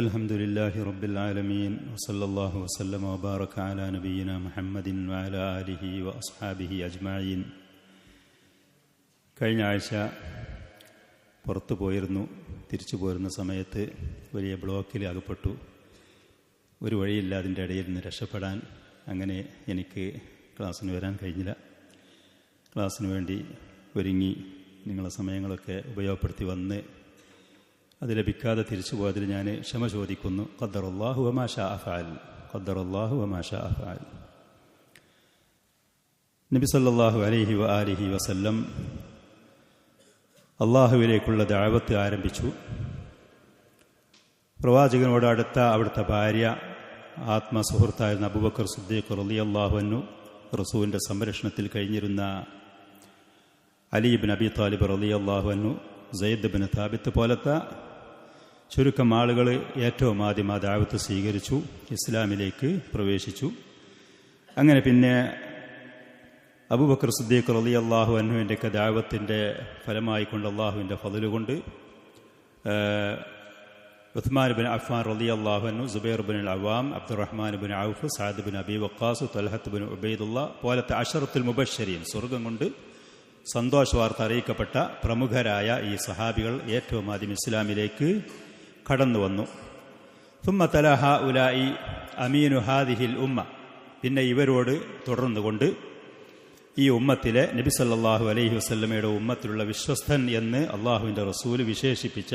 അൽഹംദുലില്ലാഹി റബ്ബിൽ ആലമീൻ വസല്ലല്ലാഹു വസല്ലമ വബാറക അലാ നബിയിന മുഹമ്മദിൻ വഅലാ ആലിഹി വഅസ്ഹാബിഹി അജ്മഈൻ. കഴിഞ്ഞ ആഴ്ച പുറത്തു പോയിരുന്നു. തിരിച്ചു പോരുന്ന സമയത്ത് വലിയ ബ്ലോക്കിൽ അകപ്പെട്ടു. ഒരു വഴിയില്ല അതിൻ്റെ ഇടയിൽ നിന്ന് രക്ഷപ്പെടാൻ. അങ്ങനെ എനിക്ക് ക്ലാസ്സിന് വരാൻ കഴിഞ്ഞില്ല. ക്ലാസ്സിന് വേണ്ടി ഒരുങ്ങി നിങ്ങളെ സമയങ്ങളൊക്കെ ഉപയോഗപ്പെടുത്തി വന്ന് അത് ലഭിക്കാതെ തിരിച്ചു പോയതിൽ ഞാൻ ക്ഷമ ചോദിക്കുന്നു. ഖദ്ദറല്ലാഹു വമാ ശാഅ ഫഅൽ. ഖദ്ദറല്ലാഹു വമാ ശാഅ ഫഅൽ. നബി സല്ലല്ലാഹു അലൈഹി വആലിഹി വസല്ലം അള്ളാഹുവിലേക്കുള്ള ദഅവത്ത് ആരംഭിച്ചു. പ്രവാചകനോട് അടുത്ത അവിടുത്തെ ഭാര്യ ആത്മസുഹൃത്തായിരുന്ന അബൂബക്കർ സിദ്ദീഖ് റളിയല്ലാഹു അൻഹു, റസൂലിൻ്റെ സംരക്ഷണത്തിൽ കഴിഞ്ഞിരുന്ന അലി ഇബ്നു അബി താലിബ് റളിയല്ലാഹു അൻഹു, സയ്യിദ് ഇബ്നു താബിത്ത് പോലത്തെ ചുരുക്കം ആളുകൾ ഏറ്റവും ആദ്യം ആ ദഅവത്ത് സ്വീകരിച്ചു, ഇസ്ലാമിലേക്ക് പ്രവേശിച്ചു. അങ്ങനെ പിന്നെ അബൂബക്കർ സിദ്ദീഖ് റളിയല്ലാഹു അൻഹുവിൻ്റെയൊക്കെ ദഅവത്തിൻ്റെ ഫലമായിക്കൊണ്ട് അള്ളാഹുവിൻ്റെ ഫളല് കൊണ്ട് ഉസ്മാൻ ഇബ്നു അഫ്ഫാൻ റളിയല്ലാഹു അൻഹു, സുബൈർ ഇബ്നുൽ അവ്വാം, അബ്ദുറഹ്മാൻ ഇബ്നു ഔഫ്, സഅദ് ഇബ്നു അബി വഖാസ്, തൽഹത്ത് ഇബ്നു ഉബൈദുള്ള പോലത്തെ അശറത്തുൽ മുബശ്ശരീൻ, സ്വർഗം കൊണ്ട് സന്തോഷവാർത്ത അറിയിക്കപ്പെട്ട പ്രമുഖരായ ഈ സഹാബികൾ ഏറ്റവും ആദ്യം ഇസ്ലാമിലേക്ക് കടന്നു വന്നു. സുമ്മ തല ഹഉലാഇ അമീനു ഹാദിഹിൽ ഉമ്മ. പിന്നെ ഇവരോട് തുടർന്നുകൊണ്ട് ഈ ഉമ്മത്തിലെ നബി സല്ലല്ലാഹു അലൈഹി വസല്ലമയുടെ ഉമ്മത്തിലുള്ള വിശ്വസ്തൻ എന്ന് അള്ളാഹുവിൻ്റെ റസൂൽ വിശേഷിപ്പിച്ച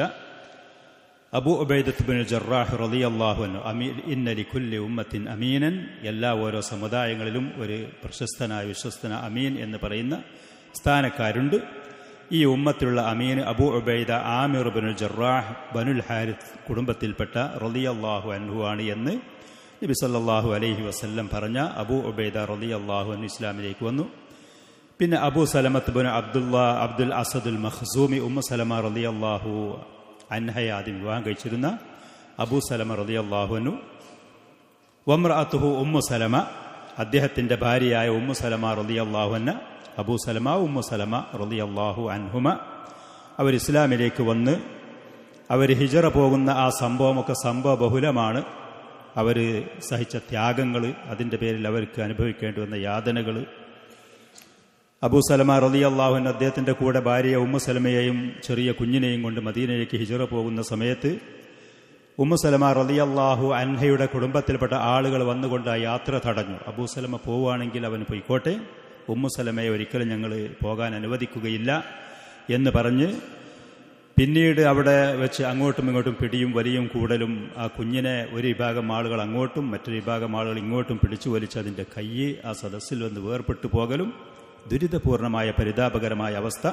അബൂ ഉബൈദത്ത് ഇബ്നുൽ ജറാഹ് റളിയല്ലാഹു അൻഹു, ഇന്ന ലികുല്ലി ഉമ്മത്തിൻ അമീനൻ, എല്ലാ ഓരോ സമുദായങ്ങളിലും ഒരു പ്രശസ്തനായ വിശ്വസ്തന അമീൻ എന്ന് പറയുന്ന സ്ഥാനക്കാരുണ്ട്. ഈ ഉമ്മത്തിലുള്ള അമീൻ അബൂ ഉബൈദ ആമിർ ഇബ്നുൽ ജറാഹ് ബനുൽ ഹാരിത്ത് കുടുംബത്തിൽപ്പെട്ട റളിയല്ലാഹു അൻഹു ആണ് എന്ന് നബി സല്ലല്ലാഹു അലൈഹി വസല്ലം പറഞ്ഞ അബൂ ഉബൈദ റളിയല്ലാഹു അൻഹു ഇസ്ലാമിലേക്ക് വന്നു. പിന്നെ അബൂ സലമത്ത് ഇബ്നു അബ്ദുൽ അസദുൽ മഖ്സൂമി, ഉമ്മു സലമ റളിയല്ലാഹു അൻഹയെ ആദ്യം വിവാഹം കഴിച്ചിരുന്ന അബൂ സലമ റളിയല്ലാഹു അൻഹു. വംറഅതുഹു ഉമ്മു സലമ, അദ്ദേഹത്തിൻ്റെ ഭാര്യയായ ഉമ്മു സലമ റളിയല്ലാഹു അൻഹ, അബൂ സലമ ഉമ്മു സലമ റളിയല്ലാഹു അൻഹുമ. അവർ ഇസ്ലാമിലേക്ക് വന്ന് അവർ ഹിജറ പോകുന്ന ആ സംഭവമൊക്കെ സംഭവ ബഹുലമാണ്. അവർ സഹിച്ച ത്യാഗങ്ങൾ, അതിൻ്റെ പേരിൽ അവർക്ക് അനുഭവിക്കേണ്ടി വന്ന യാതനകൾ. അബൂ സലമ റളിയല്ലാഹു അൻഹു അദ്ദേഹത്തിൻ്റെ കൂടെ ഭാര്യയെ ഉമ്മു സലമയെയും ചെറിയ കുഞ്ഞിനെയും കൊണ്ട് മദീനയിലേക്ക് ഹിജറ പോകുന്ന സമയത്ത് ഉമ്മു സലമ റളിയല്ലാഹു അൻഹയുടെ കുടുംബത്തിൽപ്പെട്ട ആളുകൾ വന്നുകൊണ്ട് ആ യാത്ര തടഞ്ഞു. അബൂ സലമ പോവുകയാണെങ്കിൽ അവന് പോയിക്കോട്ടെ, ഉമ്മു സലമയെ ഒരിക്കലും ഞങ്ങൾ പോകാൻ അനുവദിക്കുകയില്ല എന്ന് പറഞ്ഞ് പിന്നീട് അവിടെ വെച്ച് അങ്ങോട്ടും ഇങ്ങോട്ടും പിടിയും വലിയും കൂടലും, ആ കുഞ്ഞിനെ ഒരു വിഭാഗം ആളുകൾ അങ്ങോട്ടും മറ്റൊരു വിഭാഗം ആളുകൾ ഇങ്ങോട്ടും പിടിച്ചു വലിച്ച് അതിൻ്റെ കയ്യ് ആ സദസ്സിൽ വന്ന് വേർപെട്ടു പോകലും ദുരിതപൂർണമായ പരിതാപകരമായ അവസ്ഥ.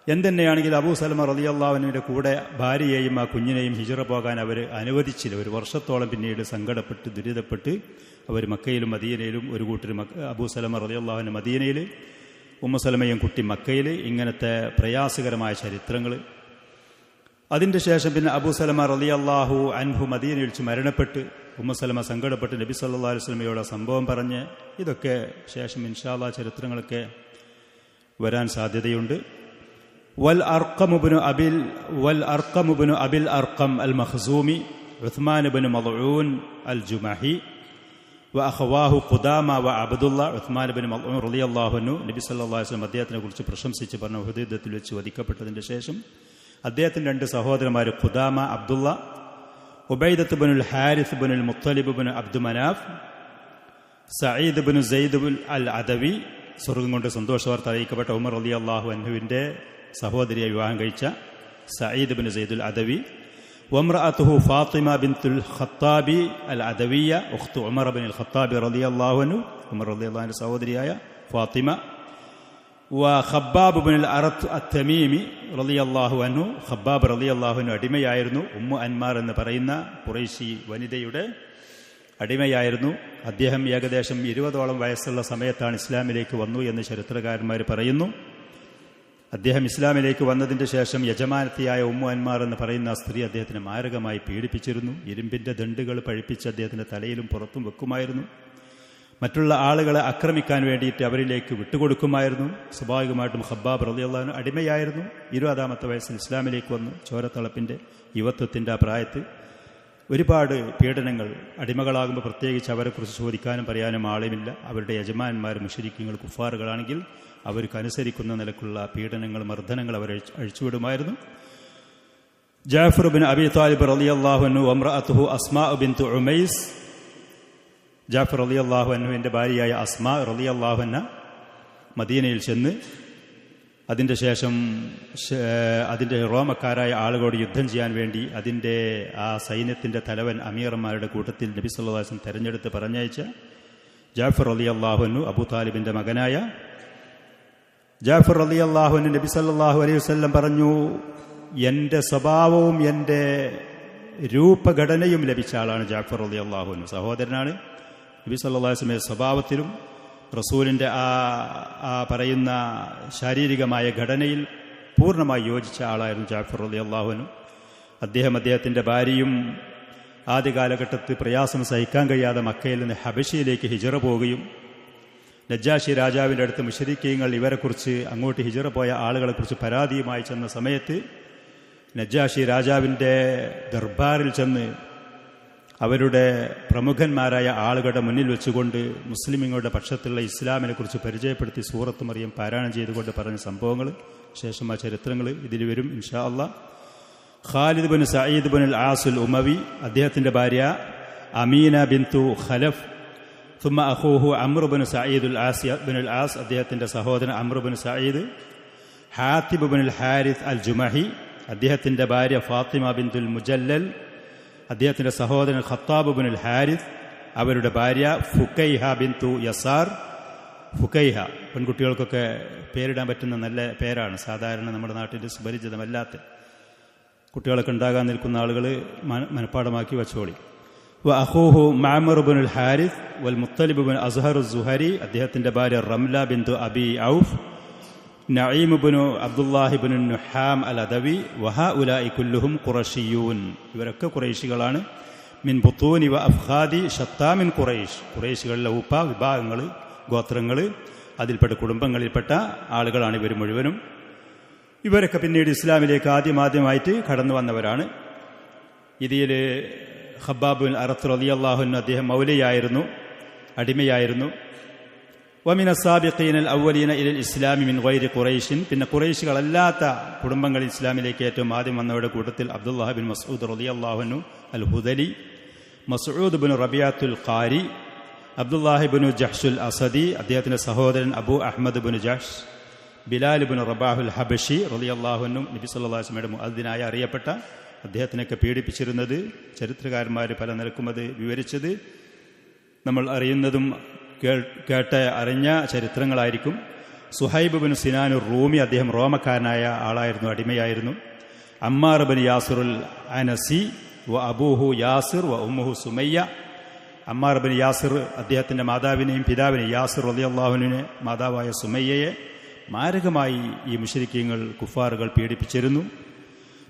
എന്തെന്നെയാണെങ്കിൽ അബൂ സലമ റളിയല്ലാഹു അൻഹുവിൻ്റെ കൂടെ ഭാര്യയെയും ആ കുഞ്ഞിനെയും ഹിജറ പോകാൻ അവർ അനുവദിച്ചില്ല. ഒരു വർഷത്തോളം പിന്നീട് സങ്കടപ്പെട്ട് ദുരിതപ്പെട്ട് അവർ മക്കയിലും മദീനയിലും, ഒരു കൂട്ടർ അബൂ സലമ റളിയല്ലാഹു അൻഹു മദീനയിൽ, ഉമ്മു സലമയും കുട്ടി മക്കയിൽ, ഇങ്ങനത്തെ പ്രയാസകരമായ ചരിത്രങ്ങൾ. അതിൻ്റെ ശേഷം പിന്നെ അബൂ സലമ റളിയല്ലാഹു അൻഹു മദീനയിൽ വെച്ച് മരണപ്പെട്ട് ഉമ്മു സലമ സങ്കടപ്പെട്ട് നബി സല്ലല്ലാഹു അലൈഹി വസല്ലമയോട് സംഭവം പറഞ്ഞ്, ഇതൊക്കെ ശേഷം ഇൻഷാ അല്ലാഹ് ചരിത്രങ്ങളൊക്കെ വരാൻ സാധ്യതയുണ്ട്. വൽ അർഖം ഇബ്നു അബിൽ അർഖം അൽ മഖ്സൂമി, ഉസ്മാൻ ഇബ്നു മദ്ഊൻ അൽ ജുമഹി വഅഖവാഹു ഖുദാമ വഅബ്ദുല്ല. ഉസ്മാൻ ഇബ്നു മദ്ഊൻ റളിയല്ലാഹു അൻഹു നബി സല്ലല്ലാഹു അലൈഹി വസല്ലം അദ്ദേഹത്തിനെ കുറിച്ച് പ്രശംസിച്ച് പറഞ്ഞു. ഉഹദ് യുദ്ധത്തിൽ വെച്ച് വധിക്കപ്പെട്ടതിന് ശേഷം അദ്ദേഹത്തിൻ്റെ രണ്ട് സഹോദരന്മാർ ഖുദാമ, അബ്ദുല്ല, ഉബൈദത്ത് ഇബ്നുൽ ഹാരിസ് ഇബ്നുൽ മുത്തലിബ് ഇബ്നു അബ്ദു മനാഫ്, സഈദ് ഇബ്നു സൈദ് അൽ അദവി, സ്വർഗ്ഗം കൊണ്ട് സന്തോഷവാർത്ത അറിയിക്കപ്പെട്ട ഉമർ റളിയല്ലാഹു അൻഹുവിൻ്റെ സഹോദരിയെ വിവാഹം കഴിച്ച സഈദ് ഇബ്നു സൈദ് അൽ അദവി. വംറഅതുഹു ഫാത്തിമ ബിൻതുൽ ഖത്താബി അൽ അദവിയ, ഉഖ്തു ഉമർ ഇബ്നുൽ ഖത്താബി റളിയല്ലാഹു അൻഹു, ഉമർ റളിയല്ലാഹു അൻഹു സഹോദരിയായ ഫാത്തിമ. ഖബ്ബാബ് ഇബ്നുൽ അറത്ത് അത്തമീമി റളിയല്ലാഹു അൻഹു, ഖബ്ബാബ് റളിയല്ലാഹു അൻഹു അടിമയായിരുന്നു. ഉമ്മു അൻമാർ എന്ന് പറയുന്ന ഖുറൈശി വനിതയുടെ അടിമയായിരുന്നു. അദ്ദേഹം ഏകദേശം 20ഓളം വയസ്സുള്ള സമയത്താണ് ഇസ്ലാമിലേക്ക് വന്നു എന്ന് ചരിത്രകാരന്മാർ പറയുന്നു. അദ്ദേഹം ഇസ്ലാമിലേക്ക് വന്നതിൻ്റെ ശേഷം യജമാനത്തിയായ ഉമ്മു അൻമാർ എന്ന് പറയുന്ന സ്ത്രീ അദ്ദേഹത്തിനെ മാരകമായി പീഡിപ്പിച്ചിരുന്നു. ഇരുമ്പിൻ്റെ ദണ്ടുകൾ പഴിപ്പിച്ച് അദ്ദേഹത്തിൻ്റെ തലയിലും പുറത്തും വെക്കുമായിരുന്നു. മറ്റുള്ള ആളുകളെ ആക്രമിക്കാൻ വേണ്ടിയിട്ട് അവരിലേക്ക് വിട്ടുകൊടുക്കുമായിരുന്നു. സ്വാഭാവികമായിട്ടും ഖബ്ബാബ് റളിയല്ലാഹു അൻഹു അടിമയായിരുന്നു. 20ാമത്തെ വയസ്സിൽ ഇസ്ലാമിലേക്ക് വന്നു. ചോരത്തളപ്പിൻ്റെ യുവത്വത്തിൻ്റെ ആ പ്രായത്തിൽ ഒരുപാട് പീഡനങ്ങൾ. അടിമകളാകുമ്പോൾ പ്രത്യേകിച്ച് അവരെക്കുറിച്ച് ചോദിക്കാനും പറയാനും ആളുമില്ല. അവരുടെ യജമാനന്മാർ മുശ്രിക്കുകൾ കുഫാറുകളാണെങ്കിൽ അവർക്കനുസരിക്കുന്ന നിലക്കുള്ള പീഡനങ്ങൾ, മർദ്ദനങ്ങൾ അവർ അഴിച്ചുവിടുമായിരുന്നു. ജാഫർ ബിൻ അബി താലിബ് റളിയല്ലാഹു അൻഹു വംറഅതുഹു അസ്മാ ബിൻതു ഉമൈസ്, ജാഫർ റളിയല്ലാഹു അൻഹുവിൻ്റെ ഭാര്യയായ അസ്മാ റളിയല്ലാഹു അൻഹ മദീനയിൽ ചെന്ന് അതിൻ്റെ ശേഷം അതിൻ്റെ റോമക്കാരായ ആളുകളോട് യുദ്ധം ചെയ്യാൻ വേണ്ടി അതിൻ്റെ ആ സൈന്യത്തിൻ്റെ തലവൻ അമീർമാരുടെ കൂട്ടത്തിൽ നബി സല്ലല്ലാഹു അലൈഹി വസല്ലം തെരഞ്ഞെടുത്ത് പറഞ്ഞയച്ച ജാഫർ റളിയല്ലാഹു അൻഹു അബൂ താലിബിൻ്റെ മകനായ ജാഫർ റളിയല്ലാഹു അൻഹു നബി സല്ലല്ലാഹു അലൈഹി വസല്ലം പറഞ്ഞു, എൻ്റെ സ്വഭാവവും എൻ്റെ രൂപഘടനയും ലഭിച്ച ആളാണ് ജാഫർ റളിയല്ലാഹു അൻഹു. സഹോദരനാണ്. നബി സല്ലല്ലാഹു അലൈഹി വസല്ലം സ്വഭാവത്തിലും റസൂലിൻ്റെ ആ പറയുന്ന ശാരീരികമായ ഘടനയിൽ പൂർണ്ണമായി യോജിച്ച ആളായിരുന്നു ജാഫർ റളിയല്ലാഹു അൻഹു. അദ്ദേഹത്തിൻ്റെ ഭാര്യയും ആദ്യ കാലഘട്ടത്തിൽ പ്രയാസം സഹിക്കാൻ കഴിയാതെ മക്കയിൽ നിന്ന് ഹബശയിലേക്ക് ഹിജറ പോവുകയും നജ്ജാശി രാജാവിൻ്റെ അടുത്ത് മുശ്രിക്കീങ്ങൾ ഇവരെക്കുറിച്ച് അങ്ങോട്ട് ഹിജറ പോയ ആളുകളെക്കുറിച്ച് പരാതിയുമായി ചെന്ന സമയത്ത് നജ്ജാശി രാജാവിൻ്റെ ദർബാറിൽ ചെന്ന് അവരുടെ പ്രമുഖന്മാരായ ആളുകളുടെ മുന്നിൽ വെച്ചുകൊണ്ട് മുസ്ലിമുകളുടെ പക്ഷത്തുള്ള ഇസ്ലാമിനെ കുറിച്ച് പരിചയപ്പെടുത്തി സൂറത്ത് മറിയം പാരായണം ചെയ്തുകൊണ്ട് പറഞ്ഞ സംഭവങ്ങൾ, ശേഷം ആ ചരിത്രങ്ങൾ ഇതിൽ വരും ഇൻഷാ അല്ലാഹ്. ഖാലിദ് ബിൻ സഈദ് ബിൻ അൽ ആസുൽ ഉമവി, അദ്ദേഹത്തിൻ്റെ ഭാര്യ അമീന ബിൻതു ഖലഫ്, ثم أخوه عمرو بن سعيد بن العاص, അദ്ദേഹത്തിൻ്റെ സഹോദരൻ അംർ ബിൻ സഈദ്. ഹാത്തിബ് ബിൻ അൽ ഹാരിസ് അൽ ജുമഹി, അദ്ദേഹത്തിൻ്റെ ഭാര്യ ഫാത്തിമ ബിൻതുൽ മുജല്ലൽ, അദ്ദേഹത്തിൻ്റെ സഹോദരൻ ഖത്താബ് ബിൻ അൽ ഹാരിസ്, അവരുടെ ഭാര്യ ഫുക്കൈഹ ബിൻതു യസാർ. ഫുക്കൈഹ പെൺകുട്ടികൾക്കൊക്കെ പേരിടാൻ പറ്റുന്ന നല്ല പേരാണ്. സാധാരണ നമ്മുടെ നാട്ടിൽ സുപരിചിതമല്ലാത്ത കുട്ടികളൊക്കെ ഉണ്ടാകാൻ നിൽക്കുന്ന ആളുകൾ മനഃപ്പാടമാക്കി വച്ചോളി. വഅഖൂഹു മഅമർ ബിൻ അൽ ഹാരിസ് വൽ മുത്തലിബ് ബിൻ അസ്ഹർ അസ്സുഹരി, അദ്ദേഹത്തിൻ്റെ ഭാര്യ റംല ബിൻതു അബി ഔഫ്, നഈം ബിൻ അബ്ദുല്ലാഹി ബിൻ നുഹാം അൽ അദവി. വഹഉലാഇ കുല്ലുഹും ഖുറശിയൂൻ, ഇവരൊക്കെ ഖുറൈശികളാണ്. മിൻ ബുത്തൂനി വ അഫ്ഖാദി ഷത്താ മിൻ ഖുറൈശ്, ഖുറൈശികളിലെ വിഭാഗങ്ങൾ, ഗോത്രങ്ങൾ, അതിൽപ്പെട്ട കുടുംബങ്ങളിൽപ്പെട്ട ആളുകളാണ് ഇവർ മുഴുവനും. ഇവരൊക്കെ പിന്നീട് ഇസ്ലാമിലേക്ക് ആദ്യമായിട്ട് കടന്നു വന്നവരാണ്. ഇതിൽ ഖബ്ബാബ് ബിൻ അറത്ത് റളിയല്ലാഹു അൻഹു അദ്ദേഹം മൗലയായിരുന്നു, അടിമയായിരുന്നു. വമിന സാബിഖീന അൽ അവ്വലീന ഇലൽ ഇസ്ലാമി മിൻ ഗൈരി ഖുറൈശിൻ, പിന്നെ ഖുറൈശികളല്ലാത്ത കുടുംബങ്ങൾ ഇസ്ലാമിലേക്ക് ഏറ്റവും ആദ്യം വന്നവരുടെ കൂട്ടത്തിൽ അബ്ദുല്ലാഹ് ബിൻ മസ്ഊദ് റളിയല്ലാഹു അൻഹു അൽ ഹുദലി, മസ്ഊദ് ബിൻ റബിയാത്തുൽ ഖാരി, അബ്ദുല്ലാഹി ബിൻ ജഹ്ഷുൽ അസദി, അദ്ദേഹത്തിൻ്റെ സഹോദരൻ അബൂ അഹ്മദ് ബിൻ ജഹ്ഷ്, ബിലാൽ ബിൻ റബാഹുൽ ഹബഷി റളിയല്ലാഹു അൻഹു, നബി സല്ലല്ലാഹു അലൈഹി വസല്ലമയുടെ മുഅദ്ദിനായി അറിയപ്പെട്ട, അദ്ദേഹത്തിനൊക്കെ പീഡിപ്പിച്ചിരുന്നത് ചരിത്രകാരന്മാർ പല നിലക്കും അത് വിവരിച്ചത് നമ്മൾ അറിയുന്നതും അറിഞ്ഞ ചരിത്രങ്ങളായിരിക്കും. സുഹൈബ് ബിൻ സിനാനുർ റൂമി, അദ്ദേഹം റോമക്കാരനായ ആളായിരുന്നു, അടിമയായിരുന്നു. അമ്മാർ ബിൻ യാസിറുൽ അനസി വ അബൂഹു യാസിർ വ ഉമ്മുഹു സുമയ്യ, അമ്മാർ ബിൻ യാസിർ അദ്ദേഹത്തിൻ്റെ മാതാവിനെയും പിതാവിനെയും, യാസിർ റളിയല്ലാഹു അൻഹുവിനെ മാതാവായ സുമയ്യയെ മാരകമായി ഈ മുശ്രിക്കീങ്ങൾ കുഫാറുകൾ പീഡിപ്പിച്ചിരുന്നു.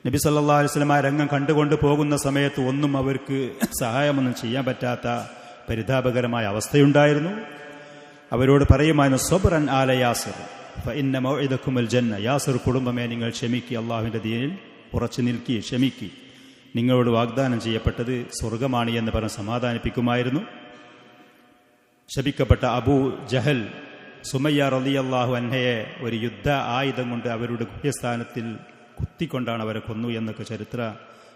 നബി സല്ലല്ലാഹു അലൈഹി വസല്ലം ആ രംഗം കണ്ടുകൊണ്ട് പോകുന്ന സമയത്ത് ഒന്നും അവർക്ക് സഹായമൊന്നും ചെയ്യാൻ പറ്റാത്ത പരിതാപകരമായ അവസ്ഥയുണ്ടായിരുന്നു. അവരോട് പറയുമായിരുന്നു, സബ്റൻ ആല യാസിർ ഫഇന്ന മൗഇദകുമുൽ ജന്ന, യാസിർ കുടുംബമേ നിങ്ങൾ ക്ഷമിക്കുക, അള്ളാഹുവിൻ്റെ ദീനിൽ ഉറച്ചു നിൽക്കി, ക്ഷമിക്കി, നിങ്ങളോട് വാഗ്ദാനം ചെയ്യപ്പെട്ടത് സ്വർഗമാണ് എന്ന് പറഞ്ഞ് സമാധാനിപ്പിക്കുമായിരുന്നു. ശപിക്കപ്പെട്ട അബൂ ജഹൽ സുമയ്യ റളിയല്ലാഹു അൻഹയെ ഒരു യുദ്ധ ആയുധം കൊണ്ട് അവരുടെ ഗുഹ്യസ്ഥാനത്തിൽ കുത്തിക്കൊണ്ടാണ് അവരെ കൊന്നു എന്നൊക്കെ ചരിത്ര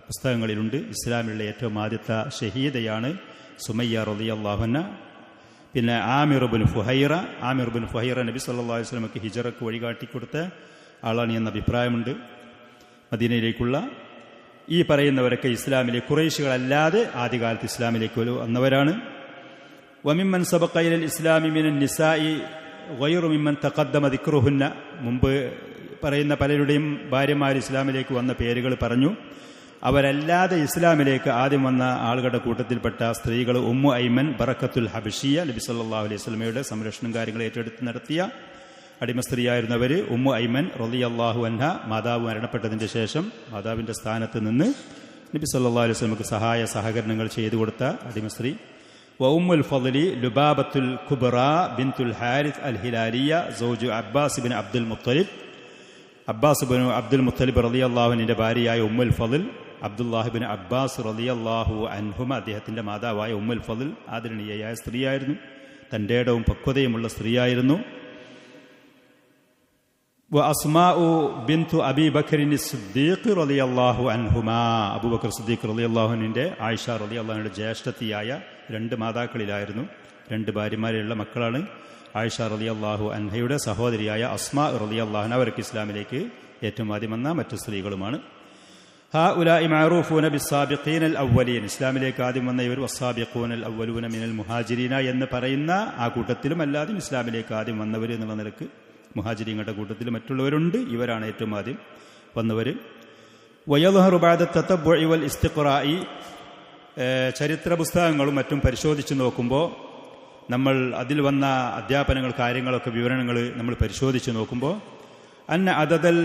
പുസ്തകങ്ങളിലുണ്ട്. ഇസ്ലാമിലുള്ള ഏറ്റവും ആദ്യത്തെ ഷഹീദയാണ് സുമയ്യ റളിയല്ലാഹു അൻഹ. പിന്നെ ആമിർ ബിൻ ഫുഹൈറ നബി സല്ലല്ലാഹു അലൈഹി വസല്ലമക്ക് ഹിജറക്ക് വഴികാട്ടിക്കൊടുത്ത ആളാണ് എന്ന അഭിപ്രായമുണ്ട്. മദീനയിലേക്കുള്ള ഈ പറയുന്നവരൊക്കെ ഇസ്ലാമിലെ ഖുറൈശികളല്ലാതെ ആദ്യകാലത്ത് ഇസ്ലാമിലേക്ക് വന്നവരാണ്. വമിമ്മൻ സബഖ ഇലൽ ഇസ്ലാമി മിനൻ നിസാഇ ഗൈറു മിമ്മൻ തഖദ്ദമ ദിക്റുഹുന്ന, മുമ്പ് പറയുന്ന പലരുടെയും ഭാര്യമാർ ഇസ്ലാമിലേക്ക് വന്ന പേരുകൾ പറഞ്ഞു. അവരല്ലാതെ ഇസ്ലാമിലേക്ക് ആദ്യം വന്ന ആളുകളുടെ കൂട്ടത്തിൽപ്പെട്ട സ്ത്രീകൾ ഉമ്മു ഐമൻ ബറക്കത്തുൽ ഹബഷിയ, നബി സല്ലല്ലാഹു അലൈഹി വസല്ലമയുടെ സംരക്ഷണം കാര്യങ്ങൾ ഏറ്റെടുത്ത് നടത്തിയ അടിമ സ്ത്രീയായിരുന്നവർ ഉമ്മു ഐമൻ റളിയല്ലാഹു അൻഹ. മാതാവ് മരണപ്പെട്ടതിൻ്റെ ശേഷം മാതാവിൻ്റെ സ്ഥാനത്ത് നിന്ന് നബി സല്ലല്ലാഹു അലൈഹി വസല്ലമക്ക് സഹായ സഹകരണങ്ങൾ ചെയ്തു കൊടുത്ത അടിമ സ്ത്രീ. വഉമ്മുൽ ഫളി ലുബാബത്തുൽ കുബ്റ ബിൻതുൽ ഹാരിസ് അൽ ഹിലാലിയ Sauju Abbas bin Abdul Muthalib റളിയല്ലാഹു അൻഹുവിന്റെ ഭാര്യയായ ഉമ്മുൽ ഫളൽ അബ്ദുല്ലാഹിബിൻ അബ്ബാസ് റളിയല്ലാഹു അൻഹുമ, അദ്ദേഹത്തിൻ്റെ മാതാവായ ഉമ്മുൽ ഫളിൽ ആദരണീയയായ സ്ത്രീയായിരുന്നു, തൻ്റെ ഇടവും പക്വതയുമുള്ള സ്ത്രീയായിരുന്നു. അസ്മാഉ ബിൻതു അബീ ബക്കറിൻ സിദ്ദീഖ് റളിയല്ലാഹു അൻഹുമാ, അബൂബക്കർ സിദ്ദീഖ് റളിയല്ലാഹു അൻഹുവിൻ്റെ ആയിഷ റളിയല്ലാഹുവിൻ്റെ ജ്യേഷ്ഠത്തിയായ 2 മാതാക്കളിലായിരുന്നു. 2 ഭാര്യമാരുള്ള മക്കളാണ്. ആയിഷ റളിയല്ലാഹു അൻഹയുടെ സഹോദരിയായ അസ്മാ റളിയല്ലാഹു അൻഹ അവർക്ക് ഇസ്ലാമിലേക്ക് ഏറ്റവും ആദ്യം വന്ന മറ്റു സ്ത്രീകളുമാണ്. ഹഉലാഇ മഅറൂഫൂന ബിസ്സാബിഖീനൽ അവ്വലീൻ, ഇസ്ലാമിലേക്ക് ആദ്യം വന്ന ഇവർ വസ്സാബിഖൂനൽ അവ്വലൂന മിനൽ മുഹാജിരീന എന്ന് പറയുന്ന ആ കൂട്ടത്തിലും അല്ലാതെയും ഇസ്ലാമിലേക്ക് ആദ്യം വന്നവർ എന്നുള്ള നിലക്ക് മുഹാജിരീങ്ങളുടെ കൂട്ടത്തിൽ മറ്റുള്ളവരുണ്ട്. ഇവരാണ് ഏറ്റവും ആദ്യം വന്നവർ. വയദ്ഹറു ബഅദ തതബ്ബുഇ വൽ ഇസ്തിഖ്റാഇ, ചരിത്ര പുസ്തകങ്ങളും മറ്റും പരിശോധിച്ച് നോക്കുമ്പോൾ, നമ്മൾ അതിൽ വന്ന അധ്യാപനങ്ങൾ, കാര്യങ്ങളൊക്കെ, വിവരണങ്ങൾ നമ്മൾ പരിശോധിച്ച് നോക്കുമ്പോൾ, അന്ന അദദൽ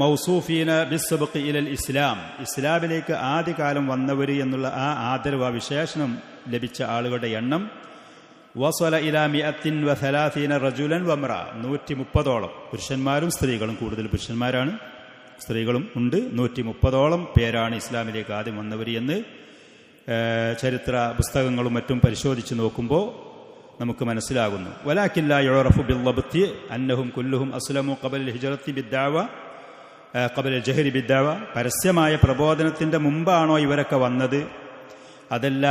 മൗസൂഫീന ബിസ്സബ്ഖി ഇലൽ ഇസ്ലാം, ഇസ്ലാമിലേക്ക് ആദ്യകാലം വന്നവർ എന്നുള്ള ആ ആദരവ്, ആ വിശേഷണം ലഭിച്ച ആളുകളുടെ എണ്ണം വസല ഇലാ 130 റജുലൻ വമ്ര, 130ഓളം പുരുഷന്മാരും സ്ത്രീകളും, കൂടുതൽ പുരുഷന്മാരാണ്, സ്ത്രീകളും ഉണ്ട്. 130ഓളം പേരാണ് ഇസ്ലാമിലേക്ക് ആദ്യം വന്നവർ എന്ന് ചരിത്ര പുസ്തകങ്ങളും മറ്റും പരിശോധിച്ച് നോക്കുമ്പോൾ നമുക്ക് മനസ്സിലാകുന്നു. വലാകിൻ ലാ യുറഫു ബിദ്ദബ്തി അന്നഹും കുല്ലുഹും അസ്ലമു ഖബല ഹിജ്റത്തി ബിദ്ദഅവ ഖബല ജഹരി ബിദ്ദഅവ, പരസ്യമായ പ്രബോധനത്തിൻ്റെ മുമ്പാണോ ഇവരൊക്കെ വന്നത്, അതല്ല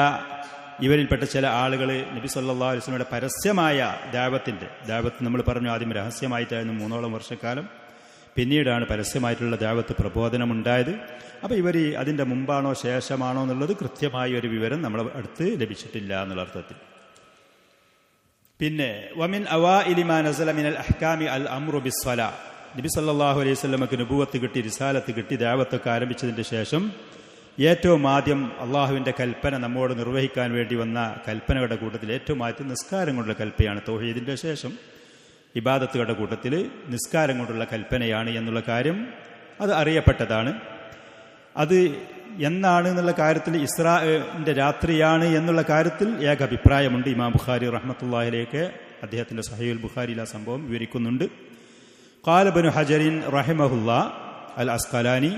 ഇവരിൽപ്പെട്ട ചില ആളുകൾ നബി സല്ലല്ലാഹു അലൈഹി വസല്ലമയുടെ പരസ്യമായ ദഅവത്ത് നമ്മൾ പറഞ്ഞു, ആദ്യം രഹസ്യമായിട്ടായിരുന്നു 3ഓളം വർഷക്കാലം, പിന്നീടാണ് പരസ്യമായിട്ടുള്ള ദഅവത്ത് പ്രബോധനമുണ്ടായത്. അപ്പോൾ ഇവർ അതിൻ്റെ മുമ്പാണോ ശേഷമാണോ എന്നുള്ളത് കൃത്യമായ ഒരു വിവരം നമ്മളെ അടുത്ത് ലഭിച്ചിട്ടില്ല എന്നുള്ള അർത്ഥത്തിൽ. പിന്നെ വമിൻ അവാഇലി മാ നസല മിനൽ അഹ്കാമി അൽ അംറു ബിസ്സലാ, നബി സല്ലല്ലാഹു അലൈഹി വസല്ലമക്ക് നബുവത്ത് കിട്ടി, റിസാലത്ത് കിട്ടി, ദഅവത്തൊക്കെ ആരംഭിച്ചതിൻ്റെ ശേഷം ഏറ്റവും ആദ്യം അള്ളാഹുവിൻ്റെ കൽപ്പന നമ്മോട് നിർവഹിക്കാൻ വേണ്ടി വന്ന കൽപ്പനകളുടെ കൂട്ടത്തിൽ ഏറ്റവും ആദ്യം നിസ്കാരം കൊണ്ടുള്ള കൽപ്പനയാണ്. തൗഹീദിൻ്റെ ശേഷം ഇബാദത്തുകളുടെ കൂട്ടത്തിൽ നിസ്കാരം കൊണ്ടുള്ള കൽപ്പനയാണ് എന്നുള്ള കാര്യം അത് അറിയപ്പെട്ടതാണ്. അത് എന്നാണ് എന്നുള്ള കാര്യത്തിൽ ഇസ്രാഇന്റെ രാത്രിയാണ് എന്നുള്ള കാര്യത്തിൽ ഏക അഭിപ്രായമുണ്ട്. ഇമാം ബുഖാരി റഹ്മത്തുള്ളാഹി അലൈഹി അദ്ദേഹത്തിൻ്റെ സഹീഹുൽ ബുഖാരിയിൽ ആ സംഭവം വിവരിക്കുന്നുണ്ട്. ഖാല ഇബ്നു ഹജറിൻ റഹിമഹുല്ലാ അൽ അസ്ഖലാനി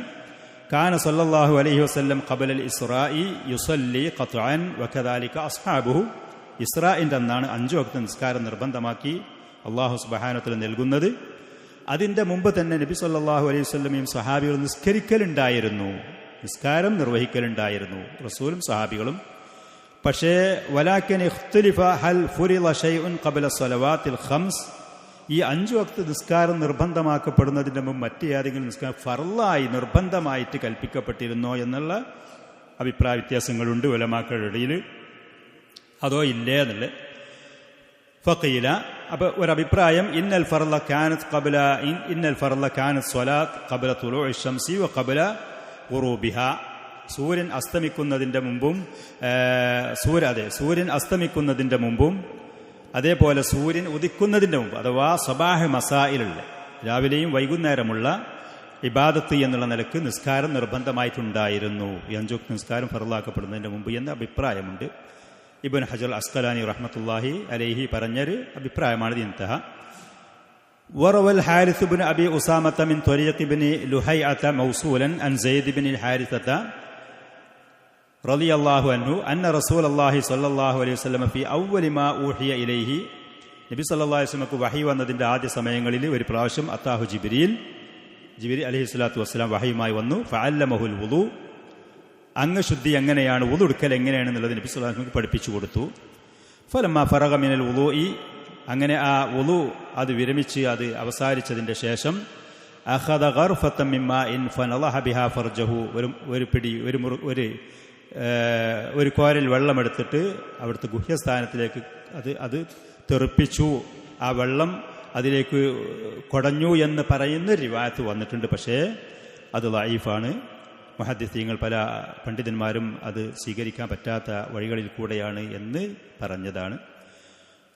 കാന സല്ലല്ലാഹു അലൈഹി വസല്ലം ഖബല അൽ ഇസ്റാഇ യുസല്ലി ഖത്അൻ വകദാലിക അസ്ഹാബുഹു, ഇസ്രാഇന്റെ അന്നാണ് 5 വക്ത് നിസ്കാരം നിർബന്ധമാക്കി അല്ലാഹു സുബ്ഹാനഹു വ തആല നൽകുന്നത്. അതിൻ്റെ മുമ്പ് തന്നെ നബി സല്ലല്ലാഹു അലൈഹി വസല്ലമയും സഹാബികളും നിസ്കരിക്കലുണ്ടായിരുന്നു, നിസ്കാരം നിർവഹിക്കലുണ്ടായിരുന്നു, റസൂലും സഹാബികളും. പക്ഷേ വലാകിൻ ഇഖ്തിലിഫ ഹൽ ഫുരിള ശൈഉൻ ഖബല സ്വലവാത്തിൽ ഖംസ്, ഈ 5 വക്ത് നിസ്കാരം നിർബന്ധമാക്കപ്പെടുന്നതിൻ്റെ മുമ്പ് മറ്റേതെങ്കിലും നിസ്കാരം ഫർളായി നിർബന്ധമായിട്ട് കൽപ്പിക്കപ്പെട്ടിരുന്നോ എന്നുള്ള അഭിപ്രായ വ്യത്യാസങ്ങളുണ്ട് ഉലമാക്കളുടെ ഇടയിൽ, അതോ ഇല്ലേ എന്നുള്ള. ഫഖീല, അപ്പോൾ ഒരഭിപ്രായം ഇന്നൽ ഫർള കാനത്ത് സ്വലാത്ത് ഖബല തുലൂഇ ശംസി വ ഖബല ഖുറൂബിഹ, സൂര്യൻ അസ്തമിക്കുന്നതിൻ്റെ മുമ്പും സൂര്യൻ അസ്തമിക്കുന്നതിൻ്റെ മുമ്പും അതേപോലെ സൂര്യൻ ഉദിക്കുന്നതിൻ്റെ മുമ്പ്, അഥവാ സബാഹ് മസായിലുള്ള രാവിലെയും വൈകുന്നേരമുള്ള ഇബാദത്ത് എന്നുള്ള നിലക്ക് നിസ്കാരം നിർബന്ധമായിട്ടുണ്ടായിരുന്നു, 5 വക്ത് നിസ്കാരം ഫർളാക്കപ്പെടുന്നതിൻ്റെ മുമ്പ് എന്ന അഭിപ്രായമുണ്ട്. ഇബ്നു ഹജർ അസ്ഖലാനി റഹ്മത്തുള്ളാഹി അലൈഹി പറഞ്ഞൊരു അഭിപ്രായമാണ് ഇൻതഹ. വറവൽ ഹാരിസ് ഇബ്നു അബി ഉസാമത മിൻ ത്വരീഖ് ഇബ്നു ലുഹൈഅത മൗസൂലൻ അൻ സയ്യിദ് ഇബ്നു ഹാരിസത റളിയല്ലാഹു അൻഹു അന്ന റസൂലുള്ളാഹി സ്വല്ലല്ലാഹു അലൈഹി വസല്ലം ഫി അവ്വലി മാ ഊഹിയ ഇലൈഹി, നബി സല്ലല്ലാഹു അലൈഹി വസല്ലമക്ക് വഹി വന്നതിൻ്റെ ആദ്യ സമയങ്ങളിൽ ഒരു പ്രാവശ്യം അത്താഹു ജിബ്രീൽ അലൈഹിസ്സലാത്തു വസ്സലാം വഹിയുമായി വന്നു. ഫഅല്ലമഹുൽ വുളു, അങ്ങ് ശുദ്ധി എങ്ങനെയാണ്, വുളു എടുക്കൽ എങ്ങനെയാണെന്നുള്ളത് നബി സല്ലല്ലാഹു അലൈഹി വസല്ലമക്ക് പഠിപ്പിച്ചു കൊടുത്തു. ഫലമ്മാ ഫറഗ മിനൽ വുളുഇ, അങ്ങനെ ആ വുളു അത് വിരമിച്ച് അത് അവസാനിച്ചതിൻ്റെ ശേഷം അഖദ ഗർഫത്തൻ മിമ്മാ ഇൻ ഫനളഹ ബിഹാ ഫർജഹു, ഒരു കോരൽ വെള്ളമെടുത്തിട്ട് അവിടുത്തെ ഗുഹ്യസ്ഥാനത്തിലേക്ക് അത് തെറിപ്പിച്ചു, ആ വെള്ളം അതിലേക്ക് കുടഞ്ഞു എന്ന് പറയുന്ന റിവായത്ത് വന്നിട്ടുണ്ട്. പക്ഷേ അത് ലഈഫാണ്. മുഹദ്ദിസീങ്ങൾ പല പണ്ഡിതന്മാരും അത് സ്വീകരിക്കാൻ പറ്റാത്ത വഴികളിൽ കൂടെയാണ് എന്ന് പറഞ്ഞതാണ്.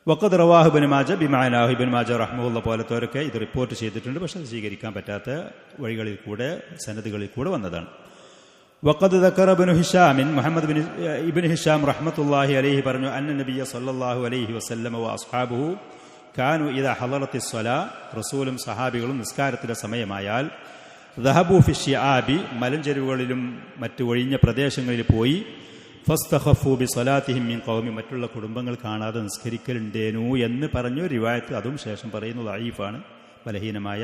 വഖദ് റവാഹു ഇബ്നു മാജ ബിമഅനാഹു, ഇബ്നു മാജ റഹ്മഹുള്ള പോലത്തവരൊക്കെ ഇത് റിപ്പോർട്ട് ചെയ്തിട്ടുണ്ട്. പക്ഷേ അത് സ്വീകരിക്കാൻ പറ്റാത്ത വഴികളിൽ കൂടെ, സനദുകളിൽ കൂടെ വന്നതാണ്. വഖദ് ദക്കറ ഇബ്നു ഹിശാം, മുഹമ്മദ് ഇബ്നു ഹിശാം റഹ്മത്തുള്ളാഹി അലൈഹി പറഞ്ഞു, അന്ന നബിയ സല്ലല്ലാഹു അലൈഹി വസല്ലമ വ അസ്ഹാബുഹു കാനു ഇദാ ഹളറത്തിസ് സ്വലാ, റസൂലും സഹാബികളും നിസ്കാരത്തിന്റെ സമയമായാൽ ദഹബു ഫി ശിആബി, മലഞ്ചെരുവുകളിലും മറ്റ് ഒഴിഞ്ഞ പ്രദേശങ്ങളിൽ പോയി, ഫസ്തഖഫു ബി സ്വലാത്തിഹിം മിൻ ഖൗമി, മറ്റുള്ള കുടുംബങ്ങൾ കാണാതെ നിസ്കരിക്കലുണ്ടേനു എന്ന് പറഞ്ഞു റിവായത്ത്. അതും ശേഷം പറയുന്നത് ദഈഫാണ്, ബലഹീനമായ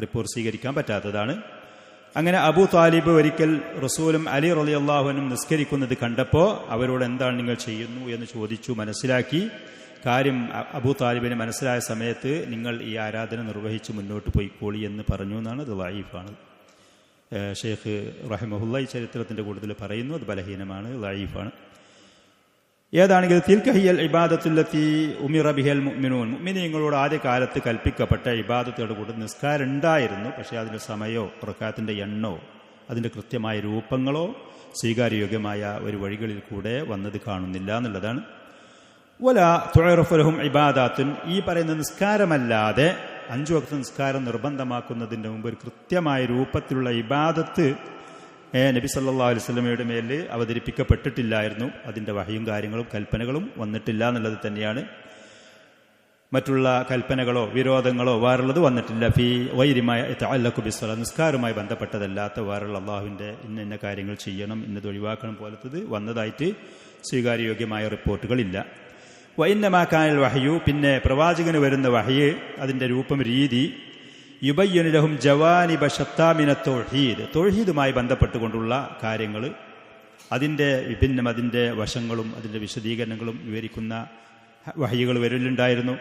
റിപ്പോർട്ട് സ്വീകരിക്കാൻ പറ്റാത്തതാണ്. അങ്ങനെ അബൂ താലിബ് ഒരിക്കൽ റസൂലും അലി റളിയല്ലാഹു അൻഹും നിസ്കരിക്കുന്നത് കണ്ടപ്പോൾ അവരോട് എന്താണ് നിങ്ങൾ ചെയ്യുന്നു എന്ന് ചോദിച്ചു. മനസ്സിലാക്കി കാര്യം അബൂ താലിബിന് മനസ്സിലായ സമയത്ത് നിങ്ങൾ ഈ ആരാധന നിർവഹിച്ച് മുന്നോട്ട് പോയിക്കോളി എന്ന് പറഞ്ഞു എന്നാണ്. അത് ദഈഫാണ്. ഷെയ്ഖ് റഹിമഹുല്ല ഈ ചരിത്രത്തിൻ്റെ കൂടുതൽ പറയുന്നു, അത് ബലഹീനമാണ്, ദഈഫാണ്. ഏതാണെങ്കിലും തിൽക ഹിയൽ ഇബാദത്തുല്ലത്തി ഉമിറ ബിഹൽ മുഅ്മിനൂൻ, മുഅ്മിനീങ്ങളോട് ആദ്യ കാലത്ത് കൽപ്പിക്കപ്പെട്ട ഇബാദത്തോട് കൂടി നിസ്കാരം ഉണ്ടായിരുന്നു. പക്ഷേ അതിൻ്റെ സമയമോ റക്അത്തിന്റെ എണ്ണോ അതിൻ്റെ കൃത്യമായ രൂപങ്ങളോ സ്വീകാര്യോഗ്യമായ ഒരു വഴികളിൽ കൂടെ വന്നത് കാണുന്നില്ല എന്നുള്ളതാണ്. വല തുഅറഫു ലഹും ഇബാദാത്തുൻ, ഈ പറയുന്ന നിസ്കാരമല്ലാതെ 5 വക്ത നിസ്കാരം നിർബന്ധമാക്കുന്നതിൻ്റെ മുമ്പ് ഒരു കൃത്യമായ രൂപത്തിലുള്ള ഇബാദത്ത് നബി സല്ലല്ലാഹു അലൈഹി വസല്ലമയുടെ മേൽ അവതരിപ്പിക്കപ്പെട്ടിട്ടില്ലായിരുന്നു. അതിൻ്റെ വഹയും കാര്യങ്ങളും കൽപ്പനകളും വന്നിട്ടില്ല എന്നുള്ളത് തന്നെയാണ്. മറ്റുള്ള കൽപ്പനകളോ വിരോധങ്ങളോ വേറുള്ളത് വന്നിട്ടില്ല. ഫി ഗൈരിമായ യതഅല്ലഖു ബിസ്സലാത്ത്, നിസ്കാരവുമായി ബന്ധപ്പെട്ടതല്ലാത്ത വേറുള്ള അള്ളാഹുവിൻ്റെ ഇന്ന കാര്യങ്ങൾ ചെയ്യണം, ഇന്നത് ഒഴിവാക്കണം പോലത്തത് വന്നതായിട്ട് സ്വീകാര്യോഗ്യമായ റിപ്പോർട്ടുകളില്ല. വഇന്നമാ കാനൽ വഹയു, പിന്നെ പ്രവാചകന് വരുന്ന വഹയ് അതിൻ്റെ രൂപം രീതി, യുബയ്യനു ലഹും ജവാനിബ ശത്താ മിന തൗഹീദ്, തൗഹീദുമായി ബന്ധപ്പെട്ടുകൊണ്ടുള്ള കാര്യങ്ങൾ, അതിൻ്റെ വിഭിന്നം, അതിൻ്റെ വശങ്ങളും അതിൻ്റെ വിശദീകരണങ്ങളും വിവരിക്കുന്ന വഹയുകൾ വരലുണ്ടായിരുന്നു.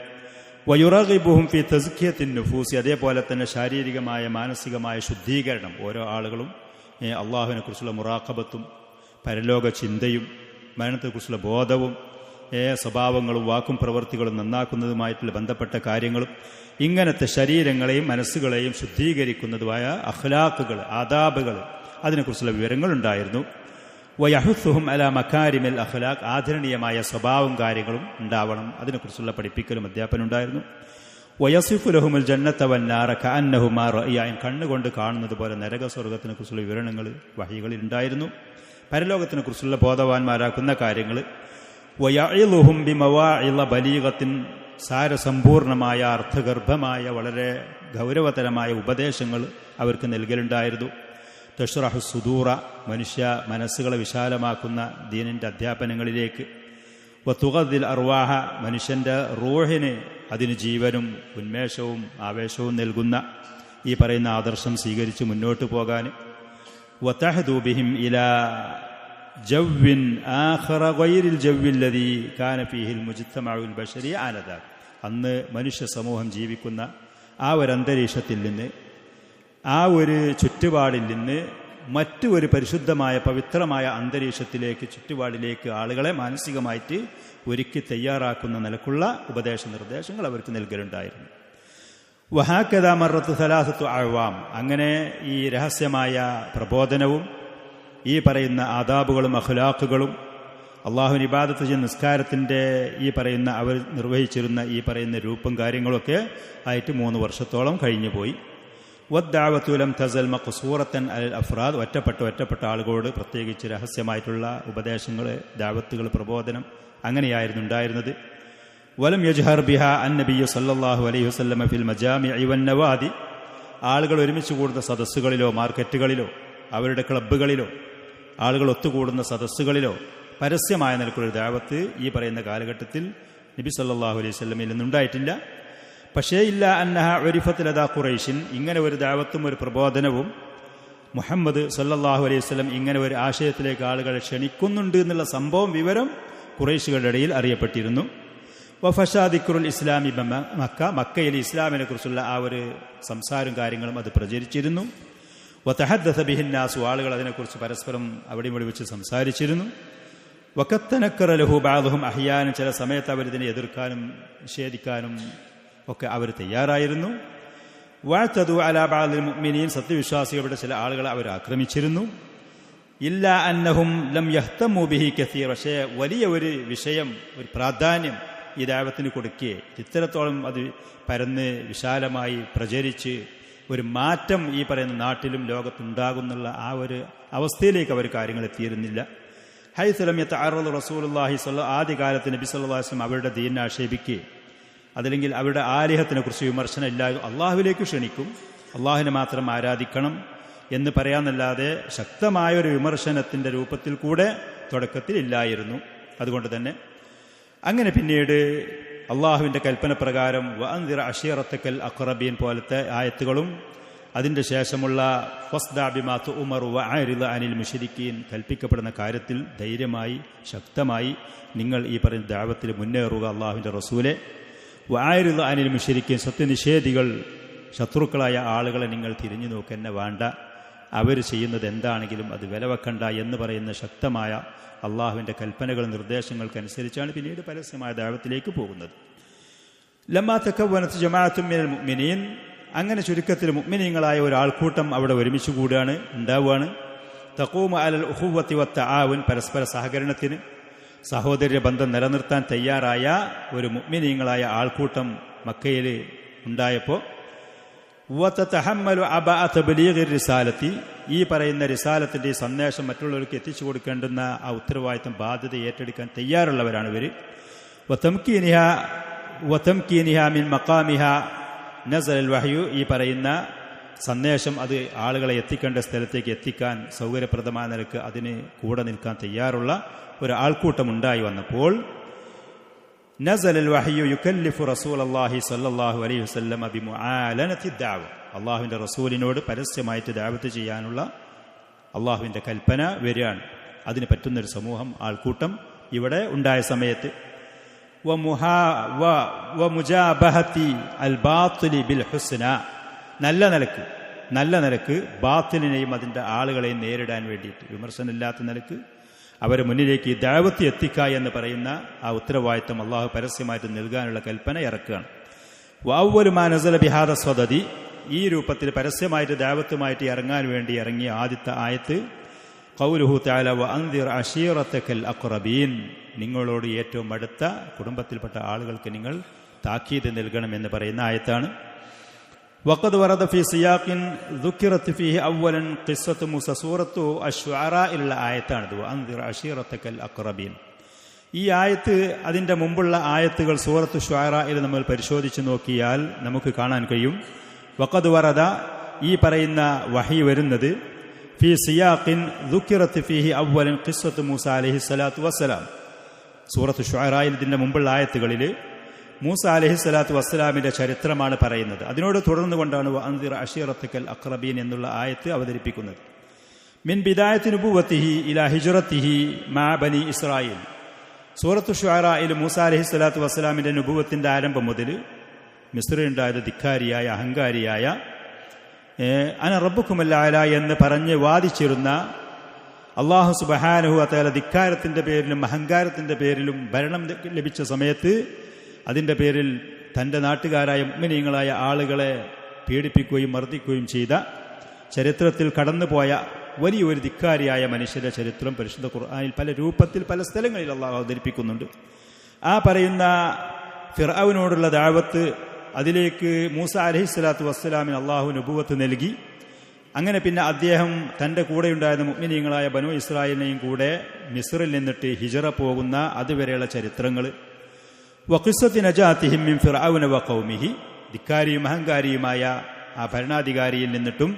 വയുറഗിബുഹും ഫി തസ്കിയത്തിൻ നുഫൂസി, അതേപോലെ തന്നെ ശാരീരികമായ മാനസികമായ ശുദ്ധീകരണം, ഓരോ ആളുകളും അള്ളാഹുവിനെ കുറിച്ചുള്ള മുറാഖബത്തും പരലോക ചിന്തയും മരണത്തെക്കുറിച്ചുള്ള ബോധവും സ്വഭാവങ്ങളും വാക്കും പ്രവൃത്തികളും നന്നാക്കുന്നതുമായിട്ടുള്ള ബന്ധപ്പെട്ട കാര്യങ്ങളും, ഇങ്ങനത്തെ ശരീരങ്ങളെയും മനസ്സുകളെയും ശുദ്ധീകരിക്കുന്നതുമായ അഖ്ലാഖുകൾ, ആദാബുകൾ, അതിനെക്കുറിച്ചുള്ള വിവരങ്ങളുണ്ടായിരുന്നു. വയഹുസുഹും അലാ മക്കാരിമിൽ അഖ്ലാഖ്, ആദരണീയമായ സ്വഭാവവും കാര്യങ്ങളും ഉണ്ടാവണം, അതിനെക്കുറിച്ചുള്ള പഠിപ്പിക്കലും അധ്യാപനമുണ്ടായിരുന്നു. വയസിഫു ലഹുമുൽ ജന്നത വന്നാറ കഅന്നഹുമാ റഅയൻ, കണ്ണുകൊണ്ട് കാണുന്നത് പോലെ നരകസ്വർഗത്തിനെ കുറിച്ചുള്ള വിവരണങ്ങൾ വഹികളിൽ ഉണ്ടായിരുന്നു. പരലോകത്തിനെക്കുറിച്ചുള്ള ബോധവാന്മാരാക്കുന്ന കാര്യങ്ങൾ. വയഇലുഹും ബിമവാഇള ബലീഗത്തിൻ, സാരസമ്പൂർണമായ അർത്ഥഗർഭമായ വളരെ ഗൗരവതരമായ ഉപദേശങ്ങൾ അവർക്ക് നൽകലുണ്ടായിരുന്നു. തഷ്റഹു സുദൂറ, മനുഷ്യ മനസ്സുകളെ വിശാലമാക്കുന്ന ദീനിൻ്റെ അധ്യാപനങ്ങളിലേക്ക്. വതുഗദിൽ അർവാഹ, മനുഷ്യൻ്റെ റൂഹിന് അതിന് ജീവനും ഉന്മേഷവും ആവേശവും നൽകുന്ന ഈ പറയുന്ന ആദർശം സ്വീകരിച്ച് മുന്നോട്ട് പോകാൻ. വതഹദു ബിഹിം ഇലാ ജവ്വിൻ ആഖറ ഗൈറിൽ ജവ്വില്ലദീ കാന ഫീഹിൽ മുജ്തമഉൽ ബശരി ആനദാ, അന്ന് മനുഷ്യ സമൂഹം ജീവിക്കുന്ന ആ ഒരു അന്തരീക്ഷത്തിൽ നിന്ന്, ആ ഒരു ചുറ്റുപാടിൽ നിന്ന് മറ്റു ഒരു പരിശുദ്ധമായ പവിത്രമായ അന്തരീക്ഷത്തിലേക്ക്, ചുറ്റുപാടിലേക്ക് ആളുകളെ മാനസികമായിട്ട് ഒരുക്കി തയ്യാറാക്കുന്ന നിലക്കുള്ള ഉപദേശ നിർദ്ദേശങ്ങൾ അവർക്ക് നൽകലുണ്ടായിരുന്നു. വഹാക്കദ മറത്ത് സലാസത്തു അഅ്വാം, അങ്ങനെ ഈ രഹസ്യമായ പ്രബോധനവും ഈ പറയുന്ന ആദാബുകളും അഖ്ലാഖുകളും അള്ളാഹുവിന് ഇബാദത്ത് ചെയ്യുന്ന നിസ്കാരത്തിൻ്റെ ഈ പറയുന്ന അവർ നിർവഹിച്ചിരുന്ന ഈ പറയുന്ന രൂപം കാര്യങ്ങളൊക്കെ ആയിട്ട് 3 വർഷത്തോളം കഴിഞ്ഞുപോയി. വദ്ദഅവതു ലം തസൽ മഖ്സൂറത്തൻ അലൽ അഫ്റാദ്, ഒറ്റപ്പെട്ട ആളുകളോട് പ്രത്യേകിച്ച് രഹസ്യമായിട്ടുള്ള ഉപദേശങ്ങൾ, ദഅവത്തുകൾ, പ്രബോധനം അങ്ങനെയായിരുന്നു ഉണ്ടായിരുന്നത്. വലം യജ്ഹർ ബിഹ അന്നബിയ്യു സല്ലല്ലാഹു അലൈഹി വസല്ലമ ഫിൽ മജാമിഇ വന്നവാദി, ആളുകൾ ഒരുമിച്ച് കൂടുന്ന സദസ്സുകളിലോ മാർക്കറ്റുകളിലോ അവരുടെ ക്ലബ്ബുകളിലോ ആളുകൾ ഒത്തുകൂടുന്ന സദസ്സുകളിലോ പരസ്യമായ നിലക്കുള്ളൊരു ദഅവത്ത് ഈ പറയുന്ന കാലഘട്ടത്തിൽ നബി സല്ലല്ലാഹു അലൈഹി വസല്ലമയിൽ നിന്നുണ്ടായിട്ടില്ല. പക്ഷേ ഇല്ല അന്നഹ ഉരിഫത്ത് ലദാ ഖുറൈശിൻ, ഇങ്ങനെ ഒരു ദഅവത്തും ഒരു പ്രബോധനവും മുഹമ്മദ് സല്ലല്ലാഹു അലൈഹി വസല്ലം ഇങ്ങനെ ഒരു ആശയത്തിലേക്ക് ആളുകളെ ക്ഷണിക്കുന്നുണ്ട് എന്നുള്ള സംഭവം, വിവരം ഖുറൈശികളുടെ ഇടയിൽ അറിയപ്പെട്ടിരുന്നു. വഫശാ ദിക്റുൽ ഇസ്ലാമി മക്ക, മക്കയിൽ ഇസ്ലാമിനെ കുറിച്ചുള്ള ആ ഒരു സംസാരവും കാര്യങ്ങളും അത് പ്രചരിച്ചിരുന്നു. വതഹദ്ദസ ബിഹിന്നാസു, ആളുകൾ അതിനെക്കുറിച്ച് പരസ്പരം അവിടെയും ഇവിടെ വെച്ച് സംസാരിച്ചിരുന്നു. വഖത്തനക്കറ ലഹു ബഅദുഹും അഹ്യാനൻ, ചില സമയത്ത് അവരിതിനെ എതിർക്കാനും നിഷേധിക്കാനും ഒക്കെ അവർ തയ്യാറായിരുന്നു. വഅതദു അലാ ബഅദിൽ മുഅ്മിനീൻ, സത്യവിശ്വാസികളുടെ ചില ആളുകളെ അവർ ആക്രമിച്ചിരുന്നു. ഇല്ല അന്നഹും ലം യഹ്തമു ബിഹി കസീർ, പക്ഷേ വലിയ ഒരു വിഷയം, ഒരു പ്രാധാന്യം ഈ ദഅവത്തിന് കൊടുക്കുകയെ ഇത്രത്തോളം അത് പരന്ന് വിശാലമായി പ്രചരിച്ച് ഒരു മാറ്റം ഈ പറയുന്ന നാട്ടിലും ലോകത്തുണ്ടാകുന്നുള്ള ആ ഒരു അവസ്ഥയിലേക്ക് അവർ കാര്യങ്ങൾ എത്തിയിരുന്നില്ല. ഹൈസു ലം യതഅറദു റസൂലുള്ളാഹി സ്വല്ലല്ലാഹു, ആദ്യകാലത്ത് നബി സല്ലല്ലാഹു അലൈഹി വസല്ലം അവരുടെ ദീനിനെ ആക്ഷേപിക്കുകയും അതല്ലെങ്കിൽ അവരുടെ ആലിഹത്തിനെ കുറിച്ച് വിമർശനം ഇല്ലാതെ അള്ളാഹുവിലേക്ക് ക്ഷണിക്കും, അള്ളാഹുവിനെ മാത്രം ആരാധിക്കണം, എന്ന് പറയാന്നല്ലാതെ ശക്തമായൊരു വിമർശനത്തിൻ്റെ രൂപത്തിൽ കൂടെ തുടക്കത്തിൽ ഇല്ലായിരുന്നു. അതുകൊണ്ട് തന്നെ അങ്ങനെ പിന്നീട് അള്ളാഹുവിൻ്റെ കൽപ്പന പ്രകാരം വഅൻദിർ അശീറത്തക്കൽ അഖ്റബീൻ പോലത്തെ ആയത്തുകളും അതിൻ്റെ ശേഷമുള്ള ഫസ്ദഅ ബിമാ തുഅ്മറു വഅരിദ് അനിൽ മുശ്രിക്കീൻ കൽപ്പിക്കപ്പെടുന്ന കാര്യത്തിൽ ധൈര്യമായി ശക്തമായി നിങ്ങൾ ഈ പറയുന്ന ദഅവത്തിൽ മുന്നേറുക അള്ളാഹുവിൻ്റെ റസൂലെ. വഅരിദ് അനിൽ മുശ്രിക്കീൻ സത്യനിഷേധികൾ ശത്രുക്കളായ ആളുകളെ നിങ്ങൾ തിരിഞ്ഞു നോക്കന്നെ വേണ്ട, അവർ ചെയ്യുന്നത് എന്താണെങ്കിലും അത് വിലവെക്കണ്ട എന്ന് പറയുന്ന ശക്തമായ അള്ളാഹുവിൻ്റെ കൽപ്പനകൾ നിർദ്ദേശങ്ങൾക്കനുസരിച്ചാണ് പിന്നീട് പരസ്യമായ ദഅവത്തിലേക്ക് പോകുന്നത്. ലമ്മാ തകവ്വനത് ജമാഅത്തും മിനൽ മുഅ്മിനീൻ, അങ്ങനെ ചുരുക്കത്തിൽ മുഅ്മിനീങ്ങളായ ഒരാൾക്കൂട്ടം അവിടെ ഒരുമിച്ച് കൂടുകയാണ്, ഉണ്ടാവുകയാണ്. തഖൂമു അലൽ ഉഖുവത്തി വത്തആവുൻ, പരസ്പര സഹകരണത്തിന് സഹോദര്യ ബന്ധം നിലനിർത്താൻ തയ്യാറായ ഒരു മുഅ്മിനീങ്ങളായ ആൾക്കൂട്ടം മക്കയിൽ ഉണ്ടായപ്പോൾ വതതഹമ്മലു അബഅ തബ്ലീഗിർ റിസാലത്തി, ഈ പറയുന്ന റിസാലത്തിൻ്റെ ഈ സന്ദേശം മറ്റുള്ളവർക്ക് എത്തിച്ചു കൊടുക്കേണ്ടുന്ന ആ ഉത്തരവാദിത്തം ബാധ്യത ഏറ്റെടുക്കാൻ തയ്യാറുള്ളവരാണ് ഇവർ. വതംകീനിഹ മിൻ മഖാമിഹ നസൽ വഹ്യു, ഈ പറയുന്ന സന്ദേശം അത് ആളുകളെ എത്തിക്കേണ്ട സ്ഥലത്തേക്ക് എത്തിക്കാൻ സൗകര്യപ്രദമായ നിലക്ക് അതിന് കൂടെ നിൽക്കാൻ തയ്യാറുള്ള ഒരു ആൾക്കൂട്ടം ഉണ്ടായി വന്നപ്പോൾ നസൽ വഹ്യു യുകല്ലിഫു റസൂലല്ലാഹി സ്വല്ലല്ലാഹു അലൈഹി വസല്ലമ ബിമുആലനത്തി ദഅവ, അള്ളാഹുവിൻ്റെ റസൂലിനോട് പരസ്യമായിട്ട് ദഅവത്ത് ചെയ്യാനുള്ള അള്ളാഹുവിൻ്റെ കൽപ്പന വരികയാണ്. അതിന് പറ്റുന്നൊരു സമൂഹം ആൾക്കൂട്ടം ഇവിടെ ഉണ്ടായ സമയത്ത് വമുജാബഹത്തി അൽ ബാത്തിലി ബിൽ ഹുസ്ന, നല്ല നിലക്ക് ബാത്തിലിനെയും അതിൻ്റെ ആളുകളെയും നേരിടാൻ വേണ്ടിയിട്ട് വിമർശനമില്ലാത്ത നിലക്ക് അവരെ മുന്നിലേക്ക് ദഅവത്ത് എത്തിക്കുക എന്ന് പറയുന്ന ആ ഉത്തരവാദിത്തം അള്ളാഹു പരസ്യമായിട്ട് നൽകാനുള്ള കൽപ്പന ഇറക്കുകയാണ്. വഅവ്വലു മാ നസല ബിഹാദ സ്വദദി, ഈ രൂപത്തിൽ പരസ്യമായിട്ട് ദഅവത്തുമായിട്ട് ഇറങ്ങാൻ വേണ്ടി ഇറങ്ങിയ ആദ്യത്തെ ആയത്ത് ഖൗലുഹു തആല വഅൻദിർ അശീറത്തക്കൽ അഖ്റബീൻ, നിങ്ങളോട് ഏറ്റവും അടുത്ത കുടുംബത്തിൽപ്പെട്ട ആളുകൾക്ക് നിങ്ങൾ താക്കീത് നൽകണമെന്ന് പറയുന്ന ആയത്താണ്. വഖദ് വറദ ഫീ സിയാഖിൻ ദുക്കിറത് ഫീഹി അവ്വലൻ ഖിസ്സത്തു മൂസ, സൂറത്തു അശ്ശുഅറായിലുള്ള ആയത്താണിത്. വഅൻദിർ അശീറത്തക്കൽ അഖ്റബീൻ, ഈ ആയത്ത് അതിൻ്റെ മുമ്പുള്ള ആയത്തുകൾ സൂറത്തു ശുഅറായിൽ നമ്മൾ പരിശോധിച്ച് നോക്കിയാൽ നമുക്ക് കാണാൻ കഴിയും. വഖദ് വറദ, ഈ പറയുന്ന വഹി വരുന്നത് ഫീ സിയാഖിൻ ദുക്കിറത് ഫീഹി അവ്വലൻ ഖിസ്സത്തു മൂസ അലൈഹിസ്സലാത്തു വസ്സലാം, സൂറത്തു ശുഅറായിൽ ഇതിൻ്റെ മുമ്പുള്ള ആയത്തുകളിൽ മൂസ അലൈഹിസ്സലാത്തു വസ്സലാമിൻ്റെ ചരിത്രമാണ് പറയുന്നത്. അതിനോട് തുടർന്നു കൊണ്ടാണ് വഅൻദിർ അശീറത്തക്കൽ അഖ്റബീൻ എന്നുള്ള ആയത്ത് അവതരിപ്പിക്കുന്നത്. മിൻ ബിദായത്തി നുബുവത്തിഹി ഇലാ ഹിജ്റത്തിഹി മാ ബനി ഇസ്രായേൽ, സൂറത്തു ശുഅറായിൽ മൂസ അലൈഹിസ്സലാത്തു വസ്സലാമിൻ്റെ നുബുവത്തിൻ്റെ ആരംഭം മുതൽ മിസ്റിലുണ്ടായത് ധിക്കാരിയായ അഹങ്കാരിയായ അന റബ്ബുക്കുമൽ അഅല എന്ന് പറഞ്ഞ് വാദിച്ചിരുന്ന അല്ലാഹു സുബ്ഹാനഹു വ തആല ധിക്കാരത്തിൻ്റെ പേരിലും അഹങ്കാരത്തിൻ്റെ പേരിലും ഭരണം ലഭിച്ച സമയത്ത് അതിൻ്റെ പേരിൽ തൻ്റെ നാട്ടുകാരായ മുഅ്മിനീങ്ങളായ ആളുകളെ പീഡിപ്പിക്കുകയും മർദ്ദിക്കുകയും ചെയ്ത ചരിത്രത്തിൽ കടന്നുപോയ വലിയൊരു ധിക്കാരിയായ മനുഷ്യരുടെ ചരിത്രം പരിശുദ്ധ ഖുർആനിൽ പല രൂപത്തിൽ പല സ്ഥലങ്ങളിൽ അള്ളാഹു അവതരിപ്പിക്കുന്നുണ്ട്. ആ പറയുന്ന ഫിർഔനോടുള്ള ദഅവത്ത്, അതിലേക്ക് മൂസ അലൈഹിസ്സലാത്തു വസ്സലാമിന് അള്ളാഹു നുബുവത്ത് നൽകി. അങ്ങനെ പിന്നെ അദ്ദേഹം തൻ്റെ കൂടെയുണ്ടായിരുന്ന മുഅ്മിനീങ്ങളായ ബനൂ ഇസ്രായേലിനെയും കൂടെ മിസ്റിൽ നിന്നിട്ട് ഹിജറ പോകുന്ന അതുവരെയുള്ള ചരിത്രങ്ങൾ. വഖിസ്സത്തി നജാതിഹിം മിൻ ഫിർഔന വഖൗമിഹി, ധിക്കാരിയും അഹങ്കാരിയുമായ ആ ഭരണാധികാരിയിൽ നിന്നിട്ടും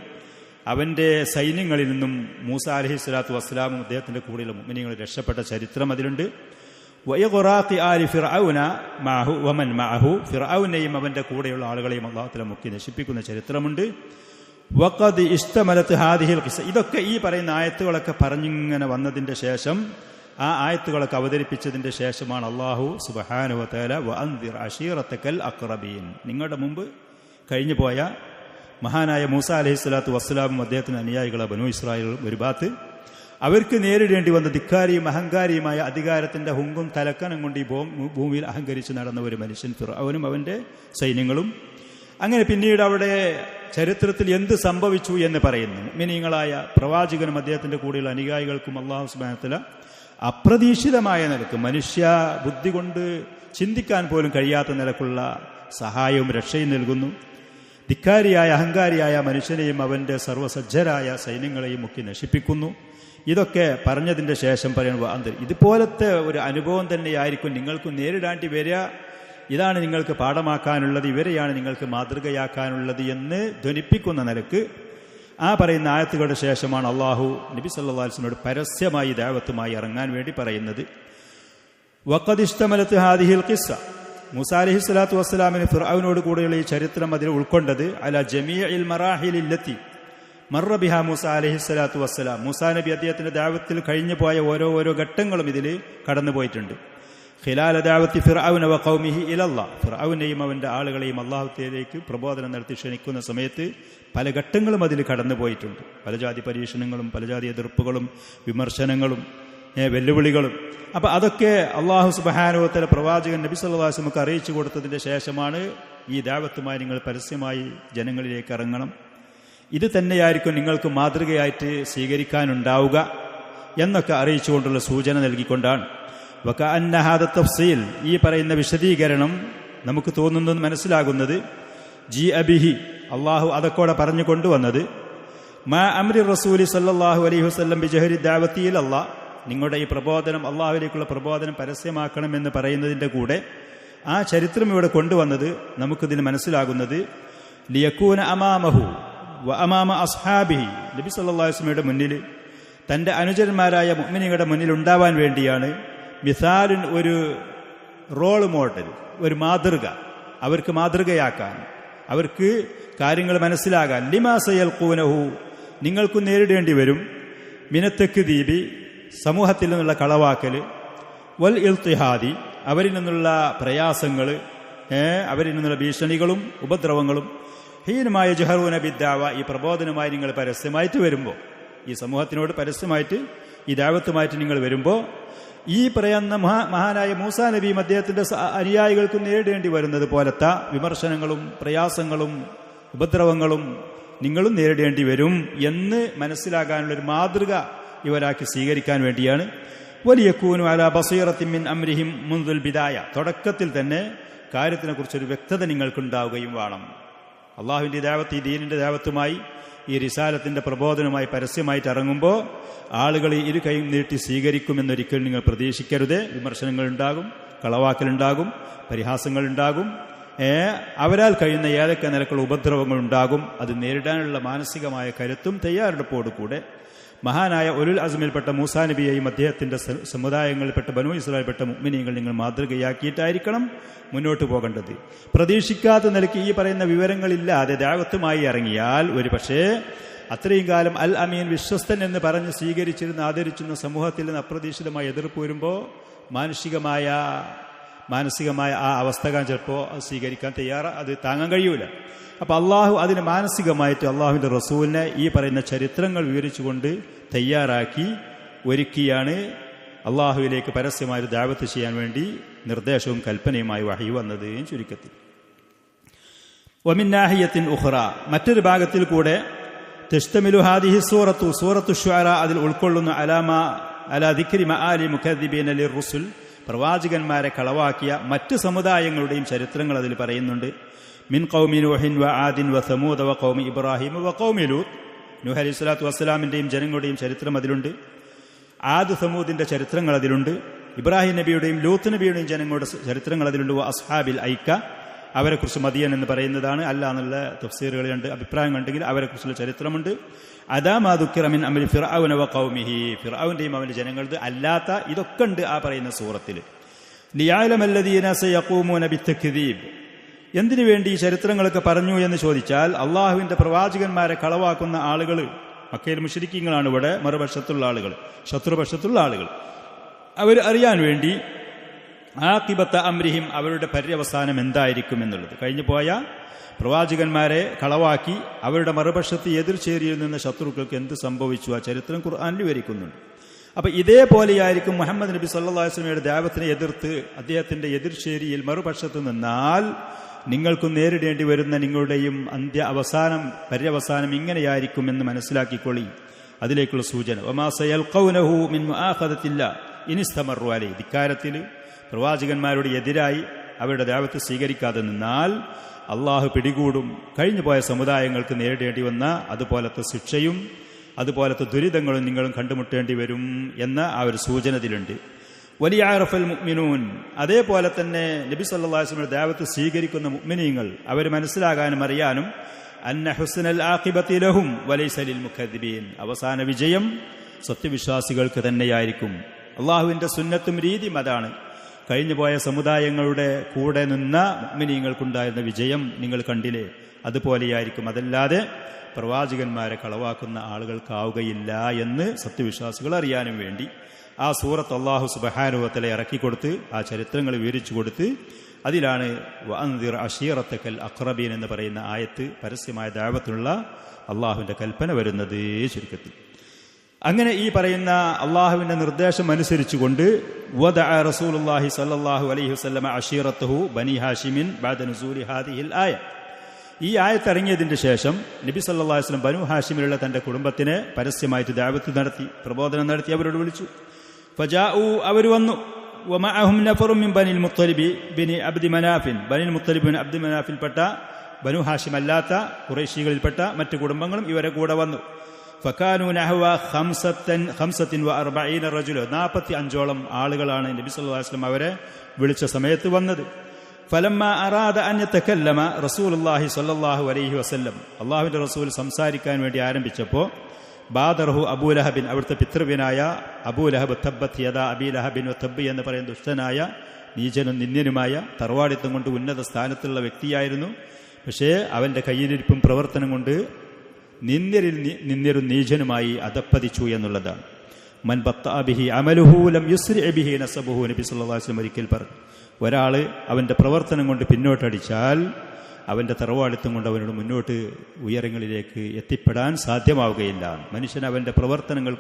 അവൻ്റെ സൈന്യങ്ങളിൽ നിന്നും മൂസ അലൈഹിസ്സലാത്തു വസ്സലാമും അദ്ദേഹത്തിൻ്റെ കൂടെയുള്ള മുഅ്മിനീങ്ങൾ രക്ഷപ്പെട്ട ചരിത്രം അതിലുണ്ട്. വഇഗ്റാഖി ആലി ഫിർഔന മഅഹു വമൻ മഅഹു, ഫിർഔനെയും അവൻ്റെ കൂടെയുള്ള ആളുകളെയും അല്ലാഹു തആല മുക്കി നശിപ്പിക്കുന്ന ചരിത്രമുണ്ട്. വഖദ് ഇസ്തമലത് ഹാദിഹിൽ ഖിസ്സ, ഇതൊക്കെ ഈ പറയുന്ന ആയത്തുകളൊക്കെ പറഞ്ഞിങ്ങനെ വന്നതിൻ്റെ ശേഷം, ആ ആയത്തുകളൊക്കെ അവതരിപ്പിച്ചതിൻ്റെ ശേഷമാണ് അല്ലാഹു സുബ്ഹാനഹു വ തആല വഅൻദിർ അശീറത്തക്കൽ അഖ്റബീൻ, നിങ്ങളുടെ മുമ്പ് കഴിഞ്ഞു പോയ മഹാനായ മൂസ അലൈഹിസ്സലാത്തു വസ്സലാമും അദ്ദേഹത്തിന് അനുയായികളെ ബനൂ ഇസ്രായേലും ഒരു ഭാഗത്ത്, അവർക്ക് നേരിടേണ്ടി വന്ന ധിക്കാരിയും അഹങ്കാരിയുമായ അധികാരത്തിൻ്റെ ഹുങ്കും തലക്കനം കൊണ്ട് ഈ ഭൂമിയിൽ അഹങ്കരിച്ച് നടന്ന ഒരു മനുഷ്യൻ ഫിർഔനും അവൻ്റെ സൈന്യങ്ങളും. അങ്ങനെ പിന്നീട് അവിടെ ചരിത്രത്തിൽ എന്ത് സംഭവിച്ചു എന്ന് പറയുന്നു. മുഅ്മിനീങ്ങളായ പ്രവാചകനും അദ്ദേഹത്തിൻ്റെ കൂടെയുള്ള അനുയായികൾക്കും അല്ലാഹു സുബ്ഹാനഹു വ തആല അപ്രതീക്ഷിതമായ നിലക്ക്, മനുഷ്യ ബുദ്ധി കൊണ്ട് ചിന്തിക്കാൻ പോലും കഴിയാത്ത നിലക്കുള്ള സഹായവും രക്ഷയും നൽകുന്നു. ധിക്കാരിയായ അഹങ്കാരിയായ മനുഷ്യനെയും അവൻ്റെ സർവ്വസജ്ജരായ സൈന്യങ്ങളെയും ഒക്കെ നശിപ്പിക്കുന്നു. ഇതൊക്കെ പറഞ്ഞതിൻ്റെ ശേഷം പറയുന്നത് ഇതുപോലത്തെ ഒരു അനുഭവം തന്നെയായിരിക്കും നിങ്ങൾക്ക് നേരിടേണ്ടി വരിക, ഇതാണ് നിങ്ങൾക്ക് പാഠമാക്കാനുള്ളത്, ഇവരെയാണ് നിങ്ങൾക്ക് മാതൃകയാക്കാനുള്ളത് എന്ന് ധ്വനിപ്പിക്കുന്ന നിലക്ക് ആ പറയുന്ന ആയത്തുകളുടെ ശേഷമാണ് അള്ളാഹു നബി സല്ലല്ലാഹു അലൈഹി വസല്ലമയോട് പരസ്യമായി ദഅവത്തുമായി ഇറങ്ങാൻ വേണ്ടി പറയുന്നത്. വഖദ് ഇഷ്തമലത് ഹാദിഹിൽ ഖിസ്സ, മൂസാ അലൈഹിസ്സലാത്തു വസ്സലാമിന് ഫിർഔനോട് കൂടെയുള്ള ഈ ചരിത്രം അതിൽ ഉൾക്കൊണ്ടത് അല ജമീഇൽ മറാഹിലില്ലത്തി മർറ ബിഹാ മൂസാ അലൈഹിസ്സലാത്തു വസ്സലാം. മൂസാ നബി അദ്ദേഹത്തിന്റെ ദഅവത്തിൽ കഴിഞ്ഞു പോയ ഓരോ ഘട്ടങ്ങളും ഇതിൽ കടന്നുപോയിട്ടുണ്ട്. ഖിലാല ദഅവത്തി ഫിർഔന വ ഖൗമിഹി ഇലല്ലാഹ്, ഫിർഔനെയും അവന്റെ ആളുകളെയും അല്ലാഹുവിലേക്ക് പ്രബോധനം നടത്തി ക്ഷണിക്കുന്ന സമയത്ത് പല ഘട്ടങ്ങളും അതിൽ കടന്നുപോയിട്ടുണ്ട്. പല ജാതി പരീക്ഷണങ്ങളും പല ജാതി എതിർപ്പുകളും വിമർശനങ്ങളും വെല്ലുവിളികളും. അപ്പം അതൊക്കെ അള്ളാഹു സുബ്ഹാനഹു വ തആല പ്രവാചകൻ നബി സല്ലല്ലാഹു അലൈഹി വസല്ലമക്ക് അറിയിച്ചു കൊടുത്തതിന്റെ ശേഷമാണ് ഈ ദഅവത്തുമായി നിങ്ങൾ പരസ്യമായി ജനങ്ങളിലേക്ക് ഇറങ്ങണം, ഇത് തന്നെയായിരിക്കും നിങ്ങൾക്ക് മാതൃകയായിട്ട് സ്വീകരിക്കാനുണ്ടാവുക എന്നൊക്കെ അറിയിച്ചുകൊണ്ടുള്ള സൂചന നൽകിക്കൊണ്ടാണ്. വകഅന്ന ഹാദ തഫ്സീൽ, ഈ പറയുന്ന വിശദീകരണം നമുക്ക് തോന്നുന്നത് മനസ്സിലാകുന്നത് ജി അബിഹി, അള്ളാഹു അതൊക്കെ പറഞ്ഞു കൊണ്ടുവന്നത് മാ അംരി റസൂലി സല്ലല്ലാഹു അലൈഹി വസല്ലം ബിജഹരി ദഅവത്തി ഇലല്ലാഹ്, നിങ്ങളുടെ ഈ പ്രബോധനം അള്ളാഹുവിലേക്കുള്ള പ്രബോധനം പരസ്യമാക്കണമെന്ന് പറയുന്നതിൻ്റെ കൂടെ ആ ചരിത്രം ഇവിടെ കൊണ്ടുവന്നത് നമുക്കിതിന് മനസ്സിലാകുന്നത് ലിയക്കൂന അമാമഹു വ അമാമ അസ്ഹാബിഹി, നബി സല്ലല്ലാഹു അലൈഹി വസല്ലമയുടെ മുന്നിൽ തൻ്റെ അനുചരന്മാരായ മുഅ്മിനീങ്ങളുടെ മുന്നിൽ ഉണ്ടാവാൻ വേണ്ടിയാണ്. മിസാലിൻ, ഒരു റോൾ മോഡൽ, ഒരു മാതൃക, അവർക്ക് മാതൃകയാക്കാൻ, അവർക്ക് കാര്യങ്ങൾ മനസ്സിലാകാൻ. ലിമാ സയൽഖൂനഹു, നിങ്ങൾക്ക് നേരിടേണ്ടി വരും. മിനത്തക്ക് ദീപി, സമൂഹത്തിൽ നിന്നുള്ള കളവാക്കൽ, വൽ ഇൽത്തിഹാദി, അവരിൽ നിന്നുള്ള പ്രയാസങ്ങൾ, അവരിൽ നിന്നുള്ള ഭീഷണികളും ഉപദ്രവങ്ങളും. ഹീനമായ ജഹറൂന ബിദ്ദാവ, ഈ പ്രബോധനമായി നിങ്ങൾ പരസ്യമായിട്ട് വരുമ്പോൾ, ഈ സമൂഹത്തിനോട് പരസ്യമായിട്ട് ഈ ദഅവത്തുമായിട്ട് നിങ്ങൾ വരുമ്പോൾ ഈ പറയുന്ന മഹാനായ മൂസാ നബിയും അദ്ദേഹത്തിന്റെ അനുയായികൾക്ക് നേരിടേണ്ടി വരുന്നത് പോലത്തെ വിമർശനങ്ങളും പ്രയാസങ്ങളും ഉപദ്രവങ്ങളും നിങ്ങളും നേരിടേണ്ടി വരും എന്ന് മനസ്സിലാകാനുള്ളൊരു മാതൃക ഇവരാക്കി സ്വീകരിക്കാൻ വേണ്ടിയാണ്. വലിയക്കൂനു അലാ ബസീറത്തിൻ മിൻ അംരിഹിം മുൻദുൽ ബിദായ, തുടക്കത്തിൽ തന്നെ കാര്യത്തിനെക്കുറിച്ചൊരു വ്യക്തത നിങ്ങൾക്കുണ്ടാവുകയും വേണം. അള്ളാഹുവിൻ്റെ ദഅവത്ത്, ഈ ദീനിൻ്റെ ദഅവത്തുമായി ഈ റിസാലത്തിൻ്റെ പ്രബോധനമായി പരസ്യമായിട്ട് ഇറങ്ങുമ്പോൾ ആളുകൾ ഇരു കൈയും നീട്ടി സ്വീകരിക്കുമെന്നൊരിക്കലും നിങ്ങൾ പ്രതീക്ഷിക്കരുത്. വിമർശനങ്ങളുണ്ടാകും, കളവാക്കലുണ്ടാകും, പരിഹാസങ്ങളുണ്ടാകും, അവരാൽ കഴിയുന്ന ഏതൊക്കെ നിലക്കുള്ള ഉപദ്രവങ്ങളുണ്ടാകും. അത് നേരിടാനുള്ള മാനസികമായ കരുത്തും തയ്യാറെടുപ്പോടുകൂടെ മഹാനായ ഉലുൽ അസ്മിൽപ്പെട്ട മൂസാ നബിയെയും അദ്ദേഹത്തിന്റെ സമുദായങ്ങളിൽപ്പെട്ട ബനൂ ഇസ്രായേൽപ്പെട്ട മുഅ്മിനീങ്ങൾ നിങ്ങൾ മാതൃകയാക്കിയിട്ടായിരിക്കണം മുന്നോട്ട് പോകേണ്ടത്. പ്രതീക്ഷിക്കാത്ത നിലയ്ക്ക് ഈ പറയുന്ന വിവരങ്ങളില്ലാതെ ദഅവത്തുമായി ഇറങ്ങിയാൽ ഒരു പക്ഷേ അത്രയും കാലം അൽ അമീൻ, വിശ്വസ്തൻ എന്ന് പറഞ്ഞ് സ്വീകരിച്ചിരുന്ന ആദരിച്ചിരുന്ന സമൂഹത്തിൽ നിന്ന് അപ്രതീക്ഷിതമായ എതിർപ്പ് വരുമ്പോൾ മാനസികമായ ആ അവസ്ഥകൾ ചിലപ്പോൾ സ്വീകരിക്കാൻ അത് താങ്ങാൻ കഴിയൂല. അപ്പം അള്ളാഹു അതിന് മാനസികമായിട്ട് അള്ളാഹുവിൻ്റെ റസൂലിനെ ഈ പറയുന്ന ചരിത്രങ്ങൾ വിവരിച്ചുകൊണ്ട് തയ്യാറാക്കി ഒരുക്കിയാണ് അള്ളാഹുവിലേക്ക് പരസ്യമായി ദഅവത്ത് ചെയ്യാൻ വേണ്ടി നിർദ്ദേശവും കൽപ്പനയുമായി വഹി വന്നത് ചുരുക്കത്തിൽ. വമിൻ നാഹിയത്തിൻ ഉഖ്റ, മറ്റൊരു ഭാഗത്തിൽ കൂടെ തശ്തമിലു ഹാദിഹി സൂറത്തു ശുഅറ, അതിൽ ഉൾക്കൊള്ളുന്ന അലാ ദിക്രി മആലി മുകദ്ദിബീന ലിർറുസുൽ, പ്രവാചകന്മാരെ കളവാക്കിയ മറ്റ് സമുദായങ്ങളുടെയും ചരിത്രങ്ങൾ അതിൽ പറയുന്നുണ്ട്. മിൻ ഖൗമി നൂഹിൻ വ ആദിൻ വ സമൂദ വ ഖൗമി ഇബ്രാഹിം വ ഖൗമി ലൂത്ത്, നൂഹ് അലൈഹി സ്വലാത്തു വസ്സലാമിൻ്റെയും ജനങ്ങളുടെയും ചരിത്രം അതിലുണ്ട്. ആദ് സമൂദിന്റെ ചരിത്രങ്ങൾ അതിലുണ്ട്. ഇബ്രാഹിം നബിയുടെയും ലൂത്ത് നബിയുടെയും ജനങ്ങളുടെ ചരിത്രങ്ങൾ അതിലുണ്ട്. അസ്ഹാബിൽ ഐക്ക, അവരെക്കുറിച്ച് മദിയൻ എന്ന് പറയുന്നതാണ്, അല്ല എന്നുള്ള തഫ്സീറുകളുണ്ട്, അഭിപ്രായങ്ങളുണ്ടെങ്കിൽ അവരെക്കുറിച്ചുള്ള ചരിത്രമുണ്ട്. അദാമാദുക്കിറ മിൻ അംരി ഫിർഔന വ ഖൗമിഹി, ഫിർഔന്റെയും അവന്റെ ജനങ്ങളുടെ അല്ലാത്ത ഇതൊക്കെ ഉണ്ട് ആ പറയുന്ന സൂറത്തിൽ. ലിയഅലമല്ലദീന സയഖൂമൂന ബിത്തക്ദീബ്, എന്തിനു വേണ്ടി ഈ ചരിത്രങ്ങളൊക്കെ പറഞ്ഞു എന്ന് ചോദിച്ചാൽ, അള്ളാഹുവിന്റെ പ്രവാചകന്മാരെ കളവാക്കുന്ന ആളുകൾ മക്കയിൽ മുശ്രിക്കീങ്ങളാണ്, ഇവിടെ മറുപക്ഷത്തുള്ള ആളുകൾ, ശത്രുപക്ഷത്തുള്ള ആളുകൾ, അവർ അറിയാൻ വേണ്ടി ആഖിബത്ത അംരിഹിം, അവരുടെ പര്യവസാനം എന്തായിരിക്കും എന്നുള്ളത്. കഴിഞ്ഞു പോയ പ്രവാചകന്മാരെ കളവാക്കി അവരുടെ മറുപക്ഷത്ത് എതിർചേരിയിൽ നിന്ന് ശത്രുക്കൾക്ക് എന്ത് സംഭവിച്ചു ആ ചരിത്രം ഖുർആനിൽ വിവരിക്കുന്നുണ്ട്. അപ്പൊ ഇതേപോലെയായിരിക്കും മുഹമ്മദ് നബി സല്ലല്ലാഹു അലൈഹി വസല്ലമയുടെ ദഅവത്തിനെ എതിർത്ത് അദ്ദേഹത്തിന്റെ എതിർചേരിയിൽ മറുപക്ഷത്ത് നിന്നാൽ നിങ്ങൾക്കും നേരിടേണ്ടി വരുന്ന നിങ്ങളുടെയും പര്യവസാനം ഇങ്ങനെയായിരിക്കുമെന്ന് മനസ്സിലാക്കിക്കൊള്ളി. അതിലേക്കുള്ള സൂചന വമാ സയൽഖൗനഹു മിൻ മുആഖദത്തില്ല ഇനിസ്തമറു അലൈഹി, ഇക്കാര്യത്തിൽ പ്രവാചകന്മാരുടെ എതിരായി അവരുടെ ദഅവത്ത് സ്വീകരിക്കാതെ നിന്നാൽ അള്ളാഹു പിടികൂടും. കഴിഞ്ഞു പോയ സമുദായങ്ങൾക്ക് നേരിടേണ്ടി വന്ന അതുപോലത്തെ ശിക്ഷയും അതുപോലത്തെ ദുരിതങ്ങളും നിങ്ങളും കണ്ടുമുട്ടേണ്ടി വരും എന്ന ആ ഒരു സൂചന ഇതിലുണ്ട്. വലിയഅറഫൽ മുഅ്മിനൂൻ, അതേപോലെ തന്നെ നബി സല്ലല്ലാഹു അലൈഹി വസല്ലം ദഅവത്ത് സ്വീകരിക്കുന്ന മുഅ്മിനീങ്ങൾ അവർ മനസ്സിലാകാനും അറിയാനും അന്ന ഹുസ്നൽ ആഖിബതി ലഹും വലൈസ ലിൽ മുകദ്ദിബീൻ. അവസാന വിജയം സത്യവിശ്വാസികൾക്ക് തന്നെയായിരിക്കും. അള്ളാഹുവിന്റെ സുന്നത്തും രീതിയും അതാണ്. കഴിഞ്ഞുപോയ സമുദായങ്ങളുടെ കൂടെ നിന്ന മുഅ്മിനീങ്ങൾക്കുണ്ടായിരുന്ന വിജയം നിങ്ങൾ കണ്ടില്ലേ, അതുപോലെയായിരിക്കും. അതല്ലാതെ പ്രവാചകന്മാരെ കളവാക്കുന്ന ആളുകൾക്കാവുകയില്ല എന്ന് സത്യവിശ്വാസികൾ അറിയാനും വേണ്ടി ആ സൂറത്ത് അല്ലാഹു സുബ്ഹാനഹു വ തആല ഇറക്കിക്കൊടുത്ത് ആ ചരിത്രങ്ങൾ വിവരിച്ചു കൊടുത്ത് അതിലാണ് വഅൻദിർ അശീറത്തക്കൽ അഖ്റബീൻ എന്ന് പറയുന്ന ആയത്ത് പരസ്യമായ ദഅവത്തുള്ള അള്ളാഹുവിന്റെ കൽപ്പന വരുന്നത് ചുരുക്കത്തിൽ. അങ്ങനെ ഈ പറയുന്ന അള്ളാഹുവിന്റെ നിർദ്ദേശം അനുസരിച്ചുകൊണ്ട് വദഅ റസൂലുള്ളാഹി സ്വല്ലല്ലാഹു അലൈഹി വസല്ലമ അശീറത്തഹു ബനി ഹാഷിമിൻ ബഅദ നുസൂലി ഹാദിഹിൽ ആയ. ഈ ആയത്ത് ഇറങ്ങിയതിന്റെ ശേഷം നബി സല്ലല്ലാഹു അലൈഹി വസല്ലം ബനു ഹാഷിമിലുള്ള തന്റെ കുടുംബത്തിനെ പരസ്യമായിട്ട് ദഅവത്ത് നടത്തി, പ്രബോധനം നടത്തി, അവരോട് വിളിച്ചു. ഫജാഉ, അവർ വന്നു. വമഅഹും നഫറും മിൻ ബനിൽ മുത്തലിബി ബിനി അബ്ദി മനാഫിൻ, ബനിൽ മുത്തലിബ് ബിൻ അബ്ദി മനാഫിൽപ്പെട്ട ബനു ഹാഷിം അല്ലാത്ത ഖുറൈശികളിൽപ്പെട്ട മറ്റു കുടുംബങ്ങളും ഇവരെ കൂടെ വന്നു. ഫകാനു നഹവ 45 റജുല, 45ഓളം ആളുകളാണ് നബി സല്ലല്ലാഹു അലൈഹി വസല്ലം അവരെ വിളിച്ച സമയത്ത് വന്നത്. ഫലമ്മ അറാദ അൻ യതകല്ലമ റസൂലുള്ളാഹി സ്വല്ലല്ലാഹു അലൈഹി വസല്ലം, അല്ലാഹുവിന്റെ റസൂൽ സംസാരിക്കാൻ വേണ്ടി ആരംഭിച്ചപ്പോൾ ബാദറഹു അബൂലഹബിൻ, അവിടുത്തെ പിതൃവ്യനായ അബൂലഹബ്, തബ്ബത് യദാ അബീ ലഹബിൻ വതബ്ബ് എന്ന് പറയുന്ന ദുഷ്ടനായ നീചനും നിന്ദ്യനുമായ തറവാടിത്തം കൊണ്ട് ഉന്നത സ്ഥാനത്തുള്ള വ്യക്തിയായിരുന്നു. പക്ഷേ അവന്റെ കയ്യിലിരിപ്പും പ്രവർത്തനം കൊണ്ട് നിന്ദ്യരും നീചനുമായി അധപ്പതിച്ചു എന്നുള്ളതാണ്. മൻ ബത്തഅ ബിഹി അമലുഹു ലം യുസ്രി ബിഹി നസബുഹു, നബി സല്ലല്ലാഹു അലൈഹി വസല്ലം ഒരിക്കൽ പറഞ്ഞു, ഒരാൾ അവന്റെ പ്രവർത്തനം കൊണ്ട് പിന്നോട്ടടിച്ചാൽ അവന്റെ തറവാടിത്തം കൊണ്ട് അവനോട് മുന്നോട്ട് ഉയരങ്ങളിലേക്ക് എത്തിപ്പെടാൻ സാധ്യമാവുകയില്ല. മനുഷ്യൻ അവന്റെ പ്രവർത്തനങ്ങൾ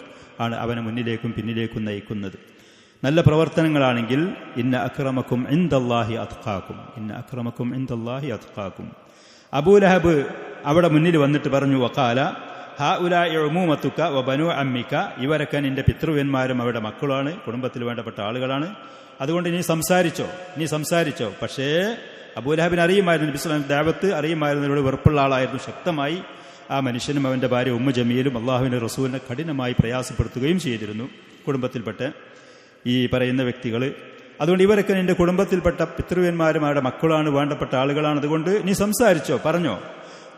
ആണ് അവനെ മുന്നിലേക്കും പിന്നിലേക്കും നയിക്കുന്നത്. നല്ല പ്രവർത്തനങ്ങളാണെങ്കിൽ ഇന്ന അക്രമക്കും ഇൻദല്ലാഹി അത്ഖാക്കും, ഇന്ന അക്രമക്കും ഇൻദല്ലാഹി അത്ഖാക്കും. അബൂലഹബ് അവിടെ മുന്നിൽ വന്നിട്ട് പറഞ്ഞു, വഖാല ഹഉലാഇ ഉമൂമത്തുക വ ബനു അമ്മിക, ഇവരൊക്കെ നിന്റെ പിതൃവ്യന്മാരും അവരുടെ മക്കളാണ്, കുടുംബത്തിൽ വേണ്ടപ്പെട്ട ആളുകളാണ്, അതുകൊണ്ട് നീ സംസാരിച്ചോ. പക്ഷേ അബൂലഹബിന് അറിയുമായിരുന്നു, നബി സല്ലല്ലാഹു അലൈഹി വസല്ലം ദഅവത്ത് അറിയുമായിരുന്നവരോട് വെറുപ്പുള്ള ആളായിരുന്നു. ശക്തമായി ആ മനുഷ്യനും അവന്റെ ഭാര്യ ഉമ്മു ജമീലും അള്ളാഹുവിന്റെ റസൂലിനെ കഠിനമായി പ്രയാസപ്പെടുത്തുകയും ചെയ്തിരുന്നു, കുടുംബത്തിൽപ്പെട്ട ഈ പറയുന്ന വ്യക്തികൾ. അതുകൊണ്ട് ഇവരൊക്കെ നിന്റെ കുടുംബത്തിൽപ്പെട്ട പിതൃവ്യന്മാരും അവരുടെ മക്കളാണ്, വേണ്ടപ്പെട്ട ആളുകളാണ്, അതുകൊണ്ട് നീ സംസാരിച്ചോ, പറഞ്ഞോ.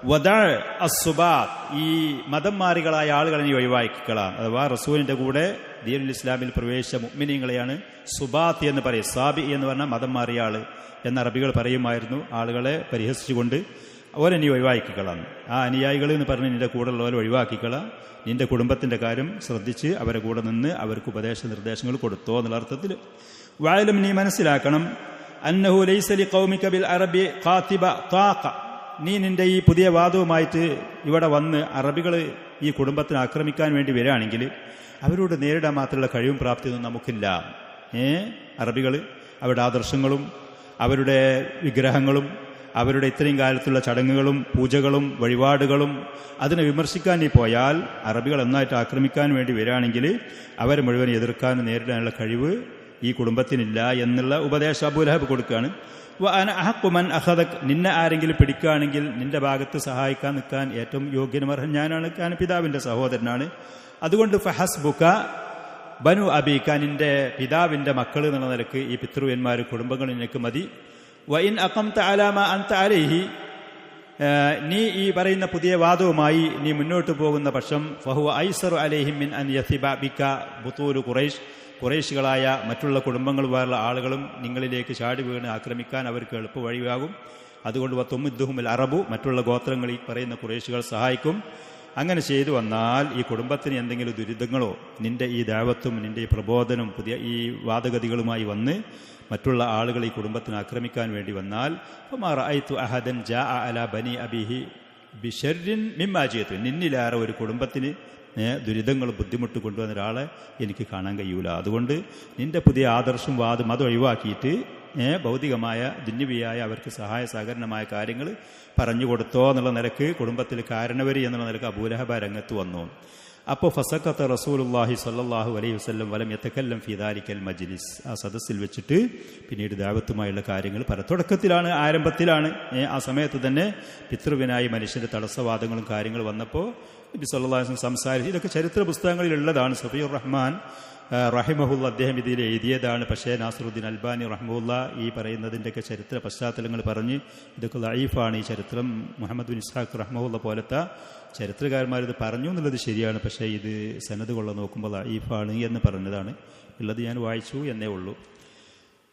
വദഅ അസ്സുബാത്ത്, ഈ മതം മാറികളായ ആളുകളെ നീ ഒഴിവാക്കിക്കളാം. അഥവാ റസൂലിന്റെ കൂടെ ദീനുൽ ഇസ്ലാമിൽ പ്രവേശിച്ച മുഅ്മിനീങ്ങളെയാണ് സുബാത്ത് എന്ന് പറയും. സാബി എന്ന് പറഞ്ഞാൽ മതം മാറിയ ആള് എന്ന അറബികൾ പറയുമായിരുന്നു, ആളുകളെ പരിഹസിച്ചുകൊണ്ട്. അവരെ നീ ഒഴിവാക്കിക്കളാം, ആ അനുയായികൾ എന്ന് പറഞ്ഞ് നിന്റെ കൂടെ ഉള്ളവരെ ഒഴിവാക്കിക്കളാം. നിന്റെ കുടുംബത്തിന്റെ കാര്യം ശ്രദ്ധിച്ച് അവരെ കൂടെ നിന്ന് അവർക്ക് ഉപദേശ നിർദ്ദേശങ്ങൾ കൊടുത്തോ എന്നുള്ള അർത്ഥത്തിൽ. വായാലും നീ മനസ്സിലാക്കണം, അന്നഹു ലൈസ ലിഖൗമിക ബിൽ അറബി ഖാതിബ ത്വാഖ, നീ നിന്റെ ഈ പുതിയ വാദവുമായിട്ട് ഇവിടെ വന്ന് അറബികൾ ഈ കുടുംബത്തിനെ ആക്രമിക്കാൻ വേണ്ടി വരികയാണെങ്കിൽ അവരോട് നേരിടാൻ മാത്രമുള്ള കഴിവും പ്രാപ്തിയൊന്നും നമുക്കില്ല. അറബികൾ അവരുടെ ആദർശങ്ങളും അവരുടെ വിഗ്രഹങ്ങളും അവരുടെ ഇത്രയും കാലത്തുള്ള ചടങ്ങുകളും പൂജകളും വഴിപാടുകളും അതിനെ വിമർശിക്കാൻ നീ പോയാൽ അറബികൾ എന്നായിട്ട് ആക്രമിക്കാൻ വേണ്ടി വരികയാണെങ്കിൽ അവരെ മുഴുവൻ എതിർക്കാനും നേരിടാനുള്ള കഴിവ് ഈ കുടുംബത്തിനില്ല എന്നുള്ള ഉപദേശം അബൂലഹബ് കൊടുക്കുകയാണ്. നിന്നെ ആരെങ്കിലും പിടിക്കുകയാണെങ്കിൽ നിന്റെ ഭാഗത്ത് സഹായിക്കാൻ നിൽക്കാൻ ഏറ്റവും യോഗ്യനമർഹൻ ഞാനാണ്, ഞാൻ പിതാവിന്റെ സഹോദരനാണ്. അതുകൊണ്ട് ഫഹസ്ബുക ബനു അബീക, നിന്റെ പിതാവിന്റെ മക്കൾ എന്നുള്ള നിലക്ക് ഈ പിതൃവ്യന്മാർ കുടുംബങ്ങൾ നിനക്ക് മതി. വഇൻ അഖംത അലാ മാ അൻത അലൈഹി, നീ ഈ പറയുന്ന പുതിയ വാദവുമായി നീ മുന്നോട്ട് പോകുന്ന പക്ഷം ഫഹുവ ഐസറു അലൈഹിം മിൻ അൻ യസിബ ബിക ബുതൂലു ഖുറൈശ്, ഖുറൈശികളായ മറ്റുള്ള കുടുംബങ്ങൾ വേറുള്ള ആളുകളും നിങ്ങളിലേക്ക് ചാടി വീണ് ആക്രമിക്കാൻ അവർക്ക് എളുപ്പ വഴിയാകും. അതുകൊണ്ട് വത്തുമുദ്ദുഹുൽ അറബു, മറ്റുള്ള ഗോത്രങ്ങൾ ഈ പറയുന്ന ഖുറൈശികൾ സഹായിക്കും. അങ്ങനെ ചെയ്തു വന്നാൽ ഈ കുടുംബത്തിന് എന്തെങ്കിലും ദുരിതങ്ങളോ നിന്റെ ഈ ദഅവത്തും നിന്റെ ഈ പ്രബോധനവും പുതിയ ഈ വാദഗതികളുമായി വന്ന് മറ്റുള്ള ആളുകൾ ഈ കുടുംബത്തിന് ആക്രമിക്കാൻ വേണ്ടി വന്നാൽ ഫമാ റഅയ്തു അഹദൻ ജാഅ അലാ ബനി അബീഹി ബിശർരിൻ മിമ്മാ ജിഅതു, നിന്നിലേറെ ഒരു കുടുംബത്തിന് ദുരിതങ്ങൾ ബുദ്ധിമുട്ട് കൊണ്ടുവന്ന ഒരാളെ എനിക്ക് കാണാൻ കഴിയൂല. അതുകൊണ്ട് നിന്റെ പുതിയ ആദർശം വാദം അത് ഒഴിവാക്കിയിട്ട് ഭൗതികമായ ദുന്യവിയായ അവർക്ക് സഹായ സഹകരണമായ കാര്യങ്ങൾ പറഞ്ഞു കൊടുത്തോ എന്നുള്ള നിലക്ക് കുടുംബത്തിൽ കാരണവരി എന്നുള്ള നിലക്ക് അബൂലഹബ രംഗത്ത് വന്നു. അപ്പോൾ ഫസഖത്ത റസൂലുള്ളാഹി സ്വല്ലല്ലാഹു അലൈഹി വസല്ലം വലം യതകല്ലം ഫീ ദാലിക്കൽ മജ്ലിസ്, ആ സദസ്സിൽ വെച്ചിട്ട് പിന്നീട് ദഅവത്തുമായുള്ള കാര്യങ്ങൾ തുടക്കത്തിലാണ്, ആരംഭത്തിലാണ്. ആ സമയത്ത് തന്നെ പിതൃവിനായി മനുഷ്യന്റെ തടസ്സവാദങ്ങളും കാര്യങ്ങളും വന്നപ്പോൾ നബി സല്ലല്ലാഹു അലൈഹി വസല്ലം സംസാരിച്ചു. ഇതൊക്കെ ചരിത്ര പുസ്തകങ്ങളിലുള്ളതാണ്. സഫിയുർ റഹ്മാൻ റഹിമഹുല്ല അദ്ദേഹം ഇതിൽ എഴുതിയതാണ്. പക്ഷേ നാസിറുദ്ദീൻ അൽബാനി റഹിമഹുല്ല ഈ പറയുന്നതിൻ്റെയൊക്കെ ചരിത്ര പശ്ചാത്തലങ്ങൾ പറഞ്ഞ് ഇതൊക്കെ ലഈഫാണ്, ഈ ചരിത്രം മുഹമ്മദ് ബിൻ ഇസ്ഹാഖ് റഹിമഹുല്ല പോലത്തെ ചരിത്രകാരന്മാരിത് പറഞ്ഞു എന്നുള്ളത് ശരിയാണ്, പക്ഷേ ഇത് സനദ് കൊള്ള നോക്കുമ്പോൾ ലഈഫാണ് എന്ന് പറഞ്ഞതാണ് ഉള്ളത്. ഞാൻ വായിച്ചു എന്നേ ഉള്ളൂ.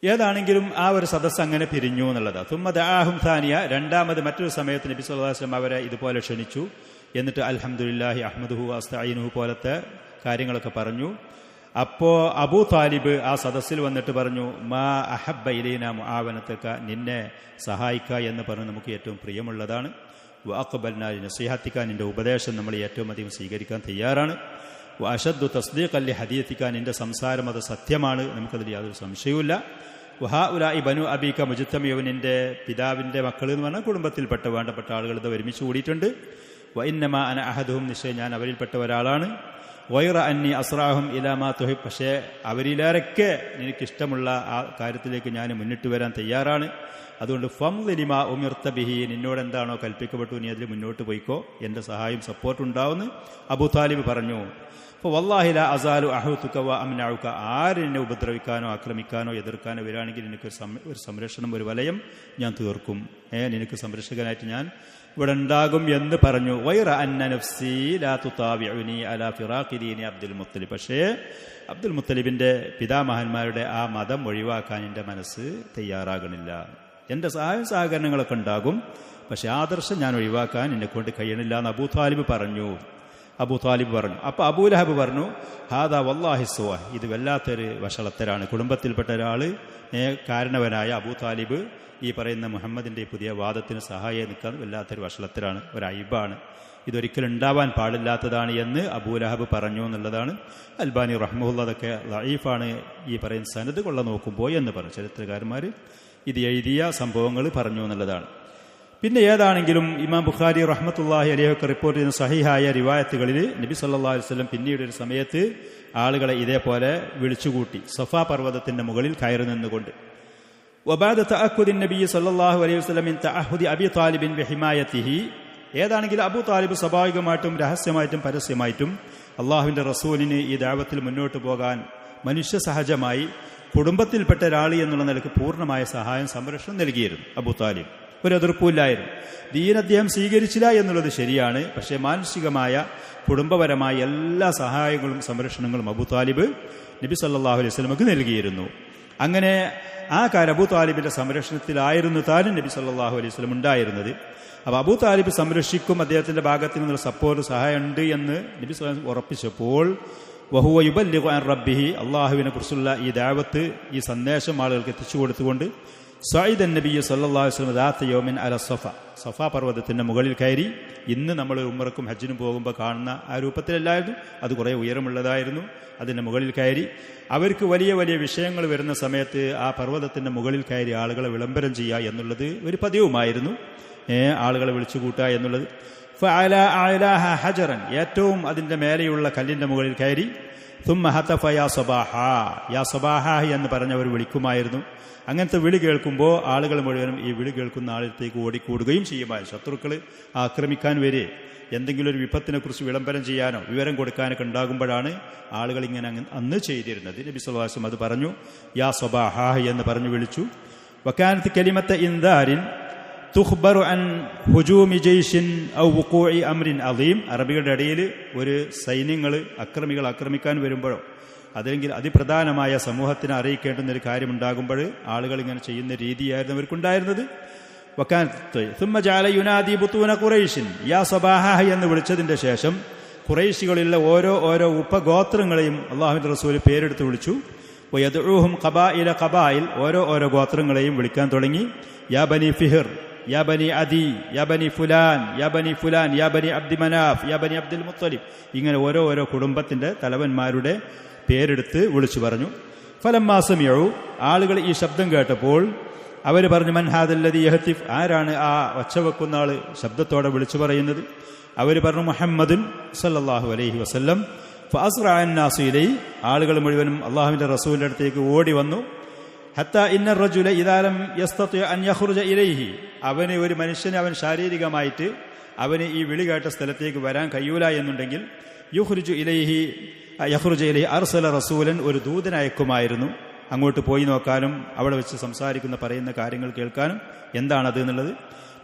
ഏതാണെങ്കിലും ആ ഒരു സദസ്സ് അങ്ങനെ പിരിഞ്ഞു എന്നുള്ളതാണ്. തുമ്മ ദഅാഹും സാനിയ, രണ്ടാമത് മറ്റൊരു സമയത്ത് നബി സല്ലല്ലാഹു അലൈഹി വസല്ലം അവരെ ഇതുപോലെ ക്ഷണിച്ചു. എന്നിട്ട് അൽഹംദുലില്ലാഹി അഹ്മദുഹു അസ്തഈനുഹു പോലത്തെ കാര്യങ്ങളൊക്കെ പറഞ്ഞു. അപ്പോൾ അബൂ താലിബ് ആ സദസ്സിൽ വന്നിട്ട് പറഞ്ഞു, മാ അഹബ്ബ ഇലൈന മുആവനതക, നിന്നെ സഹായിക്കുക എന്ന് പറഞ്ഞ് നമുക്ക് ഏറ്റവും പ്രിയമുള്ളതാണ്. വഅഖ്ബൽനാ ലിനസീഹതിക, നിന്റെ ഉപദേശം നമ്മൾ ഏറ്റവും അധികം സ്വീകരിക്കാൻ തയ്യാറാണ്. വഅശദ്ദു തസ്ദീഖൻ ലിഹദീതിക, നിന്റെ സംസാരം അത് സത്യമാണ്, നമുക്കതിൽ യാതൊരു സംശയവുമില്ല. വഹഉലാഇ ബനു അബീക മുജ്തമിഉൻ, നിന്റെ പിതാവിന്റെ മക്കൾ എന്ന് പറഞ്ഞാൽ കുടുംബത്തിൽപ്പെട്ട വേണ്ടപ്പെട്ട ആളുകൾ ഇത് ഒരുമിച്ച് കൂടിയിട്ടുണ്ട്. വഇന്നമാ അന അഹദുഹും, നിശ്ചയം ഞാൻ അവരിൽപ്പെട്ട ഒരാളാണ്. വൈറ അന്നി അസ്റാഹും ഇലാമാ തുഹിബ്, പക്ഷേ അവരിലേറെക്കെ നിനക്കിഷ്ടമുള്ള ആ കാര്യത്തിലേക്ക് ഞാൻ മുന്നിട്ട് വരാൻ തയ്യാറാണ്. അതുകൊണ്ട് ഫംലിമാ ഉമിർത ബിഹി, നിന്നോട് എന്താണോ കൽപ്പിക്കപ്പെട്ടു നീ അതിൽ മുന്നോട്ട് പോയിക്കോ, എൻ്റെ സഹായം സപ്പോർട്ട് ഉണ്ടാവുമെന്ന് അബൂ താലിബ് പറഞ്ഞു. അപ്പോൾ വല്ലാഹി ലാ അസാലു അഹുതുക വ അംനഉക, ആര് നിന്നെ ഉപദ്രവിക്കാനോ ആക്രമിക്കാനോ എതിർക്കാനോ വരികയാണെങ്കിൽ നിനക്ക് ഒരു സംരക്ഷണം, ഒരു വലയം ഞാൻ തീർക്കും, നിനക്ക് സംരക്ഷകനായിട്ട് ഞാൻ ഇവിടെ ഉണ്ടാകും എന്ന് പറഞ്ഞു. വൈറ അന്ന നഫ്സി ലാ തുതാബിഉനി അലാ ഫിറാഖി ദീനി അബ്ദുൽ മുത്തലിബ്, പക്ഷേ അബ്ദുൽ മുത്തലിബിന്റെ പിതാമഹന്മാരുടെ ആ മതം ഒഴിവാക്കാൻ എൻ്റെ മനസ്സ് തയ്യാറാകണില്ല. എൻ്റെ സഹായം സഹകരണങ്ങളൊക്കെ ഉണ്ടാകും, പക്ഷെ ആദർശം ഞാൻ ഒഴിവാക്കാൻ എന്നെക്കൊണ്ട് കഴിയണില്ല എന്ന് അബൂ താലിബ് പറഞ്ഞു. അപ്പോൾ അബൂ ലഹബ് പറഞ്ഞു, ഹാദാ വല്ലാഹി സുവ, ഇത് വല്ലാത്തൊരു വഷളത്തരാണ്. കുടുംബത്തിൽപ്പെട്ട ഒരാൾ കാരണവനായ അബൂ താലിബ് ഈ പറയുന്ന മുഹമ്മദിൻ്റെ പുതിയ വാദത്തിന് സഹായം നിൽക്കാൻ വല്ലാത്തൊരു വഷളത്തരാണ്, ഒരു അയ്ബാണ്, ഇതൊരിക്കലും ഉണ്ടാവാൻ പാടില്ലാത്തതാണ് എന്ന് അബൂ ലഹബ് പറഞ്ഞു എന്നുള്ളതാണ്. അൽബാനി റഹ്മഹുല്ലാഹ് അതൊക്കെ ലഈഫാണ് ഈ പറയുന്ന സനദ് കൊള്ള നോക്കുമ്പോൾ എന്ന് പറഞ്ഞു. ചരിത്രകാരന്മാർ ഇത് എഴുതിയ സംഭവങ്ങൾ പറഞ്ഞു എന്നുള്ളതാണ്. പിന്നെ ഏതാണെങ്കിലും ഇമാം ബുഖാരി റഹ്മത്തുള്ളാഹി അലൈഹിയൊക്കെ റിപ്പോർട്ട് ചെയ്യുന്ന സഹിഹായ റിവായത്തുകളിൽ നബി സല്ലല്ലാഹു അലൈഹി വസല്ലം പിന്നീട് ഒരു സമയത്ത് ആളുകളെ ഇതേപോലെ വിളിച്ചുകൂട്ടി സഫാ പർവ്വതത്തിന്റെ മുകളിൽ കയറി നിന്നുകൊണ്ട്. വബഅദ തഅഖുദി നബി സല്ലല്ലാഹു അലൈഹി വസല്ലം മിൻ തഅഹുദി അബി താലിബിൻ ബിഹിമായതിഹി, ഏതാണെങ്കിലും അബൂ താലിബ് സ്വാഭാവികമായിട്ടും രഹസ്യമായിട്ടും പരസ്യമായിട്ടും അള്ളാഹുവിന്റെ റസൂലിന് ഈ ദഅവത്തിൽ മുന്നോട്ട് പോകാൻ മനുഷ്യ സഹജമായി കുടുംബത്തിൽപ്പെട്ട ഒരാൾ എന്നുള്ള നിലക്ക് പൂർണ്ണമായ സഹായം സംരക്ഷണം നൽകിയിരുന്നു. അബൂ താലിബ് ഒരു എതിർപ്പില്ലായിരുന്നു. ദീൻ അദ്ദേഹം സ്വീകരിച്ചില്ല എന്നുള്ളത് ശരിയാണ്, പക്ഷേ മാനസികമായ കുടുംബപരമായ എല്ലാ സഹായങ്ങളും സംരക്ഷണങ്ങളും അബൂ താലിബ് നബി സല്ലല്ലാഹു അലൈഹി വസല്ലമക്ക് നൽകിയിരുന്നു. അങ്ങനെ ആ കാര്യം അബൂ താലിബിന്റെ സംരക്ഷണത്തിലായിരുന്നു താനും നബി സല്ലല്ലാഹു അലൈഹി വസല്ലം ഉണ്ടായിരുന്നത്. അപ്പോൾ അബൂ താലിബ് സംരക്ഷിക്കും, അദ്ദേഹത്തിന്റെ ഭാഗത്തു നിന്നുള്ള സപ്പോർട്ട് സഹായം ഉണ്ട് എന്ന് നബി സല്ലല്ലാഹു അലൈഹി വസല്ലം ഉറപ്പിച്ചപ്പോൾ വഹുവ യുബല്ലിഗു അൻ റബ്ബിഹി, അള്ളാഹുവിനെ കുറിച്ചുള്ള ഈ ദഅവത്ത്, ഈ സന്ദേശം ആളുകൾക്ക് എത്തിച്ചു കൊടുത്തുകൊണ്ട് സഈദൻ നബി സല്ലല്ലാഹു അലൈഹി വസല്ലം ദാത്ത യൗമിൻ അല സഫാ പർവ്വതത്തിന്റെ മുകളിൽ കയറി. ഇന്ന് നമ്മൾ ഉംറക്കും ഹജ്ജിനും പോകുമ്പോൾ കാണുന്ന ആ രൂപത്തിലല്ലായിരുന്നു, അത് കുറേ ഉയരമുള്ളതായിരുന്നു. അതിന്റെ മുകളിൽ കയറി അവർക്ക് വലിയ വലിയ വിഷയങ്ങൾ വരുന്ന സമയത്ത് ആ പർവ്വതത്തിന്റെ മുകളിൽ കയറി ആളുകളെ വിളംബരം ചെയ്യുക എന്നുള്ളത് ഒരു പതിവുമായിരുന്നു. ആളുകളെ വിളിച്ചു കൂട്ടുക എന്നുള്ളത്. ഹജറൻ, ഏറ്റവും അതിന്റെ മേലെയുള്ള കല്ലിന്റെ മുകളിൽ കയറി. തുമ്മ ഹതഫ യാ സബാഹ, യാ സബാഹ എന്ന് പറഞ്ഞവർ വിളിക്കുമായിരുന്നു. അങ്ങനത്തെ വിളി കേൾക്കുമ്പോൾ ആളുകൾ മുഴുവനും ഈ വിളി കേൾക്കുന്ന ആളിലേക്ക് ഓടിക്കൂടുകയും ചെയ്യുമായിരുന്നു. ശത്രുക്കൾ ആക്രമിക്കാൻ വരെ എന്തെങ്കിലും ഒരു വിപത്തിനെ കുറിച്ച് വിളംബരം ചെയ്യാനോ വിവരം കൊടുക്കാനൊക്കെ ഉണ്ടാകുമ്പോഴാണ് ആളുകൾ ഇങ്ങനെ അന്ന് ചെയ്തിരുന്നത്. നബി സല്ലല്ലാഹു അലൈഹി വസല്ലം അത് പറഞ്ഞു, യാ സബാഹ എന്ന് പറഞ്ഞു വിളിച്ചു. വകാനത്ത് കലിമത്ത ഇൻദാരിൻ തുഖ്ബറു അൻ ഹുജൂമി ജയ്ഷിൻ ഔ വുഖൂഇ അംരിൻ അദീം, അറബികളുടെ ഇടയിൽ ഒരു സൈന്യങ്ങൾ അക്രമികൾ ആക്രമിക്കാൻ വരുമ്പോഴോ അല്ലെങ്കിൽ അതിപ്രധാനമായ സമൂഹത്തിനെ അറിയിക്കേണ്ടുന്ന ഒരു കാര്യമുണ്ടാകുമ്പോൾ ആളുകൾ ഇങ്ങനെ ചെയ്യുന്ന രീതിയായിരുന്നു അവർക്കുണ്ടായിരുന്നത്. സുമ്മ ജഅല യുനാദി ബുത്തൂന ഖുറൈശിൻ യാ സബാഹ എന്ന് വിളിച്ചതിന്റെ ശേഷം ഖുറൈശികളിലെ ഓരോ ഉപഗോത്രങ്ങളെയും അല്ലാഹുവിന്റെ റസൂൽ പേരെടുത്ത് വിളിച്ചു. വയദ്ഉഹും ഖബായില ഖബായിൽ, ഓരോ ഗോത്രങ്ങളെയും വിളിക്കാൻ തുടങ്ങി. യാ ബനി ഫിഹർ, യാ ബനി അദി, യാ ബനി ഫുലാൻ, യാ ബനി ഫുലാൻ, യാ ബനി അബ്ദി മനാഫ്, യാ ബനി അബ്ദുൽ മുത്തലിബ്, ഇങ്ങനെ ഓരോ കുടുംബത്തിന്റെ തലവന്മാരുടെ പേരെടുത്ത് വിളിച്ചു പറഞ്ഞു. ഫലമ്മാ സമിഉ, ആളുകൾ ഈ ശബ്ദം കേട്ടപ്പോൾ അവർ പറഞ്ഞു, മൻ ഹാദല്ലദീ യഹ്തിഫ്, ആരാണ് ആ ഒച്ചവെക്കുന്ന ആള് ശബ്ദത്തോടെ വിളിച്ചു പറയുന്നത്? അവർ പറഞ്ഞു, മുഹമ്മദുൻ സല്ലല്ലാഹു അലൈഹി വസല്ലം. ഫഅസ്റഅ അന്നാസു ഇലൈഹി, ആളുകൾ മുഴുവനും അള്ളാഹുവിന്റെ റസൂലിന്റെ അടുത്തേക്ക് ഓടി വന്നു. ഹത്താ ഇന്ന റജുല ഇദാ ലം യസ്തതി അൻ യഖ്റുജ ഇലൈഹി, അവന് ഒരു മനുഷ്യന് അവൻ ശാരീരികമായിട്ട് അവന് ഈ വിളി കേട്ട സ്ഥലത്തേക്ക് വരാൻ കഴിയൂല എന്നുണ്ടെങ്കിൽ യുഖ്രിജു ഇലൈഹി യഖ്റുജ ഇലൈഹി അർസല റസൂലൻ, ഒരു ദൂതനയക്കുമായിരുന്നു അങ്ങോട്ട് പോയി നോക്കാനും അവിടെ വെച്ച് സംസാരിക്കുന്ന പറയുന്ന കാര്യങ്ങൾ കേൾക്കാനും. എന്താണത് എന്നുള്ളത്?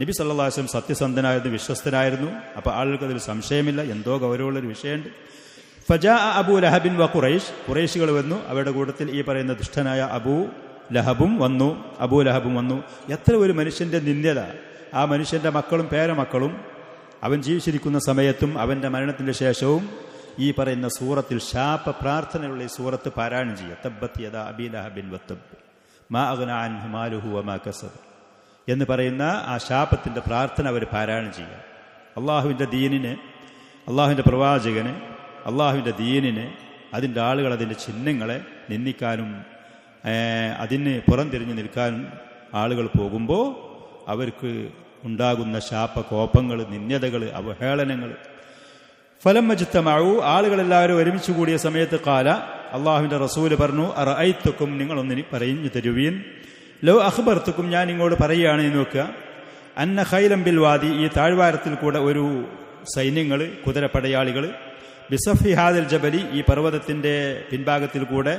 നബി സല്ലല്ലാഹു അലൈഹി വസല്ലം സത്യസന്ധനായിരുന്നു, വിശ്വസ്തനായിരുന്നു. അപ്പോൾ ആളുകൾക്ക് അതിൽ സംശയമില്ല, എന്തോ ഗൗരവമുള്ളൊരു വിഷയമുണ്ട്. ഫജാ അബൂ ലഹബിൻ വ ഖുറൈഷ്, ഖുറൈശികൾ വന്നു. അവരുടെ കൂട്ടത്തിൽ ഈ പറയുന്ന ദുഷ്ടനായ അബൂ ലഹബും വന്നു. എത്ര ഒരു മനുഷ്യന്റെ നിന്ദ്യത! ആ മനുഷ്യന്റെ മക്കളും പേരമക്കളും അവൻ ജീവിച്ചിരിക്കുന്ന സമയത്തും അവന്റെ മരണത്തിന്റെ ശേഷവും ഈ പറയുന്ന സൂറത്തിൽ ശാപ പ്രാർത്ഥനയുള്ള ഈ സൂറത്ത് പാരായണം ചെയ്യുക. തബ്ബത് യദാ അബീ ലഹബിൻ വത്തബ് മാ അഗ്നാ അൻഹു മാലുഹു വമാ കസബ് എന്ന് പറയുന്ന ആ ശാപത്തിന്റെ പ്രാർത്ഥന അവർ പാരായണം ചെയ്യുക. അള്ളാഹുവിൻ്റെ ദീനിനെ, അള്ളാഹുവിൻ്റെ പ്രവാചകന്, അള്ളാഹുവിൻ്റെ ദീനിനെ, അതിൻ്റെ ആളുകൾ, അതിൻ്റെ ചിഹ്നങ്ങളെ നിന്ദിക്കാനും അതിന് പുറംതിരിഞ്ഞു നിൽക്കാനും ആളുകൾ പോകുമ്പോൾ അവർക്ക് ഉണ്ടാകുന്ന ശാപകോപങ്ങൾ, നിന്ദ്യതകൾ, അവഹേളനങ്ങൾ. ഫലമ്മജിത്തമാവൂ, ആളുകളെല്ലാവരും ഒരുമിച്ച് കൂടിയ സമയത്ത് കാല, അള്ളാഹുവിൻ്റെ റസൂല് പറഞ്ഞു, അറഅയ്തുക്കും, നിങ്ങളൊന്നിന് പറഞ്ഞു തരുവീൻ, ലോ അഖ്ബർത്തുക്കും, ഞാൻ ഇങ്ങോട്ട് പറയുകയാണ് എന്ന് നോക്കുക, അന്ന ഖൈലം ബിൽ വാദി, ഈ താഴ്വാരത്തിൽ കൂടെ ഒരു സൈന്യങ്ങൾ, കുതിരപ്പടയാളികൾ, ബിസഫി ഹാദൽ ജബലി, ഈ പർവ്വതത്തിൻ്റെ പിൻഭാഗത്തിൽ കൂടെ,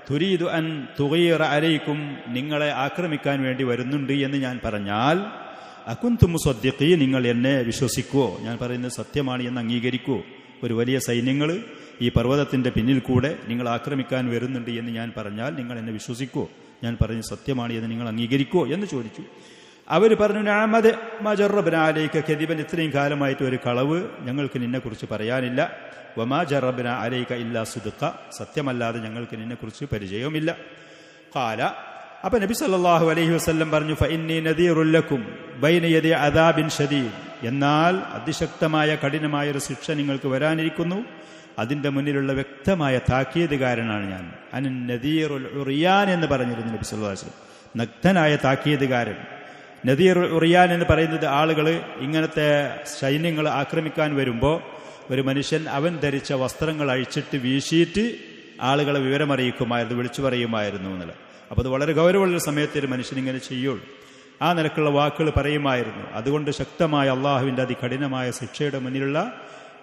തുരീദു അൻ തുഗീറ അലൈക്കും, നിങ്ങളെ ആക്രമിക്കാൻ വേണ്ടി വരുന്നുണ്ട് എന്ന് ഞാൻ പറഞ്ഞാൽ, അകുന്തും മുസദ്ദിഖീ, നിങ്ങൾ എന്നെ വിശ്വസിക്കുവോ? ഞാൻ പറയുന്നത് സത്യമാണ് എന്ന് അംഗീകരിക്കുവോ? ഒരു വലിയ സൈന്യങ്ങൾ ഈ പർവ്വതത്തിൻ്റെ പിന്നിൽ കൂടെ നിങ്ങൾ ആക്രമിക്കാൻ വരുന്നുണ്ട് എന്ന് ഞാൻ പറഞ്ഞാൽ നിങ്ങൾ എന്നെ വിശ്വസിക്കുവോ? ഞാൻ പറഞ്ഞ സത്യമാണ് എന്ന് നിങ്ങൾ അംഗീകരിക്കുവോ എന്ന് ചോദിച്ചു. അവർ പറഞ്ഞു, നഅമദ് മജറബ്നാ അലൈക കദിബൻ, ഇത്രയും കാലമായിട്ട് ഒരു കളവ് ഞങ്ങൾക്ക് നിന്നെക്കുറിച്ച് പറയാനില്ല. വമാ ജറബ്നാ അലൈക ഇല്ലാ സിദ്ഖ, സത്യമല്ലാതെ ഞങ്ങൾക്ക് നിന്നെക്കുറിച്ച് പരിചയവുമില്ല. ഖാല, അപ്പം നബി സല്ലല്ലാഹു അലൈഹി വസല്ലം പറഞ്ഞു, ഫഇന്നി നദീറുൽ ലക്കും ബൈന യദി അദാബിൻ ഷദീദ്, എന്നാൽ അതിശക്തമായ കഠിനമായ ഒരു ശിക്ഷ നിങ്ങൾക്ക് വരാനിരിക്കുന്നു, അതിൻ്റെ മുന്നിലുള്ള വ്യക്തമായ താക്കീതുകാരനാണ് ഞാൻ. അൻ നദീറുൽ ഉറിയാൻ എന്ന് പറഞ്ഞിരുന്നു നബി സല്ലല്ലാഹു അലൈഹി വസല്ലം, നഗ്നനായ താക്കീതുകാരൻ. നദീറുൽ ഉറിയാൻ എന്ന് പറയുന്നത് ആളുകൾ ഇങ്ങനത്തെ സൈന്യങ്ങൾ ആക്രമിക്കാൻ വരുമ്പോൾ ഒരു മനുഷ്യൻ അവൻ ധരിച്ച വസ്ത്രങ്ങൾ അഴിച്ചിട്ട് വീശിയിട്ട് ആളുകളെ വിവരമറിയിക്കുമായിരുന്നു, വിളിച്ചു പറയുമായിരുന്നു എന്നുള്ളത്. അപ്പോൾ അത് വളരെ ഗൗരവമുള്ള സമയത്ത് ഒരു മനുഷ്യൻ ഇങ്ങനെ ചെയ്യുള്ളൂ. ആ നിലക്കുള്ള വാക്കുകൾ പറയുമായിരുന്നു. അതുകൊണ്ട് ശക്തമായ അള്ളാഹുവിൻ്റെ അതികഠിനമായ ശിക്ഷയുടെ മുന്നിലുള്ള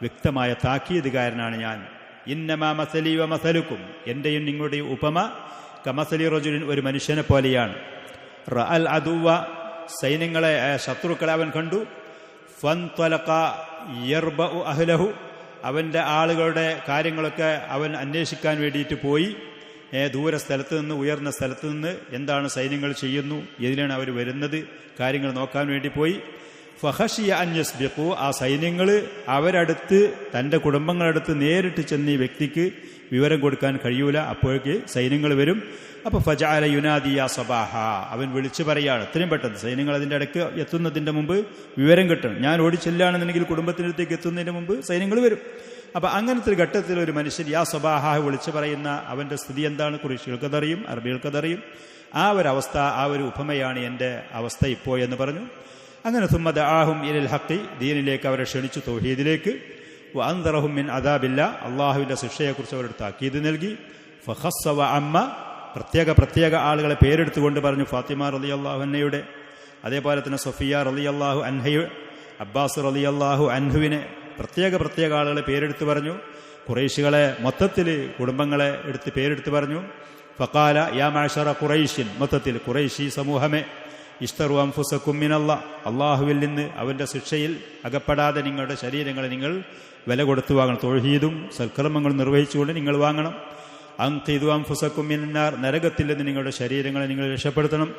വ്യക്തമായ താക്കീതുകാരനാണ് ഞാൻ. ഇന്നമാ മസലി വ മസലുക്കും, എൻ്റെയും നിങ്ങളുടെയും ഉപമ കമസലി റജുലിൻ, ഒരു മനുഷ്യനെ പോലെയാണ്. റഅൽ അദുവ, സൈന്യങ്ങളെ, ശത്രുക്കളെ അവൻ കണ്ടു. ഫൻതലഖ യർബഉ അഹ്ലഹു, അവൻ്റെ ആളുകളുടെ കാര്യങ്ങളൊക്കെ അവൻ അന്വേഷിക്കാൻ വേണ്ടിയിട്ട് പോയി. ദൂര സ്ഥലത്ത് നിന്ന്, ഉയർന്ന സ്ഥലത്ത് നിന്ന് എന്താണ് സൈന്യങ്ങൾ ചെയ്യുന്നു, എതിലാണ് അവർ വരുന്നത്, കാര്യങ്ങൾ നോക്കാൻ വേണ്ടി പോയി. ഫഖശിയ അൻ യസ്ബിഖു, ആ സൈന്യങ്ങൾ അവരടുത്ത്, തൻ്റെ കുടുംബങ്ങളടുത്ത് നേരിട്ട് ചെന്ന് ഈ വ്യക്തിക്ക് വിവരം കൊടുക്കാൻ കഴിയൂല, അപ്പോഴേക്ക് സൈന്യങ്ങൾ വരും. അപ്പോൾ ഫജഅല യുനാദിയ സബാഹ, അവൻ വിളിച്ചു പറയാണ് എത്രയും പെട്ടെന്ന്. സൈന്യങ്ങൾ അതിൻ്റെ ഇടയ്ക്ക് എത്തുന്നതിൻ്റെ മുമ്പ് വിവരം കിട്ടണം. ഞാൻ ഓടിച്ചെല്ലാണെന്നുണ്ടെങ്കിൽ കുടുംബത്തിനടുത്തേക്ക് എത്തുന്നതിന് മുമ്പ് സൈന്യങ്ങൾ വരും. അപ്പം അങ്ങനത്തെ ഒരു ഘട്ടത്തിൽ ഒരു മനുഷ്യൻ യാ സബാഹ വിളിച്ചു പറയുന്ന അവൻ്റെ സ്ഥിതി എന്താണ്? ഖുറൈശികൾക്കതറിയും, അറബികൾക്കതറിയും. ആ ഒരവസ്ഥ, ആ ഒരു ഉപമയാണ് എൻ്റെ അവസ്ഥ ഇപ്പോൾ എന്ന് പറഞ്ഞു. അങ്ങനെ സുമ്മ ദഅാഹും ഇലൽ ഹഖി, ദീനിലേക്ക് അവരെ ക്ഷണിച്ചു, തൗഹീദിലേക്ക്. വഅൻദറഹും മിൻ അദാബില്ല, അള്ളാഹുവിൻ്റെ ശിക്ഷയെക്കുറിച്ച് അവരുടെ താക്കീത് നൽകി. ഫഖസ്സ വഅമ്മ, പ്രത്യേക ആളുകളെ പേരെടുത്തുകൊണ്ട് പറഞ്ഞു. ഫാത്തിമ റളിയല്ലാഹു അൻഹയുടെ, അതേപോലെ തന്നെ സഫിയ റളിയല്ലാഹു അൻഹയെ, അബ്ബാസ് റളിയല്ലാഹു അൻഹുവിനെ, പ്രത്യേക ആളുകളെ പേരെടുത്ത് പറഞ്ഞു. ഖുറൈശികളെ മൊത്തത്തിൽ, കുടുംബങ്ങളെ എടുത്ത് പേരെടുത്ത് പറഞ്ഞു. ഫഖാല യാ മഅ്ശറ ഖുറൈശിൻ, മൊത്തത്തിൽ ഖുറൈശി സമൂഹമേ, ഇഷ്തറു അൻഫുസകും മിനല്ലാഹ്, അള്ളാഹുവിൽ നിന്ന് അവൻ്റെ ശിക്ഷയിൽ അകപ്പെടാതെ നിങ്ങളുടെ ശരീരങ്ങളെ നിങ്ങൾ വില കൊടുത്തു വാങ്ങണം. തൗഹീദും സൽക്കർമ്മങ്ങളും നിർവഹിച്ചുകൊണ്ട് നിങ്ങൾ വാങ്ങണം. അൻഖിദു അൻഫുസകും മിനന്നാർ, നരകത്തിൽ നിന്ന് നിങ്ങളുടെ ശരീരങ്ങളെ നിങ്ങൾ രക്ഷപ്പെടുത്തണം.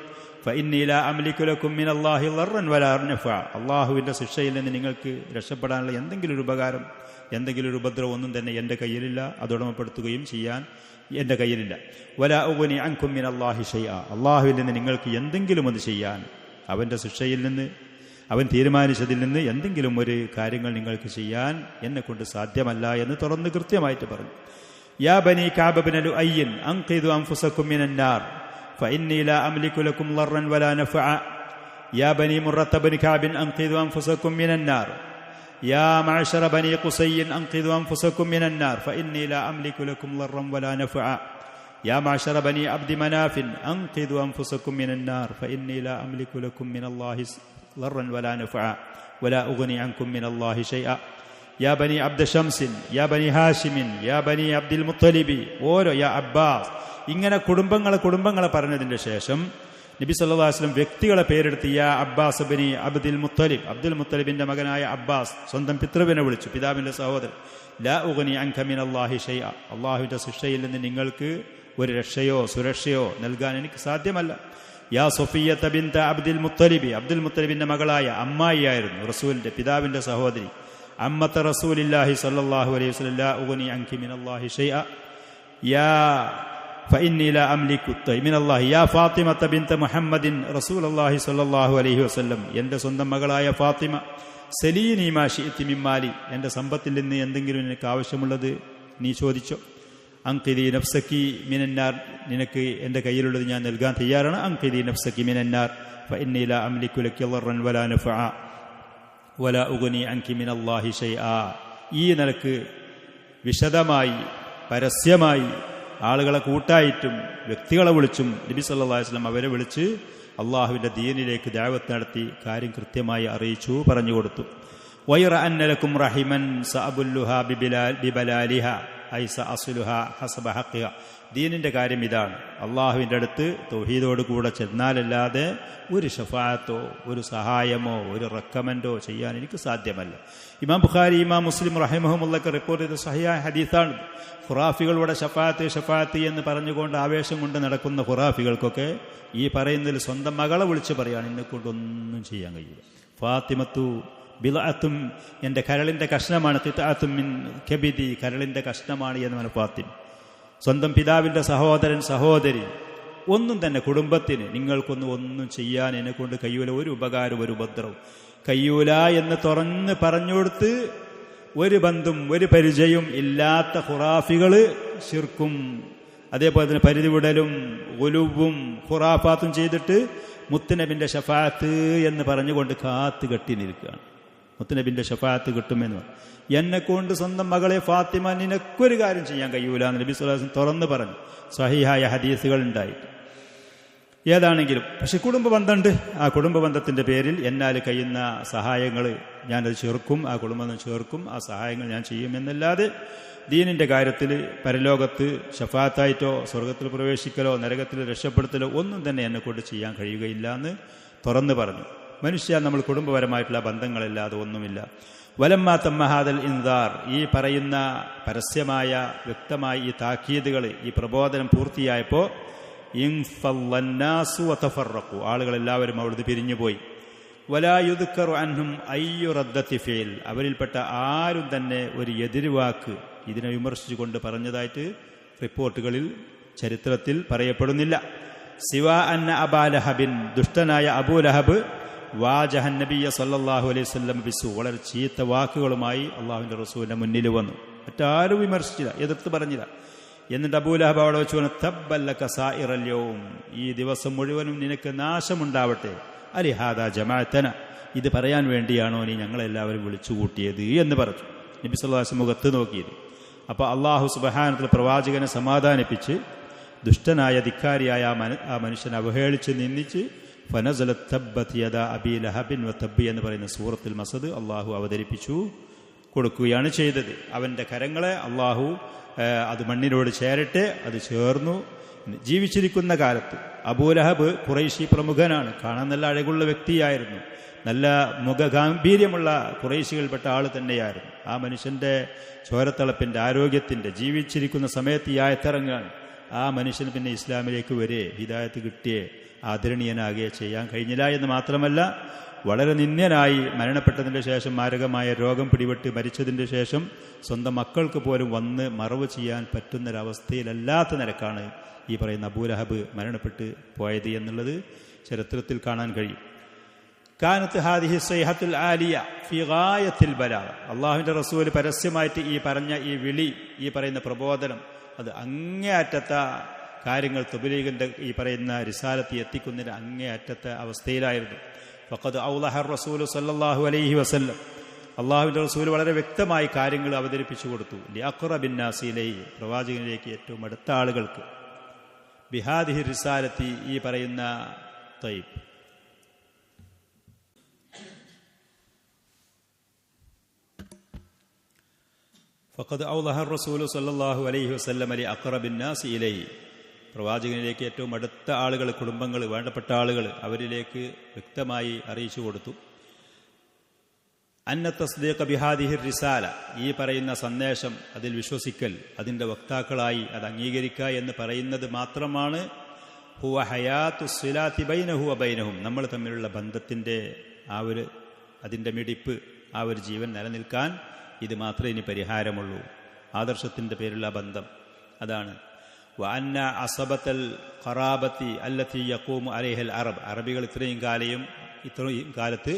ഫഇന്നി ലാ അംലികു ലക്കും മിനല്ലാഹി ളർറൻ വലാ നഫഅ, അള്ളാഹുവിൻ്റെ ശിക്ഷയിൽ നിന്ന് നിങ്ങൾക്ക് രക്ഷപ്പെടാനുള്ള എന്തെങ്കിലും ഒരു ഉപകാരം, എന്തെങ്കിലും ഒരു ഉപദ്രവം ഒന്നും തന്നെ എൻ്റെ കയ്യിലില്ല, അതുടമപ്പെടുത്തുകയും ചെയ്യാൻ എൻ്റെ കയ്യിലില്ല. വലാ ഉഗ്നി അൻകും മിനല്ലാഹി ഷൈഅ, അള്ളാഹുവിൽ നിന്ന് നിങ്ങൾക്ക് എന്തെങ്കിലും ഒന്ന് ചെയ്യാൻ, അവൻ്റെ ശിക്ഷയിൽ നിന്ന്, അവൻ തീരുമാനിച്ചതിൽ നിന്ന് എന്തെങ്കിലും ഒരു കാര്യങ്ങൾ നിങ്ങൾക്ക് ചെയ്യാൻ എന്നെക്കൊണ്ട് സാധ്യമല്ല എന്ന് തുറന്ന് കൃത്യമായിട്ട് പറഞ്ഞു. യാ ബനി കഅബ് ഇബ്നു ലുഅയ്യിൻ അൻഖിദു അൻഫുസകും മിനന്നാർ ഫഇന്നി ലാ അംലികു ലക്കും ളർറൻ വലാ നഫഅ. യാ ബനി മുറത്ത ബനി കഅബിൻ അൻഖിദു അൻഫുസകും മിനന്നാർ. യാ മഅ്ശറ ബനി ഖുസയ്യിൻ അൻഖിദു അൻഫുസകും മിനന്നാർ ഫഇന്നി ലാ അംലികു ലക്കും ളർറൻ വലാ നഫഅ. യാ മഅ്ശറ ബനി അബ്ദി മനാഫിൻ അൻഖിദു അൻഫുസകും മിനന്നാർ ഫഇന്നി ലാ അംലികു ലക്കും മിനല്ലാഹി ളർറൻ വലാ നഫഅ വലാ ഉഗ്നി അൻകും മിനല്ലാഹി ഷൈഅ. യാ ബനി അബ്ദ ഷംസിൻ, യാ ബനി ഹാഷിമിൻ, യാ ബനി അബ്ദുൽ മുത്തലിബി, ഓരോ യാ അബ്ബാസ്, ഇങ്ങനെ കുടുംബങ്ങളെ പറഞ്ഞതിന്റെ ശേഷം നബി സല്ലല്ലാഹു അലൈഹി വസല്ലം വ്യക്തികളെ പേരെടുത്ത് യാ അബ്ബാസ് ബനി അബ്ദുൽ മുത്തലിബ്, അബ്ദുൽ മുത്തലിബിന്റെ മകനായ അബ്ബാസ്, സ്വന്തം പിതൃവിനെ വിളിച്ചു, പിതാവിന്റെ സഹോദരൻ. ലാ ഉഗ്നി അൻക മിനല്ലാഹി ഷൈഅ, അള്ളാഹുവിന്റെ ശിക്ഷയിൽ നിന്ന് നിങ്ങൾക്ക് ഒരു രക്ഷയോ സുരക്ഷയോ നൽകാൻ എനിക്ക് സാധ്യമല്ല. യാ സഫിയ്യത ബിൻത അബ്ദുൽ മുത്തലിബി, അബ്ദുൽ മുത്തലിബിന്റെ മകളായ അമ്മായിയായിരുന്നു റസൂലിന്റെ പിതാവിന്റെ സഹോദരി, അമ്മത്ത റസൂലില്ലാഹി സ്വല്ലല്ലാഹു അലൈഹി വസല്ലം, ലാ ഉഗ്നി അൻകി മിനല്ലാഹി ഷൈഅ യാ ഫഇന്നി ലാ അംലികു മിനല്ലാഹി യാ ഫാത്തിമത ബിൻത മുഹമ്മദിൻ റസൂലുള്ളാഹി സ്വല്ലല്ലാഹു അലൈഹി വസല്ലം, എന്റെ സ്വന്തം മകളായ ഫാത്തിമ, സലീനി മാ ശിഅതി മിൻ മാലി, എന്റെ സമ്പത്തിൽ നിന്ന് എന്തെങ്കിലും നിനക്ക് ആവശ്യമുള്ളത് നീ ചോദിച്ചോ. അൻഖിദി നഫ്സക്കി മിനന്നാർ, നിനക്ക് എൻ്റെ കയ്യിലുള്ളത് ഞാൻ നൽകാൻ തയ്യാറാണ്. അൻഖിദി നഫ്സക്കി മിനന്നാർ ഫഇന്നി ലാ അംലികു ലക്കി ളർറൻ വലാ നഫഅ വലാ ഉഗ്നി അൻകി മിനല്ലാഹി ഷൈആ. ഈ നിലക്ക് വിശദമായി പരസ്യമായി ആളുകളെ കൂട്ടായിട്ടും വ്യക്തികളെ വിളിച്ചും നബി സല്ലല്ലാഹു അലൈഹി വസല്ലം അവരെ വിളിച്ച് അള്ളാഹുവിൻ്റെ ദീനിലേക്ക് ദഅവത്ത് നടത്തി കാര്യം കൃത്യമായി അറിയിച്ചു, പറഞ്ഞു കൊടുത്തു. വയറ അന്നലക്കും റഹിമൻ സഅബുല്ലുഹാ ബിബലാലിഹ ഐസ അസുലുഹ ഹസബ ഹഖിഹ. ദീനിന്റെ കാര്യം ഇതാണ്, അള്ളാഹുവിൻ്റെ അടുത്ത് തൗഹീദോട് കൂടെ ചെന്നാലല്ലാതെ ഒരു ഷഫാഅത്തോ ഒരു സഹായമോ ഒരു റെക്കമെൻഡോ ചെയ്യാൻ എനിക്ക് സാധ്യമല്ല. ഇമാം ബുഖാരി, ഇമാം മുസ്ലിം റഹിമഹുമുള്ളൊക്കെ റിപ്പോർട്ട് ചെയ്ത സഹിഹായ ഹദീസാണ്. ഖുറാഫികളുടെ ഷഫാഅത്ത് എന്ന് പറഞ്ഞുകൊണ്ട് ആവേശം കൊണ്ട് നടക്കുന്ന ഖുറാഫികൾക്കൊക്കെ ഈ പറയുന്നതിൽ സ്വന്തം മകളെ വിളിച്ച് പറയാണ്, എന്നെക്കൊണ്ടൊന്നും ചെയ്യാൻ കഴിയില്ല. ഫാത്തിമത്തു ബിളഅത്തും, എൻ്റെ കരളിൻ്റെ കഷ്ണമാണ്, ഖിത്അത്തും മിൻ കബിദി, കരളിൻ്റെ കഷ്ണമാണ് എന്ന് ഫാത്തിമ. സ്വന്തം പിതാവിൻ്റെ സഹോദരൻ സഹോദരി ഒന്നും തന്നെ കുടുംബത്തിന് ഒന്നും ചെയ്യാൻ എന്നെക്കൊണ്ട് കഴിയൂല, ഒരു ഉപകാരം ഒരു ഉപദ്രവം കഴിയൂല എന്ന് തുറന്ന് പറഞ്ഞുകൊടുത്ത് ഒരു ബന്ധും ഒരു പരിചയവും ഇല്ലാത്ത ഖുറാഫികൾ ശിർക്കും അതേപോലെ തന്നെ പരിധിവിടലും ഗുലുവും ഖുറാഫാത്തും ചെയ്തിട്ട് മുത്തുനബിന്റെ ഷഫാഅത്ത് എന്ന് പറഞ്ഞുകൊണ്ട് കാത്തു കെട്ടി നിൽക്കുകയാണ്. മുത്തുനബിന്റെ ഷഫാഅത്ത് കിട്ടുമെന്ന് എന്നെക്കൊണ്ട് സ്വന്തം മകളെ ഫാത്തിമ നിനക്കൊരു കാര്യം ചെയ്യാൻ കഴിയൂല എന്ന് നബി സ്വല്ലല്ലാഹു അലൈഹി വസല്ലം തുറന്ന് പറഞ്ഞു. സഹീഹായ ഹദീസുകൾ ഉണ്ടായിട്ട് ഏതാണെങ്കിലും പക്ഷെ കുടുംബ ബന്ധമുണ്ട്. ആ കുടുംബ ബന്ധത്തിന്റെ പേരിൽ എന്നാൽ കഴിയുന്ന സഹായങ്ങൾ ഞാനത് ചേർക്കും, ആ കുടുംബം ചേർക്കും, ആ സഹായങ്ങൾ ഞാൻ ചെയ്യുമെന്നല്ലാതെ ദീനിന്റെ കാര്യത്തിൽ പരലോകത്ത് ഷഫാത്തായിട്ടോ സ്വർഗത്തിൽ പ്രവേശിക്കലോ നരകത്തിൽ രക്ഷപ്പെടുത്തലോ ഒന്നും തന്നെ എന്നെക്കൊണ്ട് ചെയ്യാൻ കഴിയുകയില്ല എന്ന് തുറന്നു പറഞ്ഞു. മനുഷ്യ നമ്മൾ കുടുംബപരമായിട്ടുള്ള ബന്ധങ്ങളില്ലാതെ ഒന്നുമില്ല. വലമ്മ തമ്മഹാദൽ ഇൻദാർ, ഈ പറയുന്ന പരസ്യമായ വ്യക്തമായ ഈ താക്കീതുകൾ ഈ പ്രബോധനം പൂർത്തിയായപ്പോൾ ആളുകളെല്ലാവരും അവിടുന്ന് പിരിഞ്ഞുപോയി. വലായുദ്കറു അൻഹും അയ്യു റദ്ദത്തി ഫീൽ, അവരിൽപ്പെട്ട ആരും തന്നെ ഒരു എതിർവാക്ക് ഇതിനെ വിമർശിച്ചുകൊണ്ട് പറഞ്ഞതായിട്ട് റിപ്പോർട്ടുകളിൽ ചരിത്രത്തിൽ പറയപ്പെടുന്നില്ല. സിവാ അന്ന അബാലഹബിൻ, ദുഷ്ടനായ അബൂലഹബ് വാജഹൻ നബിയ സല്ലല്ലാഹു അലൈഹി വസല്ലം ബിസു, വളരെ ചീത്ത വാക്കുകളുമായി അള്ളാഹുവിന്റെ റസൂലിന്റെ മുന്നിൽ വന്നു. മറ്റാരും വിമർശിച്ചില്ല, എതിർത്ത് പറഞ്ഞില്ല. എന്നിട്ട് അബൂലഹബ് അവിടെ വെച്ച് പറഞ്ഞു, തബ്ബല്ലക സായിറൽ യൗം, ഈ ദിവസം മുഴുവനും നിനക്ക് നാശമുണ്ടാവട്ടെ. അലിഹാദാ ജമാഅതന, ഇത് പറയാൻ വേണ്ടിയാണോ നീ ഞങ്ങളെല്ലാവരും വിളിച്ചുകൂട്ടിയത് എന്ന് പറഞ്ഞു. നബി സല്ലല്ലാഹു അലൈഹി വസല്ലം മുഖത്ത് നോക്കിയത്. അപ്പോൾ അള്ളാഹു സുബ്ഹാനഹു വ തആല പ്രവാചകനെ സമാധാനിപ്പിച്ച് ദുഷ്ടനായ ധിക്കാരിയായ ആ മനുഷ്യനെ അവഹേളിച്ച് നിന്ദിച്ച് ഫനസലത് തബ്ബത് യദാ അബീ ലഹബിൻ വതബ്ബി എന്ന് പറയുന്ന സൂറത്തുൽ മസദ് അള്ളാഹു അവതരിപ്പിച്ചു കൊടുക്കുകയാണ് ചെയ്തത്. അവൻ്റെ കരങ്ങളെ അള്ളാഹു അത് മണ്ണിനോട് ചേരട്ടെ, അത് ചേർന്നു. ജീവിച്ചിരിക്കുന്ന കാലത്ത് അബൂലഹബ് ഖുറൈശി പ്രമുഖനാണ്, കാണാൻ നല്ല അഴകുള്ള വ്യക്തിയായിരുന്നു, നല്ല മുഖഗാംഭീര്യമുള്ള ഖുറൈശികൾപ്പെട്ട ആൾ തന്നെയായിരുന്നു. ആ മനുഷ്യന്റെ ചോരത്തളപ്പിന്റെ ആരോഗ്യത്തിന്റെ ജീവിച്ചിരിക്കുന്ന സമയത്ത് ഈ ആയത്തിറങ്ങാണ്. ആ മനുഷ്യന് പിന്നെ ഇസ്ലാമിലേക്ക് വരെ ഹിദായത്ത് കിട്ടിയേ ആദരണീയനാകുകയെ ചെയ്യാൻ കഴിഞ്ഞില്ല എന്ന് മാത്രമല്ല, വളരെ നിന്ദ്യനായി മരണപ്പെട്ടതിൻ്റെ ശേഷം മാരകമായ രോഗം പിടിപെട്ട് മരിച്ചതിൻ്റെ ശേഷം സ്വന്തം മക്കൾക്ക് പോലും വന്ന് മറവ് ചെയ്യാൻ പറ്റുന്നൊരവസ്ഥയിലല്ലാത്ത നിലക്കാണ് ഈ പറയുന്ന അബൂലഹബ് മരണപ്പെട്ട് പോയത് എന്നുള്ളത് ചരിത്രത്തിൽ കാണാൻ കഴിയും. കാനത്ത് ഹാദിഹി സൈഹത്തുൽ ആലിയ ഫി ഗായത്തിൽ ബലാഗ, അള്ളാഹുവിൻ്റെ റസൂൽ പരസ്യമായിട്ട് ഈ പറഞ്ഞ ഈ വിളി, ഈ പറയുന്ന പ്രബോധനം, അത് അങ്ങേയറ്റത്ത കാര്യങ്ങൾ തബ്ലീഗിന്റെ ഈ പറയുന്ന റിസാലത്ത് എത്തിക്കുന്നതിന് അങ്ങേയറ്റത്തെ അവസ്ഥയിലായിരുന്നു. ഫഖദ് ഔളഹ റസൂൽ സല്ലല്ലാഹു അലൈഹി വസല്ലം, അള്ളാഹുവിൻ്റെ റസൂൽ വളരെ വ്യക്തമായി കാര്യങ്ങൾ അവതരിപ്പിച്ചു കൊടുത്തു. ലിഅഖ്റബിൻ നാസി ഇലൈഹി, പ്രവാചകനിലേക്ക് ഏറ്റവും അടുത്ത ആളുകൾക്ക്, ബിഹാദിഹി റിസാലത്തി, ഈ പറയുന്ന തയ്യിബ്. ഫഖദ് ഔളഹ റസൂലു സല്ലല്ലാഹു അലൈഹി വസല്ലം ലി അഖറബിൻ നാസി ഇലൈഹി, പ്രവാചകനിലേക്ക് ഏറ്റവും അടുത്ത ആളുകൾ, കുടുംബങ്ങൾ, വേണ്ടപ്പെട്ട ആളുകൾ, അവരിലേക്ക് വ്യക്തമായി അറിയിച്ചു കൊടുത്തു. അന്ന തസ്ദീഖ ബിഹാദിഹി റിസാല, ഈ പറയുന്ന സന്ദേശം, അതിൽ വിശ്വസിക്കൽ, അതിൻ്റെ വക്താക്കളായി അത് അംഗീകരിക്കുക എന്ന് പറയുന്നത് മാത്രമാണ് ഹുവ ഹയാത്തു സിലാത്തി ബൈനഹു വ ബൈനഹും, നമ്മൾ തമ്മിലുള്ള ബന്ധത്തിൻ്റെ അതിൻ്റെ മിടിപ്പ്, ആ ഒരു ജീവൻ നിലനിൽക്കാൻ ഇത് മാത്രമേ ഇനി പരിഹാരമുള്ളൂ. ആദർശത്തിൻ്റെ പേരുള്ള ബന്ധം അതാണ്. വഅന്ന അസബത്തൽ ഖറാബത്തി അല്ലത്തി യഖൂമു അലൈഹൽ അറബ്, അറബികൾ ഇത്രയും കാലത്ത്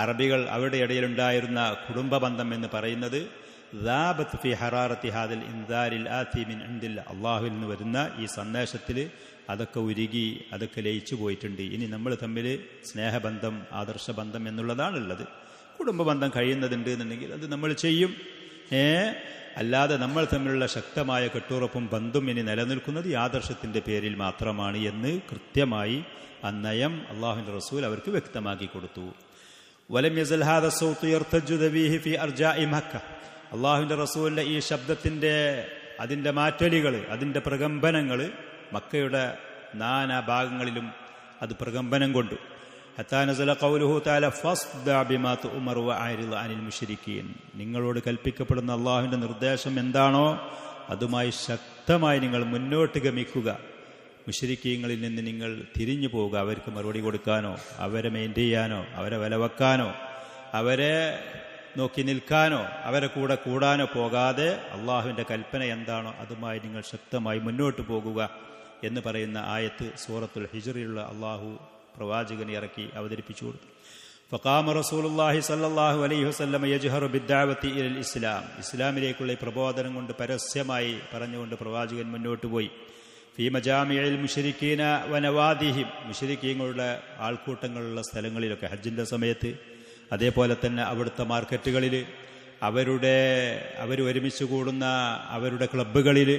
അറബികൾ അവരുടെ ഇടയിലുണ്ടായിരുന്ന കുടുംബ ബന്ധം എന്ന് പറയുന്നത് ദാബത്ത് ഫി ഹറാറത്തി ഹാദിൽ ഇൻദാരിൽ ആതി മിൻ ഇൻദില്ല, അള്ളാഹുവിൽ നിന്ന് വരുന്ന ഈ സന്ദേശത്തിൽ അതൊക്കെ ഉരുകി, അതൊക്കെ ലയിച്ചു പോയിട്ടുണ്ട്. ഇനി നമ്മൾ തമ്മിൽ സ്നേഹബന്ധം, ആദർശബന്ധം എന്നുള്ളതാണുള്ളത്. കുടുംബ ബന്ധം കഴിയുന്നതുണ്ട് എന്നുണ്ടെങ്കിൽ അത് നമ്മൾ ചെയ്യും. അല്ലാതെ നമ്മൾ തമ്മിലുള്ള ശക്തമായ കെട്ടുറപ്പും ബന്ധം ഇനി നിലനിൽക്കുന്നത് ഈ ആദർശത്തിൻ്റെ പേരിൽ മാത്രമാണ് എന്ന് കൃത്യമായി ആ നയം അള്ളാഹുവിൻ്റെ റസൂൽ അവർക്ക് വ്യക്തമാക്കി കൊടുത്തു. വലം യസൽ ഹാദ സൗത്ത് യർതജു ദബീഹി ഫി അർജാഇ മക്ക, അള്ളാഹുവിൻ്റെ റസൂലിൻ്റെ ഈ ശബ്ദത്തിൻ്റെ അതിൻ്റെ മാറ്റലികൾ, അതിൻ്റെ പ്രകമ്പനങ്ങൾ മക്കയുടെ നാനാ ഭാഗങ്ങളിലും അത് പ്രകമ്പനം കൊണ്ടു. ഹത്താ നസല ഖൗലുഹു തആല ഫസ്ദഅ ബിമാ തുഅ്മറു വഅരിദ് അനിൽ മുശ്രിക്കീൻ, നിങ്ങളോട് കൽപ്പിക്കപ്പെടുന്ന അള്ളാഹുവിൻ്റെ നിർദ്ദേശം എന്താണോ അതുമായി ശക്തമായി നിങ്ങൾ മുന്നോട്ട് ഗമിക്കുക. മുശ്രിക്കീങ്ങളിൽ നിന്ന് നിങ്ങൾ തിരിഞ്ഞു പോവുക. അവർക്ക് മറുപടി കൊടുക്കാനോ അവരെ മെയിൻറ്റെയിൻ ചെയ്യാനോ അവരെ വിലവെക്കാനോ അവരെ നോക്കി നിൽക്കാനോ അവരെ കൂടെ കൂടാനോ പോകാതെ അള്ളാഹുവിൻ്റെ കൽപ്പന എന്താണോ അതുമായി നിങ്ങൾ ശക്തമായി മുന്നോട്ട് പോകുക എന്ന് പറയുന്ന ആയത്ത് സൂറത്തുൽ ഹിജ്റിലുള്ള അള്ളാഹു പ്രവാചകനെ ഇറക്കി അവതരിപ്പിച്ചു കൊടുത്തു. ഫഖാമ റസൂലുള്ളാഹി സ്വല്ലല്ലാഹു അലൈഹി വസല്ലം യജ്ഹറു ബിദ്ദഅവതി ഇലൽ ഇസ്ലാം, ഇസ്ലാമിലേക്കുള്ള പ്രബോധനം കൊണ്ട് പരസ്യമായി പറഞ്ഞുകൊണ്ട് പ്രവാചകൻ മുന്നോട്ട് പോയി. ഫീ മജാമിഇൽ മുശ്രിക്കീന വനവാദിഹിം, മുശ്രിക്കീങ്ങളുടെ ആൾക്കൂട്ടങ്ങളുള്ള സ്ഥലങ്ങളിലൊക്കെ ഹജ്ജിൻ്റെ സമയത്ത്, അതേപോലെ തന്നെ അവിടുത്തെ മാർക്കറ്റുകളിൽ, അവർ ഒരുമിച്ച് കൂടുന്ന അവരുടെ ക്ലബ്ബുകളിൽ,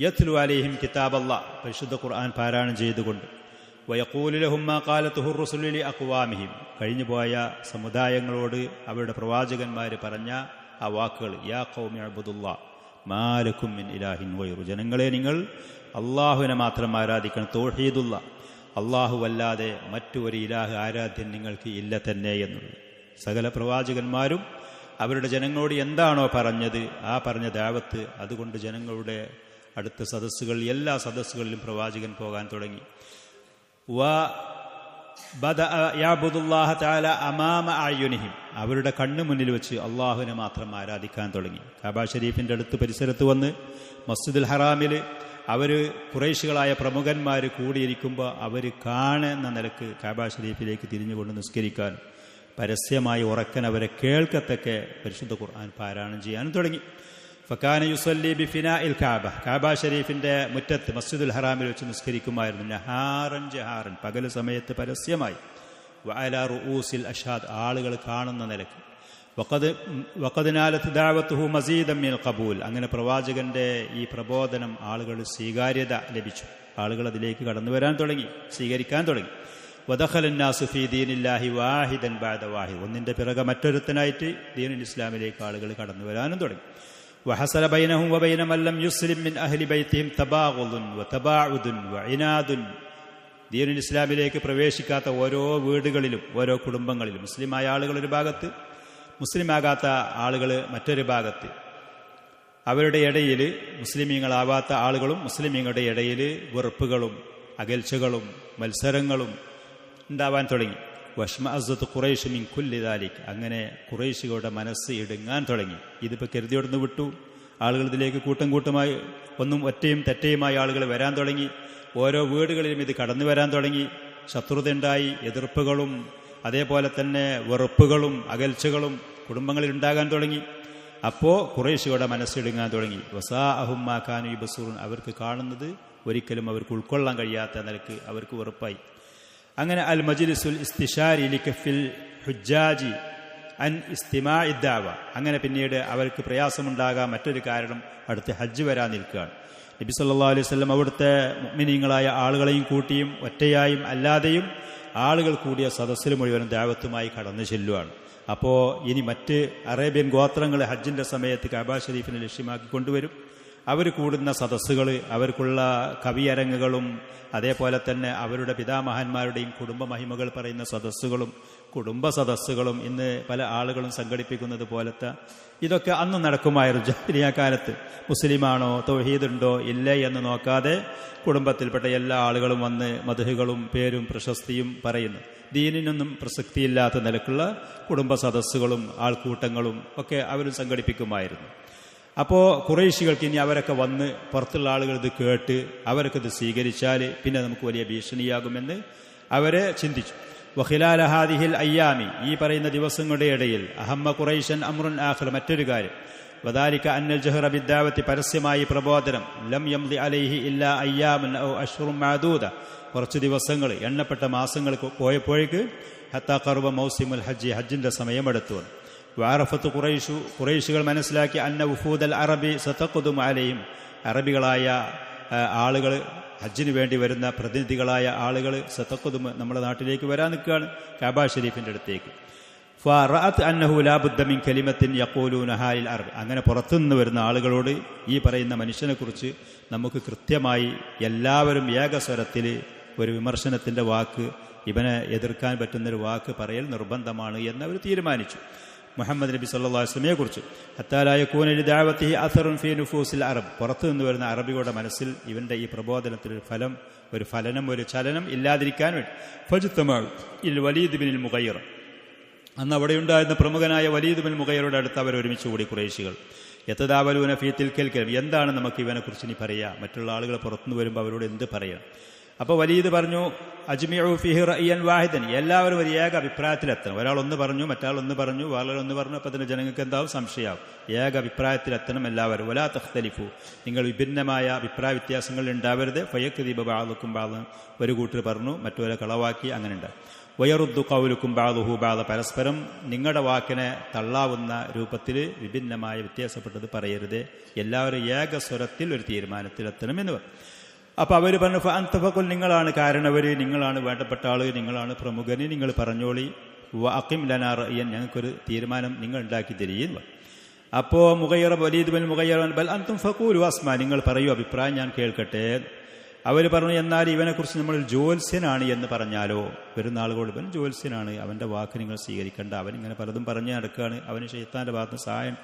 യത്ലു അലൈഹിം കിതാബല്ലാഹ്, പരിശുദ്ധ ഖുർആൻ പാരായണം ചെയ്തുകൊണ്ട്, വയഖൂലു ലഹും മാ ഖാലതുഹു റസൂലു ലി അഖ്വാമിഹിം, കഴിഞ്ഞുപോയ സമുദായങ്ങളോട് അവരുടെ പ്രവാചകന്മാർ പറഞ്ഞ ആ വാക്കുകൾ, യാ ഖൗമി അബ്ദുല്ലാഹ് മാ ലക്കും മിൻ ഇലാഹിൻ ഗൈറു, ജനങ്ങളെ നിങ്ങൾ അള്ളാഹുവിനെ മാത്രം ആരാധിക്കണം, തൗഹീദുള്ള, അല്ലാഹുവല്ലാതെ മറ്റു ഒരു ഇലാഹ് ആരാധ്യൻ നിങ്ങൾക്ക് ഇല്ല തന്നെ എന്നുള്ളത്. സകല പ്രവാചകന്മാരും അവരുടെ ജനങ്ങളോട് എന്താണോ പറഞ്ഞത് ആ പറഞ്ഞ ദഅവത്ത്, അതുകൊണ്ട് ജനങ്ങളുടെ അടുത്ത സദസ്സുകൾ, എല്ലാ സദസ്സുകളിലും പ്രവാചകൻ പോകാൻ തുടങ്ങി. അവരുടെ കണ്ണു മുന്നിൽ വെച്ച് അള്ളാഹുവിനെ മാത്രം ആരാധിക്കാൻ തുടങ്ങി. കഅബ ഷരീഫിൻ്റെ അടുത്ത് പരിസരത്ത് വന്ന് മസ്ജിദുൽ ഹറാമിൽ അവർ ഖുറൈശികളായ പ്രമുഖന്മാർ കൂടിയിരിക്കുമ്പോൾ അവർ കാണുന്ന നിലക്ക് കഅബ ഷരീഫിലേക്ക് തിരിഞ്ഞുകൊണ്ട് നിസ്കരിക്കാൻ, പരസ്യമായി ഉറക്കൻ അവരെ കേൾക്കത്തക്കെ പരിശുദ്ധ ഖുർആൻ പാരായണം ചെയ്യാനും തുടങ്ങി. ഫകാന യുസല്ലി ബിഫിനാഇൽ കഅബ, കഅബ ഷരീഫിൻ്റെ മുറ്റത്ത് മസ്ജിദുൽ ഹറാമിൽ വെച്ച് നിസ്കരിക്കുമായിരുന്നു. നഹാറൻ ജഹാറൻ, പകൽ സമയത്ത് പരസ്യമായി. വഅലാ റൂസിൽ അഷ്ഹാദ്, ആളുകൾ കാണുന്ന നിലക്ക്. വഖദ് നാലത്ത് ദഅവത്തുഹു മസീദൻ മിനൽ ഖബൂൽ, അങ്ങനെ പ്രവാചകന്റെ ഈ പ്രബോധനം ആളുകൾ സ്വീകാര്യത ലഭിച്ചു. ആളുകൾ അതിലേക്ക് കടന്നു വരാൻ തുടങ്ങി, സ്വീകരിക്കാൻ തുടങ്ങി. വദഖലൻ നാസു ഫീ ദീനില്ലാഹി വാഹിദൻ ബഅദ വാഹിദ്, ഒന്നിൻ്റെ പിറകെ മറ്റൊരുത്തനായിട്ട് ദീനുൽ ഇസ്ലാമിലേക്ക് ആളുകൾ കടന്നു വരാനും തുടങ്ങി. വഹസല ബൈനഹും വബൈന മൻ ലം യുസ്ലിം മിൻ അഹ്ലി ബൈതിഹിം തബാഗുദുൻ വതബാഉദുൻ വഇനാദുൻ, ദീനുൽ ഇസ്ലാമിലേക്ക് പ്രവേശിക്കാത്ത ഓരോ വീടുകളിലും ഓരോ കുടുംബങ്ങളിലും മുസ്ലിമായ ആളുകൾ ഒരു ഭാഗത്ത്, മുസ്ലിമാകാത്ത ആളുകൾ മറ്റൊരു ഭാഗത്ത്, അവരുടെ ഇടയിൽ മുസ്ലിമീങ്ങളാവാത്ത ആളുകളും മുസ്ലിമീങ്ങളുടെ ഇടയിൽ വെറുപ്പുകളും അകൽച്ചകളും മത്സരങ്ങളും ഉണ്ടാവാൻ തുടങ്ങി. വഷ്മഅസ്സത്ത് ഖുറൈശ് മിൻ കുല്ലി ദാലിക്, അങ്ങനെ ഖുറൈശികളുടെ മനസ്സ് ഇടുങ്ങാൻ തുടങ്ങി. ഇതിപ്പോൾ കരുതിയോടുന്ന് വിട്ടു. ആളുകൾ ഇതിലേക്ക് കൂട്ടം കൂട്ടമായി, ഒന്നും ഒറ്റയും തെറ്റയുമായി ആളുകൾ വരാൻ തുടങ്ങി. ഓരോ വീടുകളിലും ഇത് കടന്നു വരാൻ തുടങ്ങി. ശത്രുതയുണ്ടായി, എതിർപ്പുകളും അതേപോലെ തന്നെ വെറുപ്പുകളും അകൽച്ചകളും കുടുംബങ്ങളിൽ ഉണ്ടാകാൻ തുടങ്ങി. അപ്പോൾ ഖുറൈശികളുടെ മനസ്സിടുങ്ങാൻ തുടങ്ങി. വസാഅഹും മാ കാനൂ യബ്സൂറൂൻ, അവർക്ക് കാണുന്നത് ഒരിക്കലും അവർക്ക് ഉൾക്കൊള്ളാൻ കഴിയാത്ത നിലക്ക് അവർക്ക് വെറുപ്പായി. അങ്ങനെ അൽ മജ്ലിസുൽ ഇസ്തിശാരി ലികഫിൽ ഹുജ്ജാജി അൻ ഇസ്തിമാഇ ദഅവ, അങ്ങനെ പിന്നീട് അവർക്ക് പ്രയാസമുണ്ടാകാൻ മറ്റൊരു കാരണം അടുത്ത് ഹജ്ജ് വരാൻ നിൽക്കുകയാണ്. നബി സല്ലല്ലാഹു അലൈഹി വസല്ലം അവിടുത്തെ മുഅ്മിനീങ്ങളായ ആളുകളെയും കൂട്ടിയും ഒറ്റയായും അല്ലാതെയും ആളുകൾ കൂടിയ സദസ്സിൽ മുഴുവനും ദഅവത്തുമായി കടന്നു ചെല്ലുകയാണ്. അപ്പോൾ ഇനി മറ്റ് അറേബ്യൻ ഗോത്രങ്ങൾ ഹജ്ജിൻ്റെ സമയത്ത് കഅബ ഷരീഫിനെ ലക്ഷ്യമാക്കി കൊണ്ടുവരും. അവർ കൂടുന്ന സദസ്സുകൾ, അവർക്കുള്ള കവിയരങ്ങുകളും അതേപോലെ തന്നെ അവരുടെ പിതാമഹന്മാരുടെയും കുടുംബ മഹിമകൾ പറയുന്ന സദസ്സുകളും കുടുംബ സദസ്സുകളും ഇന്ന് പല ആളുകളും സംഘടിപ്പിക്കുന്നത് പോലത്തെ ഇതൊക്കെ അന്ന് നടക്കുമായിരുന്നു ജാഹിലിയ്യ കാലത്ത്. മുസ്ലിമാണോ തൗഹീദുണ്ടോ ഇല്ലേ എന്ന് നോക്കാതെ കുടുംബത്തിൽപ്പെട്ട എല്ലാ ആളുകളും വന്ന് മദ്ഹുകളും പേരും പ്രശസ്തിയും പറയുന്നു. ദീനിനൊന്നും പ്രസക്തിയില്ലാത്ത നിലക്കുള്ള കുടുംബ സദസ്സുകളും ആൾക്കൂട്ടങ്ങളും ഒക്കെ അവരും സംഘടിപ്പിക്കുമായിരുന്നു. അപ്പോൾ ഖുറൈശികൾക്ക് ഇനി അവരൊക്കെ വന്ന് പുറത്തുള്ള ആളുകൾ ഇത് കേട്ട് അവരൊക്കെ ഇത് സ്വീകരിച്ചാൽ പിന്നെ നമുക്ക് വലിയ ഭീഷണിയാകുമെന്ന് അവരെ ചിന്തിച്ചു. വഖിലാല ഹാദിഹിൽ അയ്യാമി, ഈ പറയുന്ന ദിവസങ്ങളുടെ ഇടയിൽ അഹമ്മ ഖുറൈശൻ അമ്രുൻ ആഖിർ, മറ്റൊരു കാര്യം, വദാലിക അന്നൽ ജഹ്റ ബിദ്ദാവത്തി, പരസ്യമായി പ്രബോധനം, ലം യംദി അലൈഹി ഇല്ലാ അയ്യാമുൻ ഔ അശ്ഹുറുൻ മഅദൂദ, കുറച്ച് ദിവസങ്ങൾ എണ്ണപ്പെട്ട മാസങ്ങൾ പോയപ്പോഴേക്ക് ഹത്താ ഖർബ മൗസിമുൽ ഹജ്ജ്, ഹജ്ജിന്റെ സമയമെടുത്തു. വഅറഫത്ത് ഖുറൈശു, ഖുറൈശികൾ മനസ്സിലാക്കി അന്ന വുഫൂദൽ അറബി സതഖുദും അലൈഹിം, അറബികളായ ആളുകൾ, ഹജ്ജിന് വേണ്ടി വരുന്ന പ്രതിനിധികളായ ആളുകൾ സതഖുദും നമ്മുടെ നാട്ടിലേക്ക് വരാൻ നിൽക്കുകയാണ് കഅബ ഷരീഫിന്റെ അടുത്തേക്ക്. ഫറഅത് അന്നഹു ലാ ബുദ്ദ മിൻ കലിമത്തിൻ യഖൂലൂനഹാ ലിൽ അറബ്, അങ്ങനെ പുറത്തുനിന്ന് വരുന്ന ആളുകളോട് ഈ പറയുന്ന മനുഷ്യനെക്കുറിച്ച് നമുക്ക് കൃത്യമായി എല്ലാവരും ഏകസ്വരത്തിൽ ഒരു വിമർശനത്തിന്റെ വാക്ക്, ഇവനെ എതിർക്കാൻ പറ്റുന്നൊരു വാക്ക് പറയൽ നിർബന്ധമാണ് എന്ന് അവർ തീരുമാനിച്ചു മുഹമ്മദ് നബി സല്ലല്ലാഹു അലൈഹി വസല്ലമയെ കുറിച്ച്. ഹത്താ ലാ യകൂന ലിദഅവതിഹി അസറുൻ ഫീ നുഫൂസിൽ അറബ്, പുറത്തു നിന്ന് വരുന്ന അറബികളുടെ മനസ്സിൽ ഇവന്റെ ഈ പ്രബോധനത്തിൽ ഒരു ഫലനം ഒരു ചലനം ഇല്ലാതിരിക്കാൻ വേണ്ടി ഫജ്തമഉ ഇൽ വലീദ് ബിനുൽ മുഗയ്യിർ, അന്ന് അവിടെ ഉണ്ടായിരുന്ന പ്രമുഖനായ വലീദ് ബിൻ മുഗയ്യിറുടെ അടുത്ത് അവർ ഒരുമിച്ച് കൂടി ഖുറൈശികൾ. യതദാവലൂന ഫീ തിൽക്കൽ കലിം, എന്താണ് നമുക്ക് ഇവനെക്കുറിച്ച് ഇനി പറയാം, മറ്റുള്ള ആളുകൾ പുറത്തുനിന്ന് വരുമ്പോൾ അവരോട് എന്ത് പറയാം. അപ്പോൾ വലീദ് പറഞ്ഞു അജ്മിഉ ഫീഹി റഅയൻ വാഹിദൻ, എല്ലാവരും ഒരു ഏക അഭിപ്രായത്തിലെത്തണം. ഒരാൾ ഒന്ന് പറഞ്ഞു, മറ്റാൾ ഒന്ന് പറഞ്ഞു, വേറൊന്ന് പറഞ്ഞു, അപ്പോൾ അതിന് ജനങ്ങൾക്ക് എന്താവും, സംശയമാവും. ഏക അഭിപ്രായത്തിലെത്തണം എല്ലാവരും. വലാ തഖ്തലിഫു, നിങ്ങൾ വിഭിന്നമായ അഭിപ്രായ വ്യത്യാസങ്ങൾ ഉണ്ടാവരുത്. ഫയക്ദിബ ബഅദുക്കും ബഅദൻ, ഒരു കൂട്ടർ പറഞ്ഞു മറ്റൊരു കളവാക്കി, അങ്ങനെ ഉണ്ട്. വയറുദ്ദു ഖൗലുക്കും ബഅദുഹു ബഅദ, പരസ്പരം നിങ്ങളുടെ വാക്കിനെ തള്ളാവുന്ന രൂപത്തിൽ വിഭിന്നമായ വ്യത്യാസപ്പെട്ടത് പറയരുത്. എല്ലാവരും ഏക സ്വരത്തിൽ ഒരു തീരുമാനത്തിലെത്തണമെന്ന് പറഞ്ഞു. അപ്പോൾ അവർ പറഞ്ഞു ഫഅൻത ഫഖുൽ, നിങ്ങളാണ് കാരണവർ, നിങ്ങളാണ് വേണ്ടപ്പെട്ട ആൾ, നിങ്ങളാണ് പ്രമുഖന്, നിങ്ങൾ പറഞ്ഞോളി. വഅഖിം ലനാ റഅയൻ, ഞങ്ങൾക്കൊരു തീരുമാനം നിങ്ങൾ ഉണ്ടാക്കി തരീന്ന് പറഞ്ഞു. അപ്പോൾ മുഗയ്യിർ വലീദ് ബിൻ മുഗയ്യിർ ബൽ അൻതും ഫഖൂലു അസ്മാ, നിങ്ങൾ പറയൂ, അഭിപ്രായം ഞാൻ കേൾക്കട്ടെ. അവർ പറഞ്ഞു എന്നാൽ ഇവനെക്കുറിച്ച് നമ്മൾ ജ്യോത്സ്യനാണ് എന്ന് പറഞ്ഞാലോ, വരുന്ന ആളുകളോട് ഇവൻ ജ്യോത്സ്യനാണ്, അവൻ്റെ വാക്ക് നിങ്ങൾ സ്വീകരിക്കേണ്ട, അവൻ ഇങ്ങനെ പലതും പറഞ്ഞു നടക്കുകയാണ്, അവന് ശൈത്താൻ്റെ ഭാഗത്ത് സഹായം.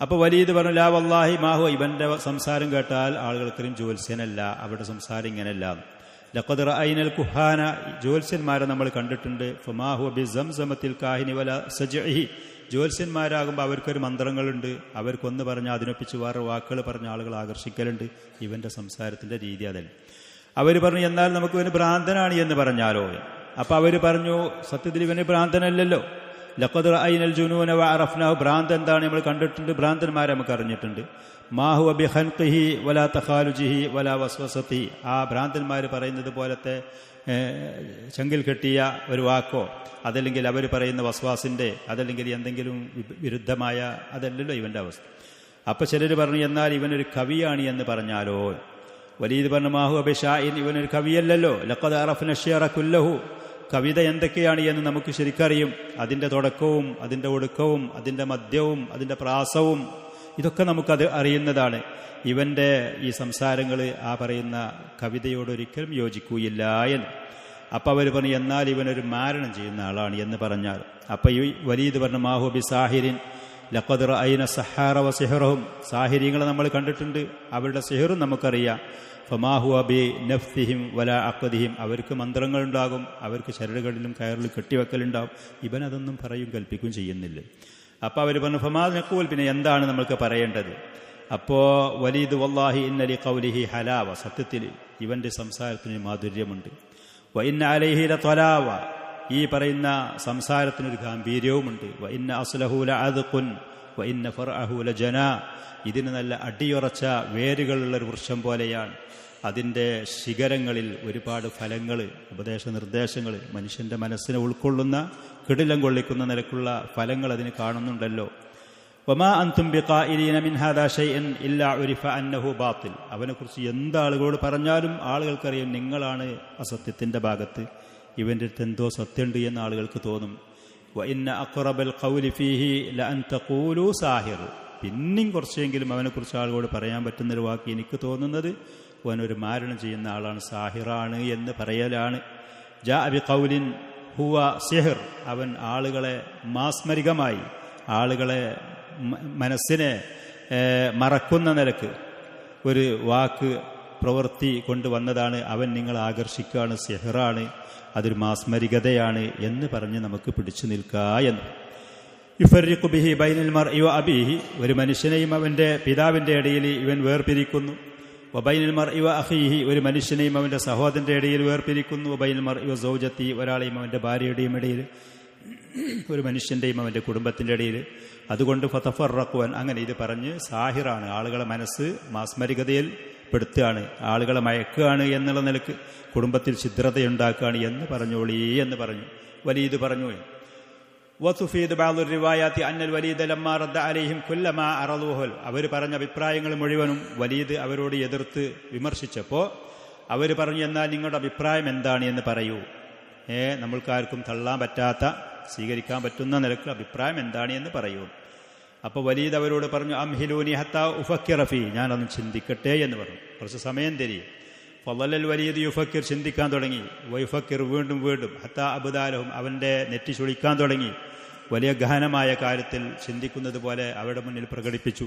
അപ്പോൾ വലീദ് പറഞ്ഞു ലാ വല്ലാഹി മാഹു, ഇവന്റെ സംസാരം കേട്ടാൽ ആളുകൾക്കറിയും ജ്യോത്സ്യനല്ല, അവരുടെ സംസാരം ഇങ്ങനെയല്ല. ലഖദ് റഅയ്നൽ കുഹാന, ജ്യോത്സ്യന്മാരെ നമ്മൾ കണ്ടിട്ടുണ്ട്. ഫമാഹു ബിസംസമത്തിൽ കാഹിനി വല സജ്ഇഹി, ജ്യോത്സ്യന്മാരാകുമ്പോൾ അവർക്കൊരു മന്ത്രങ്ങളുണ്ട്, അവർക്കൊന്ന് പറഞ്ഞാൽ അതിനൊപ്പിച്ച് വേറെ വാക്കുകൾ പറഞ്ഞ ആളുകൾ ആകർഷിക്കലുണ്ട്. ഇവന്റെ സംസാരത്തിന്റെ രീതി അതല്ല. അവർ പറഞ്ഞു എന്നാൽ നമുക്ക് ഇവന് ഭ്രാന്തനാണ് എന്ന് പറഞ്ഞാലോ. അപ്പൊ അവർ പറഞ്ഞു സത്യത്തിൽ ഇവന് ഭ്രാന്തനല്ലല്ലോ. ലഖദ് റഅയ്നൽ ജുനൂന വഅറഫ്നാഹു, ഭ്രാന്ത് എന്താണ് നമ്മൾ കണ്ടിട്ടുണ്ട്, ഭ്രാന്തന്മാരെ നമുക്ക് അറിഞ്ഞിട്ടുണ്ട്. മാഹുവ ബിഖൽഖിഹി വലാ തഖാലുജിഹി വലാ വസ്വസതി, ആ ഭ്രാന്തന്മാർ പറയുന്നത് പോലത്തെ ചങ്കിൽ കെട്ടിയ ഒരു വാക്കോ അതല്ലെങ്കിൽ അവർ പറയുന്ന വസ്വാസിന്റെ അതല്ലെങ്കിൽ എന്തെങ്കിലും വിരുദ്ധമായ അതല്ലല്ലോ ഇവന്റെ അവസ്ഥ. അപ്പൊ ചിലർ പറഞ്ഞു എന്നാൽ ഇവനൊരു കവിയാണ് എന്ന് പറഞ്ഞാലോ. വലീദ് പറഞ്ഞു മാഹു അബിഷായിൻ, ഇവനൊരു കവിയല്ലല്ലോ. ലഖദ് അറഫ്ന അശ്ശിഅറ കുല്ലഹു, കവിത എന്തൊക്കെയാണ് എന്ന് നമുക്ക് ശരിക്കറിയും. അതിന്റെ തുടക്കവും അതിന്റെ ഒടുക്കവും അതിന്റെ മധ്യവും അതിന്റെ പ്രാസവും ഇതൊക്കെ നമുക്കത് അറിയുന്നതാണ്. ഇവന്റെ ഈ സംസാരങ്ങൾ ആ പറയുന്ന കവിതയോട് ഒരിക്കലും യോജിക്കുകയില്ല എന്ന്. അപ്പം അവർ പറഞ്ഞു എന്നാൽ ഇവനൊരു മാരണം ചെയ്യുന്ന ആളാണ് എന്ന് പറഞ്ഞാൽ. അപ്പം ഈ വലീദ് പറഞ്ഞു മാഹു ബി സാഹിരിൻ ലഖദ് റഅയ്ന സഹാറ വ സിഹ്റഹും, സാഹിര്യങ്ങളെ നമ്മൾ കണ്ടിട്ടുണ്ട്, അവരുടെ സിഹറും നമുക്കറിയാം. ഫമാഹു ബി നഫ്സിഹിം വലാ അഖദിഹിം, അവർക്ക് മന്ത്രങ്ങളുണ്ടാകും, അവർക്ക് ചരടുകളിലും കയറിലും കെട്ടിവെക്കലുണ്ടാകും. ഇവൻ അതൊന്നും പറയും കൽപ്പിക്കുകയും ചെയ്യുന്നില്ല. അപ്പം അവർ പറഞ്ഞു ഫമാ നഖൂൽ, പിന്നെ എന്താണ് നമ്മൾക്ക് പറയേണ്ടത്. അപ്പോൾ വലീദ് വല്ലാഹി ഇന്നലി ഖൗലിഹി ഹലാവ, സത്യത്തിൽ ഇവന്റെ സംസാരത്തിന് മാധുര്യമുണ്ട്. വ ഇന്ന അലൈഹി ലത്വലാവ, ഈ പറയുന്ന സംസാരത്തിനൊരു ഗാംഭീര്യവുമുണ്ട്. വ ഇന്ന അസ്ലഹു ലഅദ്ഖുൻ വ ഇന്ന ഫർഅഹു ലജനാ, ഇതിന് നല്ല അടിയുറച്ച വേരുകളുള്ള ഒരു വൃക്ഷം പോലെയാണ്. അതിൻ്റെ ശിഖരങ്ങളിൽ ഒരുപാട് ഫലങ്ങൾ, ഉപദേശ നിർദ്ദേശങ്ങൾ, മനുഷ്യൻ്റെ മനസ്സിനെ ഉൾക്കൊള്ളുന്ന കിടിലം കൊള്ളിക്കുന്ന നിലക്കുള്ള ഫലങ്ങൾ അതിന് കാണുന്നുണ്ടല്ലോ. വമാ അൻതും ബിഖായിലീന മിൻ ഹാദാ ഷൈഅൻ ഇല്ലാ ഉരിഫ അന്നഹു ബാത്തിൽ. അവനെക്കുറിച്ച് എന്താളുകളോട് പറഞ്ഞാലും ആളുകൾക്കറിയാം നിങ്ങളാണ് അസത്യത്തിൻ്റെ ഭാഗത്ത്, ഇവൻ്റെ അടുത്ത് എന്തോ സത്യമുണ്ട് എന്ന് ആളുകൾക്ക് തോന്നും. വഇന്ന അഖ്റബൽ ഖൗലി ഫീഹി ലഅൻ തഖൂലു സാഹിർ. പിന്നെയും കുറച്ചെങ്കിലും അവനെക്കുറിച്ച് ആളുകളോട് പറയാൻ പറ്റുന്നൊരു വാക്ക് എനിക്ക് തോന്നുന്നത് അവനൊരു മാരണം ചെയ്യുന്ന ആളാണ്, സാഹിറാണ് എന്ന് പറയലാണ്. ജാ ബി ഖൗലിൻ ഹുവ സിഹർ. അവൻ ആളുകളെ മാസ്മരികമായി, ആളുകളെ മനസ്സിനെ മറക്കുന്ന നിലക്ക് ഒരു വാക്ക് പ്രവൃത്തി കൊണ്ടുവന്നതാണ്. അവൻ നിങ്ങളെ ആകർഷിക്കുകയാണ്, സിഹറാണ്, അതൊരു മാസ്മരികതയാണ് എന്ന് പറഞ്ഞ് നമുക്ക് പിടിച്ചു നിൽക്കാ എന്ന്. യുഫർരിഖു ബിഹി ബൈനൽ മർഇ വ അബീഹി. ഒരു മനുഷ്യനെയും അവൻ്റെ പിതാവിൻ്റെ ഇടയിൽ ഇവൻ വേർപിരിക്കുന്നു. വബൈനൽ മർഇ വ അഖീഹി. ഒരു മനുഷ്യനെയും അവൻ്റെ സഹോദരൻ്റെ ഇടയിൽ വേർപിരിക്കുന്നു. വബൈനൽ മർഇ വ സൗജത്തി. ഒരാളെയും അവൻ്റെ ഭാര്യയുടെയും ഇടയിൽ, ഒരു മനുഷ്യൻ്റെയും അവൻ്റെ കുടുംബത്തിൻ്റെ ഇടയിൽ. അതുകൊണ്ട് ഫതഫറഖുൻ. അങ്ങനെ ഇത് പറഞ്ഞ് സാഹിറാണ്, ആളുകളെ മനസ്സ് മാസ്മരികതയിൽ പെടുത്തുകയാണ്, ആളുകളെ മയക്കുകയാണ് എന്നുള്ള നിലക്ക് കുടുംബത്തിൽ ഛിദ്രതയുണ്ടാക്കുകയാണ് എന്ന് പറഞ്ഞോളി എന്ന് പറഞ്ഞു. വലീദ് പറഞ്ഞു. വതുഫീദ് ബഅദുർ റിവായാത്തി അന്നൽ വലീദ് ലമ്മാ റദ്ദ അലൈഹിം കുല്ലമാ അറദൂഹു. അവർ പറഞ്ഞ അഭിപ്രായങ്ങൾ മുഴുവനും വലീദ് അവരോട് എതിർത്ത് വിമർശിച്ചപ്പോൾ അവർ പറഞ്ഞു, എന്നാൽ നിങ്ങളുടെ അഭിപ്രായം എന്താണ് എന്ന് പറയൂ. നമ്മൾക്കാർക്കും തള്ളാൻ പറ്റാത്ത, സ്വീകരിക്കാൻ പറ്റുന്ന നിലക്ക് അഭിപ്രായം എന്താണ് എന്ന് പറയൂ. അപ്പോൾ വലീദ് അവരോട് പറഞ്ഞു, അംഹിലൂനി ഹത്താ ഉഫക്കിറ ഫീ. ഞാനൊന്ന് ചിന്തിക്കട്ടെ എന്ന് പറഞ്ഞു. കുറച്ച് സമയം തരും. ഫളൽ വലീദ് യുഫക്കിർ. ചിന്തിക്കാൻ തുടങ്ങി. വയുഫക്കിർ. വീണ്ടും വീണ്ടും. ഹത്താ അബ്ദാലഹും. അവൻ്റെ നെറ്റി ചുളിക്കാൻ തുടങ്ങി. വലിയ ഗഹനമായ കാര്യത്തിൽ ചിന്തിക്കുന്നത് പോലെ അവരുടെ മുന്നിൽ പ്രകടിപ്പിച്ചു.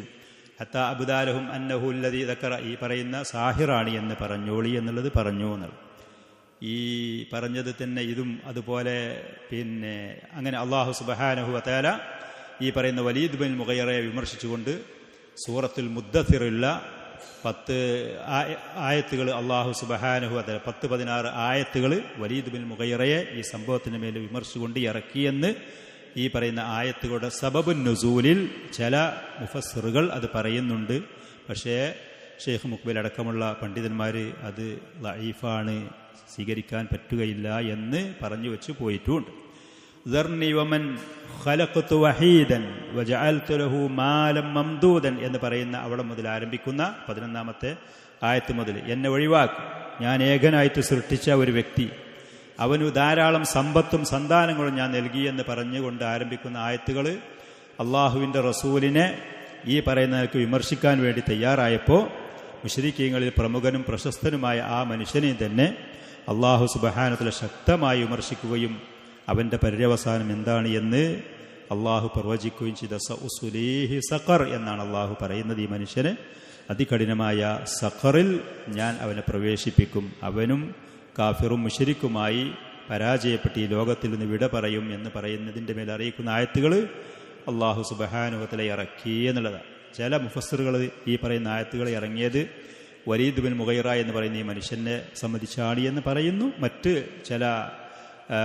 ഹത്താ അബ്ദാലഹും അന്നഹു അല്ലദീ ദക്കറ. ഈ പറയുന്ന സാഹിറാണ് എന്ന് പറഞ്ഞോളി എന്നുള്ളത് പറഞ്ഞു എന്നുള്ളത്. ഈ പറഞ്ഞത് തന്നെ ഇതും അതുപോലെ. പിന്നെ അങ്ങനെ അല്ലാഹു സുബ്ഹാനഹു വ തആല ഈ പറയുന്ന വലീദ് ബിൻ മുഗയ്യറയെ വിമർശിച്ചുകൊണ്ട് സൂറത്തുൽ മുദ്ദസ്സിറുള്ള 10 ആയത്തുകൾ അല്ലാഹു സുബ്ഹാനഹു വ തആല 10-16 ആയത്തുകൾ വലീദ് ബിൻ മുഗയ്യറയെ ഈ സംഭവത്തിന് മേൽ വിമർശിച്ചുകൊണ്ട് ഇറക്കിയെന്ന് ഈ പറയുന്ന ആയത്തുകളുടെ സബബുൻ നുസൂലിൽ ചില മുഫസ്സിറുകൾ അത് പറയുന്നുണ്ട്. പക്ഷേ ഷെയ്ഖ് മുഖ്ബിൽ അടക്കമുള്ള പണ്ഡിതന്മാർ അത് ലഈഫാണ്, സ്വീകരിക്കാൻ പറ്റുകയില്ല എന്ന് പറഞ്ഞു വെച്ച് പോയിട്ടുമുണ്ട്. ദർനി വമൻ ഖലഖതു വഹീദൻ വജഅൽതു ലഹു മാലൻ മംദൂദൻ എന്ന് പറയുന്ന അവിടെ മുതൽ ആരംഭിക്കുന്ന 11ാമത്തെ ആയത്ത് മുതൽ, എന്നെ ഒഴിവാക്കി, ഞാൻ ഏകനായിട്ട് സൃഷ്ടിച്ച ഒരു വ്യക്തി, അവനു ധാരാളം സമ്പത്തും സന്താനങ്ങളും ഞാൻ നൽകിയെന്ന് പറഞ്ഞുകൊണ്ട് ആരംഭിക്കുന്ന ആയത്തുകൾ അള്ളാഹുവിൻ്റെ റസൂലിനെ ഈ പറയുന്നവർക്ക് വിമർശിക്കാൻ വേണ്ടി തയ്യാറായപ്പോൾ മുശ്രിക്കീങ്ങളിൽ പ്രമുഖനും പ്രശസ്തനുമായ ആ മനുഷ്യനെ തന്നെ അള്ളാഹു സുബ്ഹാനഹു വ തആല ശക്തമായി വിമർശിക്കുകയും അവൻ്റെ പര്യവസാനം എന്താണ് എന്ന് അള്ളാഹു പ്രവചിക്കുകയും ചെയ്ത സഉസ്ലീഹി സഖർ എന്നാണ് അള്ളാഹു പറയുന്നത്. ഈ മനുഷ്യനെ അതികഠിനമായ സഖറിൽ ഞാൻ അവനെ പ്രവേശിപ്പിക്കും, അവനും കാഫിറും മുശ്രിക്കുമായി പരാജയപ്പെട്ട് ഈ ലോകത്തിൽ നിന്ന് വിട പറയും എന്ന് പറയുന്നതിൻ്റെ മേൽ അറിയിക്കുന്ന ആയത്തുകൾ അള്ളാഹു സുബ്ഹാനഹു വ തആല ഇറക്കി എന്നുള്ളതാണ്. ചില മുഫസ്സിറുകൾ ഈ പറയുന്ന ആയത്തുകൾ ഇറങ്ങിയത് വലീദ് ബിൻ മുഗയ്യറ എന്ന് പറയുന്ന ഈ മനുഷ്യനെ സംബന്ധിച്ചാണ് എന്ന് പറയുന്നു. മറ്റ് ചില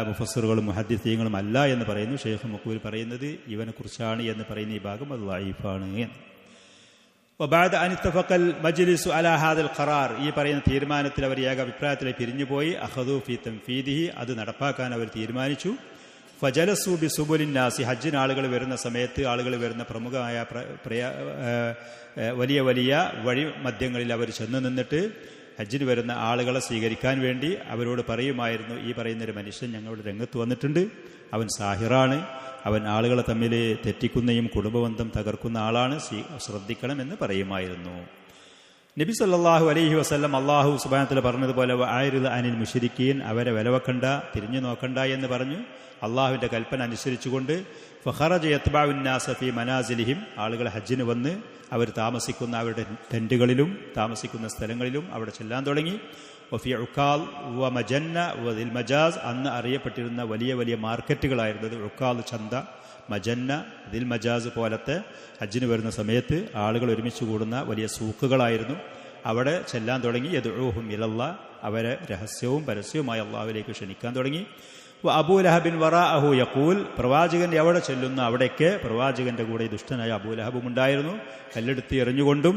മുഫസ്സിറുകളും മുഹദ്ദിസീങ്ങളും അല്ല എന്ന് പറയുന്നു. ഷെയ്ഖ് മുഖ്ബിൽ പറയുന്നത് ഇവനെക്കുറിച്ചാണ് എന്ന് പറയുന്ന ഈ ഭാഗം അത് ലഈഫാണ് എന്ന്. വബഅദ അൻ ഇത്തഫഖൽ മജ്ലിസു അലാ ഹാദൽ ഖറാർ. ഈ പറയുന്ന തീരുമാനത്തിൽ അവർ ഏക അഭിപ്രായത്തിലേക്ക് പിരിഞ്ഞുപോയി. അഖദു ഫീ തൻഫീദിഹി. അത് നടപ്പാക്കാൻ അവർ തീരുമാനിച്ചു. ഫജലസു ബി സുബുലിൻ നാസി. ഹജ്ജിന് ആളുകൾ വരുന്ന സമയത്ത്, ആളുകൾ വരുന്ന പ്രമുഖമായ വലിയ വലിയ വഴി മധ്യങ്ങളിൽ അവർ ചെന്ന് നിന്നിട്ട് ഹജ്ജിന് വരുന്ന ആളുകളെ സ്വീകരിക്കാൻ വേണ്ടി അവരോട് പറയുമായിരുന്നു, ഈ പറയുന്നൊരു മനുഷ്യൻ ഞങ്ങളുടെ രംഗത്ത് വന്നിട്ടുണ്ട്, അവൻ സാഹിറാണ്, അവൻ ആളുകളെ തമ്മിൽ തെറ്റിക്കുന്നയും കുടുംബബന്ധം തകർക്കുന്ന ആളാണ്, ശ്രദ്ധിക്കണമെന്ന് പറയുമായിരുന്നു. നബി സല്ലല്ലാഹു അലൈഹി വസല്ലം അല്ലാഹു സുബ്ഹാനഹു വ തആല പറഞ്ഞതുപോലെ ആയിരത് അനിൽ മുശ്രിക്കീൻ, അവരെ വിലവെക്കണ്ട, തിരിഞ്ഞു നോക്കണ്ട എന്ന് പറഞ്ഞു. അള്ളാഹുവിൻ്റെ കൽപ്പന അനുസരിച്ചുകൊണ്ട് ഫഖറജ യത്ബഉൻ നാസ ഫീ മനാസിലിഹിം, ആളുകൾ ഹജ്ജിന് വന്ന് അവർ താമസിക്കുന്ന അവരുടെ ടെന്റുകളിലും താമസിക്കുന്ന സ്ഥലങ്ങളിലും അവിടെ ചെല്ലാൻ തുടങ്ങി. വഫി ഉക്കാൽ വ മജന്ന വ ദിൽ മജാസ്, അന്ന് അറിയപ്പെട്ടിരുന്ന വലിയ വലിയ മാർക്കറ്റുകളായിരുന്നത് ഉക്കാൽ ചന്ത, മജന്ന, ദിൽ മജാസ് പോലത്തെ ഹജ്ജിന് വരുന്ന സമയത്ത് ആളുകൾ ഒരുമിച്ച് കൂടുന്ന വലിയ സൂക്കുകളായിരുന്നു. അവിടെ ചെല്ലാൻ തുടങ്ങി. യദ്ഊഹും ഇലല്ലാഹ്, അവരെ രഹസ്യവും പരസ്യവുമായി അള്ളാഹുവിലേക്ക് ക്ഷണിക്കാൻ തുടങ്ങി. അബൂലഹബിൻ വറാഅഹു യഖൂൽ, പ്രവാചകൻ എവിടെ ചെല്ലുന്ന അവിടേക്ക് പ്രവാചകന്റെ കൂടെ ദുഷ്ടനായ അബൂലഹബും ഉണ്ടായിരുന്നു. കല്ലെടുത്ത് എറിഞ്ഞുകൊണ്ടും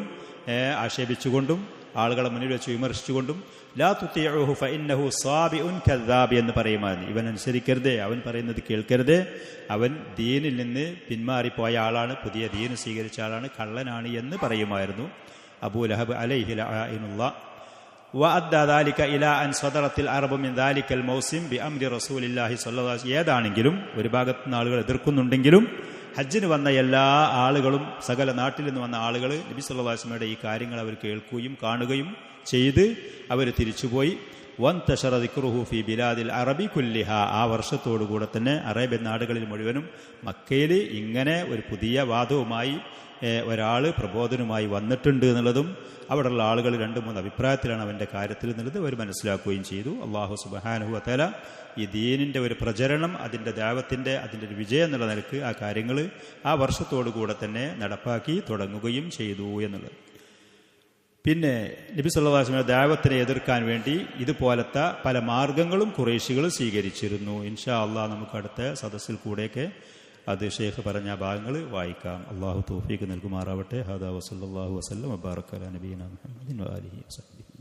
ആക്ഷേപിച്ചുകൊണ്ടും ആളുകളെ മുന്നിൽ വെച്ച് വിമർശിച്ചുകൊണ്ടും ലാ തുതിഉഹു ഫഇന്നഹു സാബിഉൻ കദ്ദാബ് എന്ന് പറയുമായിരുന്നു. ഇവൻ അനുസരിക്കരുതേ, അവൻ പറയുന്നത് കേൾക്കരുതേ, അവൻ ദീനിൽ നിന്ന് പിന്മാറിപ്പോയ ആളാണ്, പുതിയ ദീൻ സ്വീകരിച്ച ആളാണ്, കള്ളനാണ് എന്ന് പറയുമായിരുന്നു അബൂ ലഹബ് അലൈഹി ലഅഇനുല്ലാഹ്. വഅദ്ദാ ദാലിക ഇലാ അൻ സദറത്തിൽ അറബു മിൻ ദാലിക്കൽ മൗസിം ബിഅംരി റസൂലില്ലാഹി സ്വല്ലല്ലാഹു അലൈഹി വസല്ലം. ഏതാണെങ്കിലും ഒരു ഭാഗത്തു നിന്ന് ആളുകൾ എതിർക്കുന്നുണ്ടെങ്കിലും ഹജ്ജിന് വന്ന എല്ലാ ആളുകളും, സകല നാട്ടിൽ നിന്ന് വന്ന ആളുകൾ നബി സല്ലല്ലാഹു അലൈഹി വസല്ലമയുടെ ഈ കാര്യങ്ങൾ അവർ കേൾക്കുകയും കാണുകയും ചെയ്ത് അവർ തിരിച്ചുപോയി. വൻതശറ ദിക്റുഹു ഫീ ബിലാദിൽ അറബി കുല്ലിഹ. ആ വർഷത്തോടുകൂടെ തന്നെ അറേബ്യൻ നാടുകളിൽ മുഴുവനും മക്കയിൽ ഇങ്ങനെ ഒരു പുതിയ വാദവുമായി ഒരാൾ പ്രബോധനവുമായി വന്നിട്ടുണ്ട് എന്നുള്ളതും അവിടെയുള്ള ആളുകൾ 2-3 അഭിപ്രായത്തിലാണ് അവൻ്റെ കാര്യത്തിൽ എന്നുള്ളത് അവർ മനസ്സിലാക്കുകയും ചെയ്തു. അല്ലാഹു സുബ്ഹാനഹു വ തആല ഈ ദീനിൻ്റെ ഒരു പ്രചരണം, അതിൻ്റെ ദഅവത്തിൻ്റെ അതിൻ്റെ ഒരു വിജയം എന്നുള്ള നിലക്ക് ആ കാര്യങ്ങൾ ആ വർഷത്തോടുകൂടെ തന്നെ നടപ്പാക്കി തുടങ്ങുകയും ചെയ്തു എന്നുള്ളത്. പിന്നെ നബി സല്ലല്ലാഹു അലൈഹി വസല്ലം ദഅവത്തിനെ എതിർക്കാൻ വേണ്ടി ഇതുപോലത്തെ പല മാർഗങ്ങളും ഖുറൈശികൾ സ്വീകരിച്ചിരുന്നു. ഇൻഷാ അല്ലാഹ് നമുക്ക് അടുത്ത സദസ്സിൽ കൂടെയൊക്കെ അത് ഷേഖ് പറഞ്ഞ ഭാഗങ്ങൾ വായിക്കാം. അല്ലാഹു തൗഫീഖ് നൽകുമാറാവട്ടെ. ഹദാ വസല്ലല്ലാഹു വസല്ലം വബാറക അലാ നബിയിനാ മുഹമ്മദിൻ വആലിഹി വസഹ്ബിഹി.